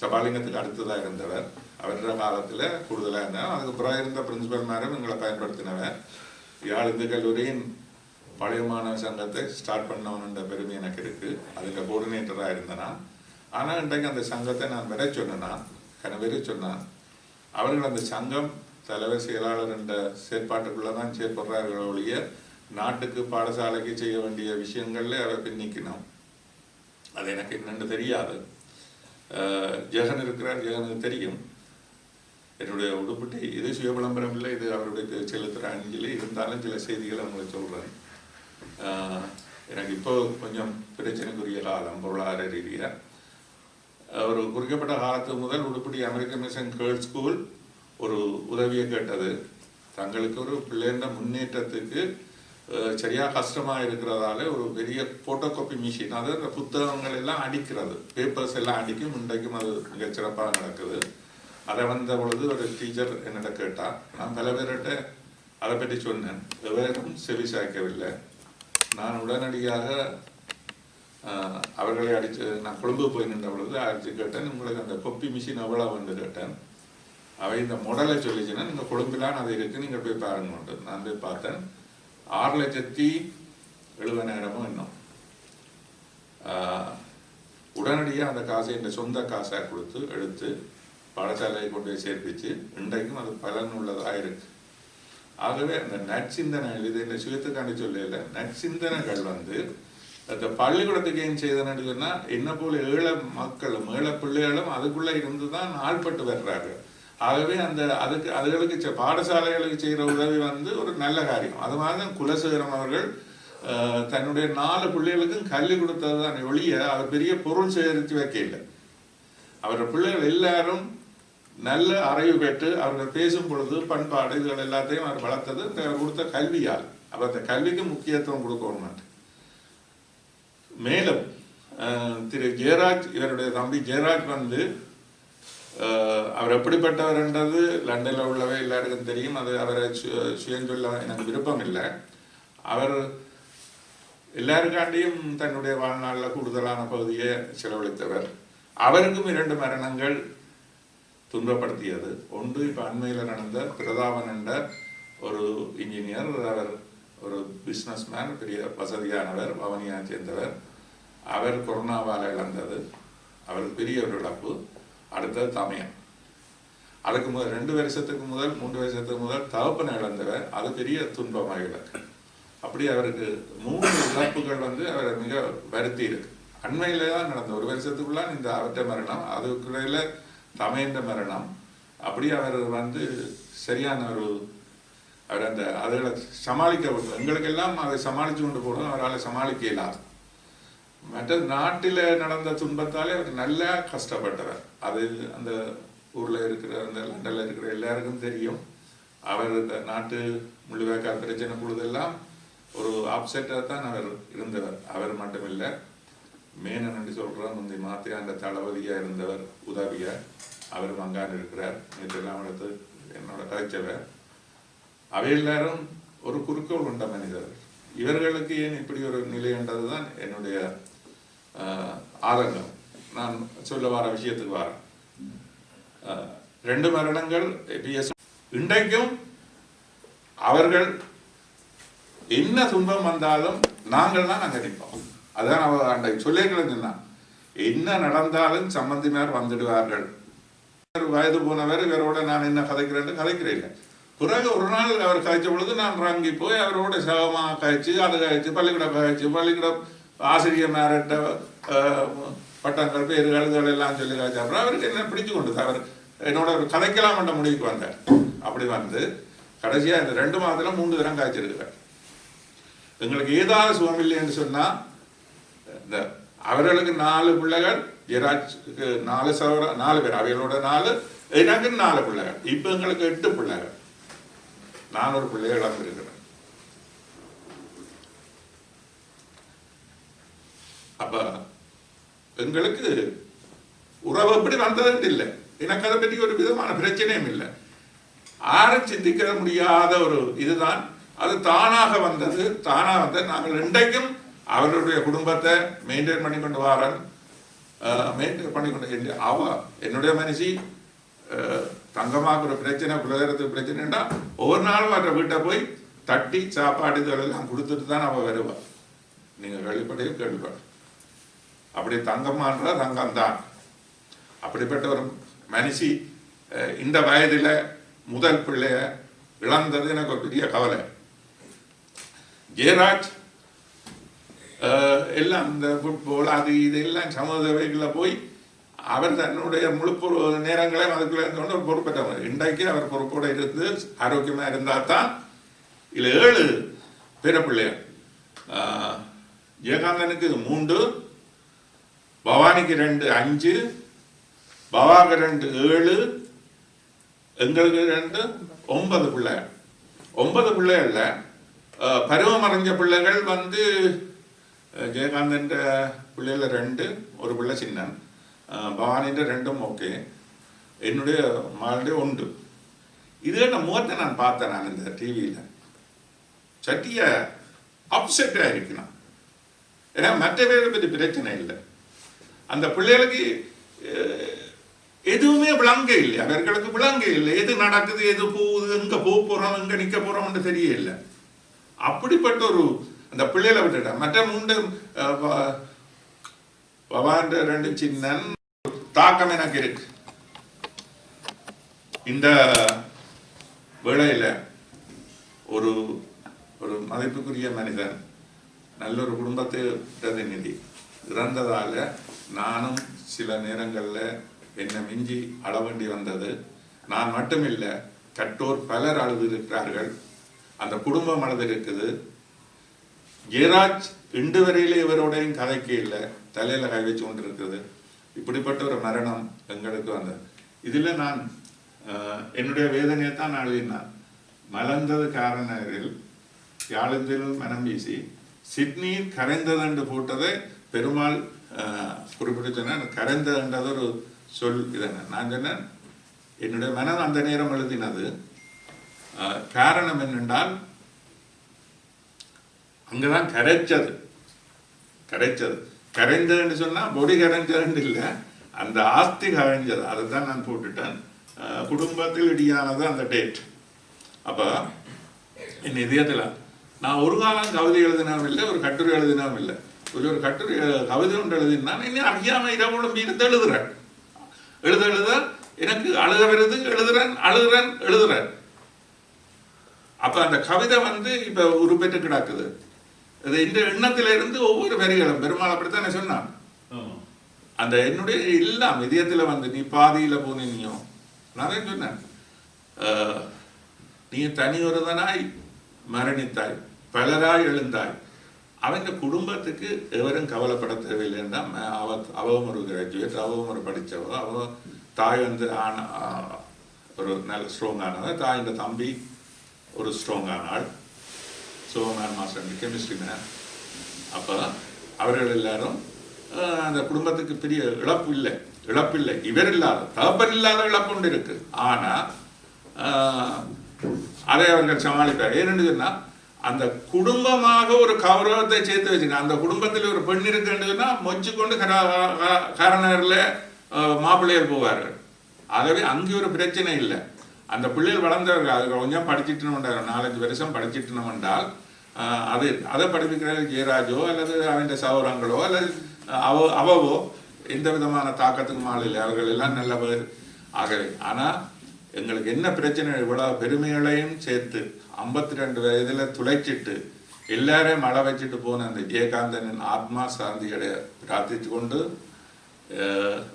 சபாலிங்கத்துக்கு அடுத்ததாக இருந்தவர். அவர காலத்தில் கூடுதலாக இருந்தால் அதுக்கப்புறம் இருந்த பிரின்சிபல் மேடம் எங்களை பயன்படுத்தினவர். யாழ் இந்து கல்லூரியின் பழைய மாணவ சங்கத்தை ஸ்டார்ட் பண்ணவன்ற பெருமை எனக்கு இருக்குது. அதில் கோஆர்டினேட்டராக இருந்தேனா. ஆனால் இன்றைக்கு அந்த சங்கத்தை நான் வர சொன்னேன்னா கனவெறி சொன்னான். அவர்கள் அந்த சங்கம் தலைவர் செயலாளர் என்ற செயற்பாட்டுக்குள்ளே தான் செயற்படுறார்கள் ஒழிய நாட்டுக்கு பாடசாலைக்கு செய்ய வேண்டிய விஷயங்கள்ல அவர் பின்னிக்கணும். அது எனக்கு என்னென்னு தெரியாது. ஜெகன் இருக்கிறார், ஜெகனுக்கு தெரியும். என்னுடைய உடுப்பட்டி இது சுய விளம்பரம் இல்லை, இது அவருடைய செலுத்துகிற அஞ்சலி. இருந்தாலும் சில செய்திகளை உங்களுக்கு சொல்கிறேன். எனக்கு இப்போ கொஞ்சம் பிரச்சனைக்குரிய காலம் பொருளாதார ரீதியாக. ஒரு குறிக்கப்பட்ட காலத்துக்கு முதல் Udupiddy American mission girls school ஒரு உதவியை கேட்டது. தங்களுக்கு ஒரு பிள்ளைன்ற முன்னேற்றத்துக்கு சரியாக கஷ்டமாக இருக்கிறதால ஒரு பெரிய ஃபோட்டோ காப்பி மிஷின், அது அந்த புத்தகங்கள் எல்லாம் அடிக்கிறது, பேப்பர்ஸ் எல்லாம் அடிக்கும். இன்றைக்கும் அது மிகச்சிறப்பாக நடக்குது. அதை வந்த பொழுது ஒரு டீச்சர் என்னிட கேட்டால் நான் பல பேர்கிட்ட அதை பற்றி சொன்னேன். எவரும் செவி சாய்க்கவில்லை. நான் உடனடியாக அவர்களை அடித்து நான் கொழும்பு போய் நின்ற பொழுது அடித்து கேட்டேன், உங்களுக்கு அந்த கொப்பி மிஷின் எவ்வளோ வந்து கேட்டேன். அவை இந்த மாடலை சொல்லிச்சுன்னா நீங்கள் கொழும்பிலான் அது இருக்குது, நீங்கள் போய் பாருங்க. நான் போய் பார்த்தேன். 6,70,000 இன்னும். உடனடியாக அந்த காசை என் சொந்த காசாக கொடுத்து எடுத்து பாடசாலையை கொண்டு போய் சேர்ப்பிச்சு இன்றைக்கும் அது பலன் உள்ளதாக இருக்கு. ஆகவே அந்த நற்சிந்தனைகள், இது இந்த சுயத்துக்காண்டி சொல்லல, நற்சிந்தனைகள் வந்து அந்த பள்ளிக்கூடத்துக்கு ஏன் செய்தனன்னு சொன்னால் என்ன போல ஏழை மக்களும் ஏழை பிள்ளைகளும் அதுக்குள்ளே இருந்து தான் நாள்பட்டு வர்றாங்க. ஆகவே அதுகளுக்கு பாடசாலைகளுக்கு செய்கிற உதவி வந்து ஒரு நல்ல காரியம். அது மாதிரி தான் குலசேகரம் அவர்கள் தன்னுடைய 4 பிள்ளைகளுக்கும் கல்வி கொடுத்தது தான் ஒழிய அவர் பெரிய பொருள் சேகரித்து வைக்கல. அவருடைய பிள்ளைகள் எல்லாரும் நல்ல அறிவு பெற்று அவர்கள் பேசும் பொழுது பண்பாடு இதுகள் எல்லாத்தையும் அவர் வளர்த்தது அவர் கொடுத்த கல்வியால். அவர் அந்த கல்விக்கு முக்கியத்துவம் கொடுக்கணும். மேலும் திரு ஜெயராஜ், இவருடைய தம்பி ஜெயராஜ் வந்து அவர் எப்படிப்பட்டவர் என்றது லண்டனில் உள்ளவே எல்லாருக்கும் தெரியும். அது அவரை சுயஞ்சொல்ல எனக்கு விருப்பம் இல்லை. அவர் எல்லாருக்காண்டியும் தன்னுடைய வாழ்நாளில் கூடுதலான பகுதியை செலவழித்தவர். அவருக்கும் 2 மரணங்கள் துன்பப்படுத்தியது. ஒன்று இப்போ அண்மையில் நடந்த பிரதாபன் என்ற ஒரு இன்ஜினியர். அவர் ஒரு பிஸ்னஸ் மேன், பெரிய வசதியானவர், பவனியை சேர்ந்தவர். அவர் கொரோனாவால் இழந்தது. அவர் பெரிய ஒரு இழப்பு. அடுத்தது தமையன். அதுக்கு முதல் 2 வருஷத்துக்கு முதல் 3 வருஷத்துக்கு முதல் தகப்பனை இழந்தவர். அது பெரிய துன்பமாக இழக்கு. அப்படி அவருக்கு 3 இழப்புகள் வந்து அவரை மிக வருத்தி இருக்கு. அண்மையில தான் நடந்த 1 வருஷத்துக்குள்ள இந்த அவற்ற மரணம், அதுக்குள்ள தமையன்ற மரணம். அப்படி அவர் வந்து சரியான அவர் அந்த அதுகளை சமாளிக்க விடும். எங்களுக்கெல்லாம் அதை சமாளித்து கொண்டு போகணும், அவரால் சமாளிக்க இல்லாது. மற்ற நாட்டில் நடந்த துன்பத்தாலே அவர் நல்லா கஷ்டப்பட்டவர். அது அந்த ஊரில் இருக்கிற அந்த லண்டனில் இருக்கிற எல்லாருக்கும் தெரியும். அவர் இந்த நாட்டு முள்ளிவாய்க்கால் பிரச்சனை பொழுதெல்லாம் ஒரு ஆப்செட்டாக தான் அவர் இருந்தவர். அவர் மட்டும் இல்லை, மேனன் என்று சொல்கிறோம், முந்தி மாத்தியாண்ட தளபதியாக இருந்தவர், உதவியாக அவர் மங்கான் இருக்கிறார். நேற்றெல்லாம் எடுத்து என்னோட கதைச்சவர். அவை எல்லாரும் ஒரு குறுக்கோள் கொண்ட மனிதர். இவர்களுக்கு ஏன் இப்படி ஒரு நிலை என்றது தான் என்னுடைய ஆதங்கம். நான் சொல்ல வர விஷயத்துக்கு வரேன். 2 மரணங்கள் இன்றைக்கும் அவர்கள் என்ன துன்பம் வந்தாலும் நாங்கள் தான் நாங்கள் நிற்போம். அதான் அவர் அன்றைக்கு சொல்லியிருக்கிறேன், என்ன நடந்தாலும் சம்பந்திமார் வந்துடுவார்கள். வயது போனவர் இவரோட நான் என்ன கதைக்கிறேன்னு கதைக்கிறேன். பிறகு ஒரு நாள் அவர் கழிச்ச பொழுது நான் ரங்கி போய் அவரோட சகமாக கழிச்சு, அது கழிச்சு, பள்ளிக்கூடம் கழிச்சு, பள்ளிக்கூடம் ஆசிரியர் மேரிட்ட பட்டங்கள் பேர்கள் எல்லாம் சொல்லி காய்ச்சி அப்புறம் அவருக்கு என்ன பிடிச்சு கொண்டு அவர் என்னோட ஒரு கதைக்கலாம் என்ற முடிவுக்கு வந்தார். அப்படி வந்து கடைசியாக இந்த 2 மாதத்துல 3 தரம் காய்ச்சிருக்கிறார். எங்களுக்கு ஏதாவது சுகம் இல்லைன்னு சொன்னா இந்த அவர்களுக்கு 4 பிள்ளைகள், ஜெராஜுக்கு 4 பேர், அவைகளோட 4, எனக்கு 4 பிள்ளைகள். இப்ப எங்களுக்கு 8 பிள்ளைகள். நான் ஒரு பிள்ளையை இழந்திருக்கிறேன். அப்ப எங்களுக்கு உறவு எப்படி வந்ததுன்னு இல்லை. எனக்கு அதை பற்றி ஒரு விதமான பிரச்சனையும் இல்லை. யாரும் சிந்திக்க முடியாத ஒரு இதுதான். அது தானாக வந்தது. தானாக வந்தது. நாங்கள் இன்றைக்கும் அவருடைய குடும்பத்தை மெயின்டைன் பண்ணி கொண்டு வாரன். மெயின்டைன் பண்ணி கொண்டு என்னுடைய மனுஷி தங்கமாக ஒரு பிரச்சனை, குலதரத்துக்கு பிரச்சனைன்னா ஒவ்வொரு நாளும் மற்ற வீட்டை போய் தட்டி சாப்பாடு இதெல்லாம் கொடுத்துட்டு தான் அவள் வருவாள். நீங்கள் கேள்விப்பட அப்படி தங்கம்மான்ற தங்கம்தான். அப்படிப்பட்ட ஒரு மனுஷி இந்த வயதில் முதல் பிள்ளைய இழந்தது எனக்கு ஒரு பெரிய கவலை. ஜெயராஜ் எல்லாம் இந்த ஃபுட்பால் அது இதெல்லாம் சமூக சேவைகளில் போய் அவர் தன்னுடைய முழு நேரங்களையும் அதுக்குள்ளே இருந்தோன்னு ஒரு பொறுப்பேற்றவர். இன்றைக்கு அவர் பொறுப்போடு இருந்து ஆரோக்கியமாக இருந்தால் தான். இல்லை 7 பேர பிள்ளையார். ஜெயகாந்தனுக்கு 3, பவானிக்கு 2, 5, பவாக்கு 2, 7, எங்களுக்கு 2, 9 பிள்ளைகள். 9 பிள்ளைகள்ல பருவம் அடைஞ்ச பிள்ளைகள் வந்து ஜெயகாந்தன் பிள்ளைகள 2, ஒரு பிள்ளை சின்னன், பவானின்ற 2 ஓகே, என்னுடைய மகளுடைய 1. இதே முகத்தை நான் பார்த்தேன். நான் இந்த டிவியில் சட்டிய அப்செட்டாக இருக்கணும். ஏன்னா மற்ற பேரை பற்றி பிரச்சனை இல்லை. அந்த பிள்ளைகளுக்கு எதுவுமே விளங்க இல்லை. அவர்களுக்கு விளங்க இல்லை. எது நடக்குது, எது போகுது, எங்கே போக போகிறோம், எங்கே நிற்க போகிறோம்னு தெரியல. அப்படிப்பட்ட ஒரு அந்த பிள்ளைகளை விட்டுட்டேன். மற்ற 3 பவான்ற 2 சின்னன் தாக்கம் எனக்கு இருக்கு. இந்த வேளையில் ஒரு ஒரு மதிப்புக்குரிய மனிதன், நல்ல ஒரு குடும்பத்தை பிரதிநிதி இறந்ததால் நானும் சில நேரங்களில் என்னை மிஞ்சி அழ வேண்டி வந்தது. நான் மட்டுமில்லை, கற்றோர் பலர் அழுது இருக்கிறார்கள். அந்த குடும்பம் அழுது இருக்குது. ஜெயராஜ் இன்று வரையிலே இவரோடையும் கதைக்கு இல்லை, தலையில் கை வச்சு கொண்டு இருக்குது. இப்படிப்பட்ட ஒரு மரணம் எங்களுக்கு வந்தது. இதில் நான் என்னுடைய வேதனையை தான் அழுதினான். மலர்ந்தது காரணரில் யாழத்தில் மனம் வீசி சிட்னியில் கரைந்ததென்று போட்டதை பெருமாள் குறிப்பிட்டு சொன்னேன். கரைந்ததுன்றது ஒரு சொல். இதென்ன நான் சொன்னேன், என்னுடைய மனம் அந்த நேரம் எழுதினது. காரணம் என்னென்றால் அங்கதான் கரைச்சது. கரைந்ததுன்னு சொன்னா பொடி கரைஞ்சதுன்னு இல்லை, அந்த ஆஸ்தி கரைஞ்சது. அதை தான் நான் போட்டுட்டேன். குடும்பத்தில் இடியானது அந்த டேட். அப்போ என் இதயத்தில் நான் ஒரு காலம் கவிதை எழுதினாவும் இல்லை, ஒரு கட்டுரை எழுதினாவும் இல்லை. ஒரு கட்டுரை கவிதை ஒன்று எழுதினா இன்னும் அறியாமல் இரவோடும் இருந்து எழுத எனக்கு அழுக வருது. எழுதுறேன். அப்போ அந்த கவிதை வந்து இப்போ உருப்பெற்று கிடக்குது. அது இந்த எண்ணத்திலிருந்து ஒவ்வொரு வரிகளும் பெருமாள் அப்படித்தானே சொன்னான். அந்த என்னுடைய எல்லாம் இதயத்தில் வந்து நீ பாதியில் போனியோ நான் சொன்னேன். நீ தனியொருதனாய் மரணித்தாய், பலராய் எழுந்தாய். அவன் குடும்பத்துக்கு எவரும் கவலைப்பட தேவையில்லைன்னா அவவும் ஒரு கிராஜுவேட், அவவும் ஒரு படித்தவ, அவ தாய் வந்து ஒரு நல்ல ஸ்ட்ராங்கானவ, தாயின் தம்பி ஒரு ஸ்ட்ராங்கான ஆள், சிவமேன் மாஸ்டர் கெமிஸ்ட்ரி மேன். அப்போ அவர்கள் எல்லாரும் அந்த குடும்பத்துக்கு பெரிய இழப்பு இல்லை. இவர் இல்லாத தகப்பன் இல்லாத இழப்பு ஒன்று இருக்கு. ஆனால் அதை அவர்கள் சமாளிப்பார். ஏன்னு சொன்னால் அந்த குடும்பமாக ஒரு கௌரவத்தை சேர்த்து வச்சுங்க. அந்த குடும்பத்தில் ஒரு பெண் இருக்குன்னு சொன்னால் மொச்சு கொண்டு காரணரில் மாப்பிள்ளைகள் போவார்கள். ஆகவே அங்கே ஒரு பிரச்சனை இல்லை. அந்த பிள்ளைகள் வளர்ந்தவர்கள் அது கொஞ்சம் படிச்சுட்டுனோம், 4-5 வருஷம் படிச்சுட்டுனோம் என்றால் அதை படிப்பிக்கிற ஜெயராஜோ அல்லது அவன் சௌரங்களோ அல்லது அவவோ எந்த விதமான தாக்கத்துக்கும் ஆள் இல்லை. அவர்கள் எல்லாம் நல்ல பேர். ஆகவே ஆனால் எங்களுக்கு என்ன பிரச்சனை, இவ்வளவு பெருமைகளையும் சேர்த்து 52 வயதில் துளைச்சிட்டு எல்லாரையும் மழை வச்சுட்டு போன அந்த ஜெயகாந்தனின் ஆத்மா சாந்தியடைய பிரார்த்தித்து கொண்டு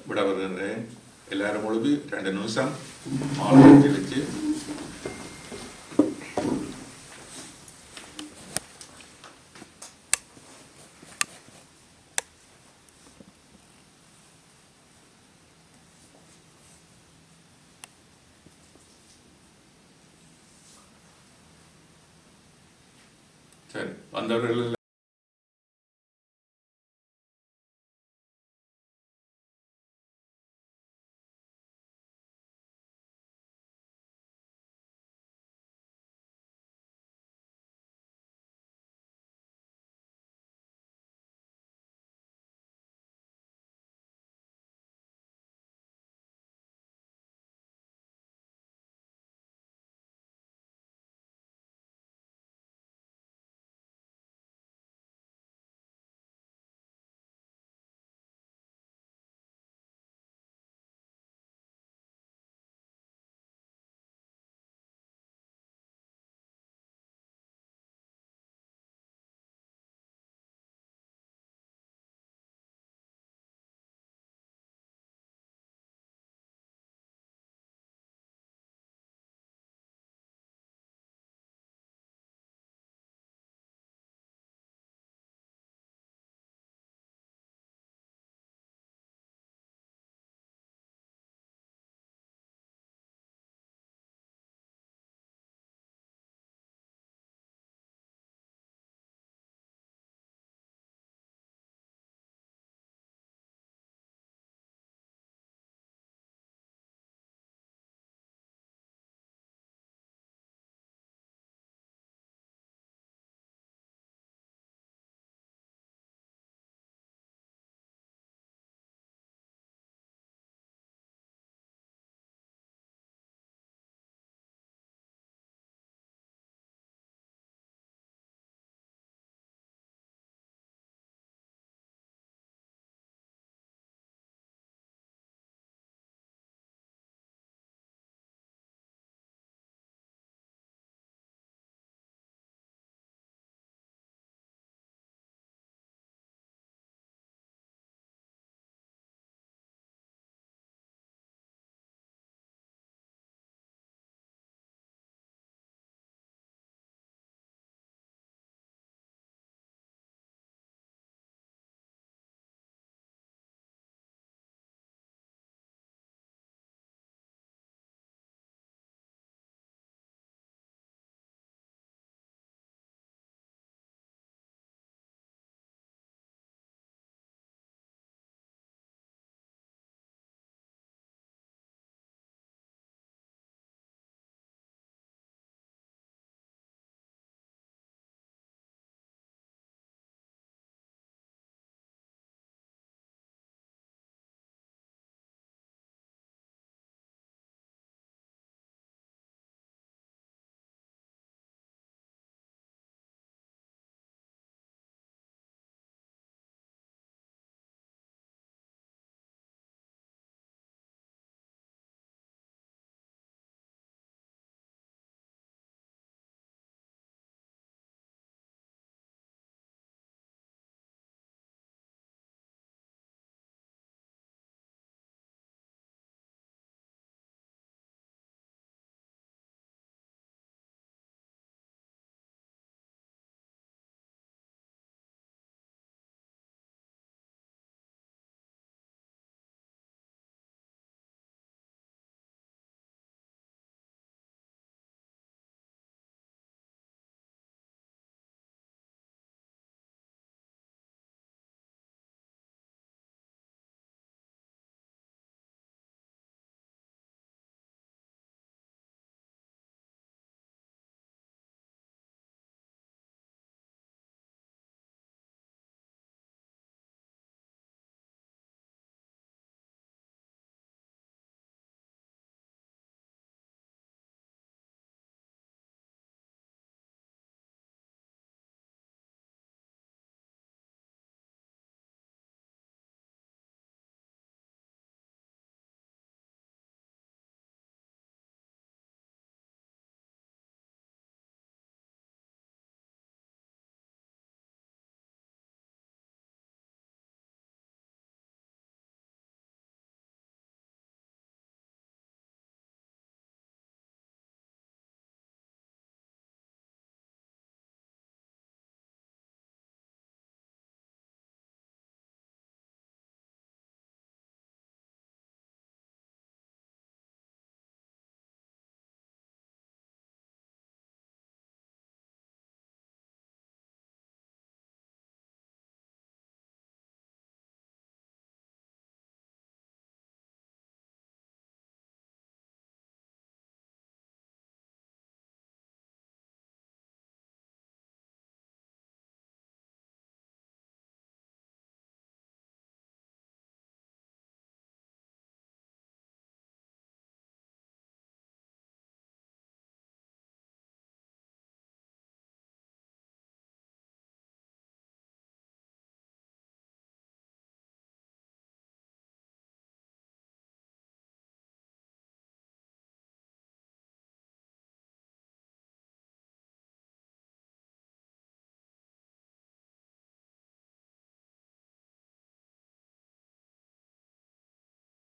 விட வருகின்றேன். எல்லாரும் பொழுது 2 நிமிஷம் மாலை தெளிச்சு சரி வந்தவர்கள்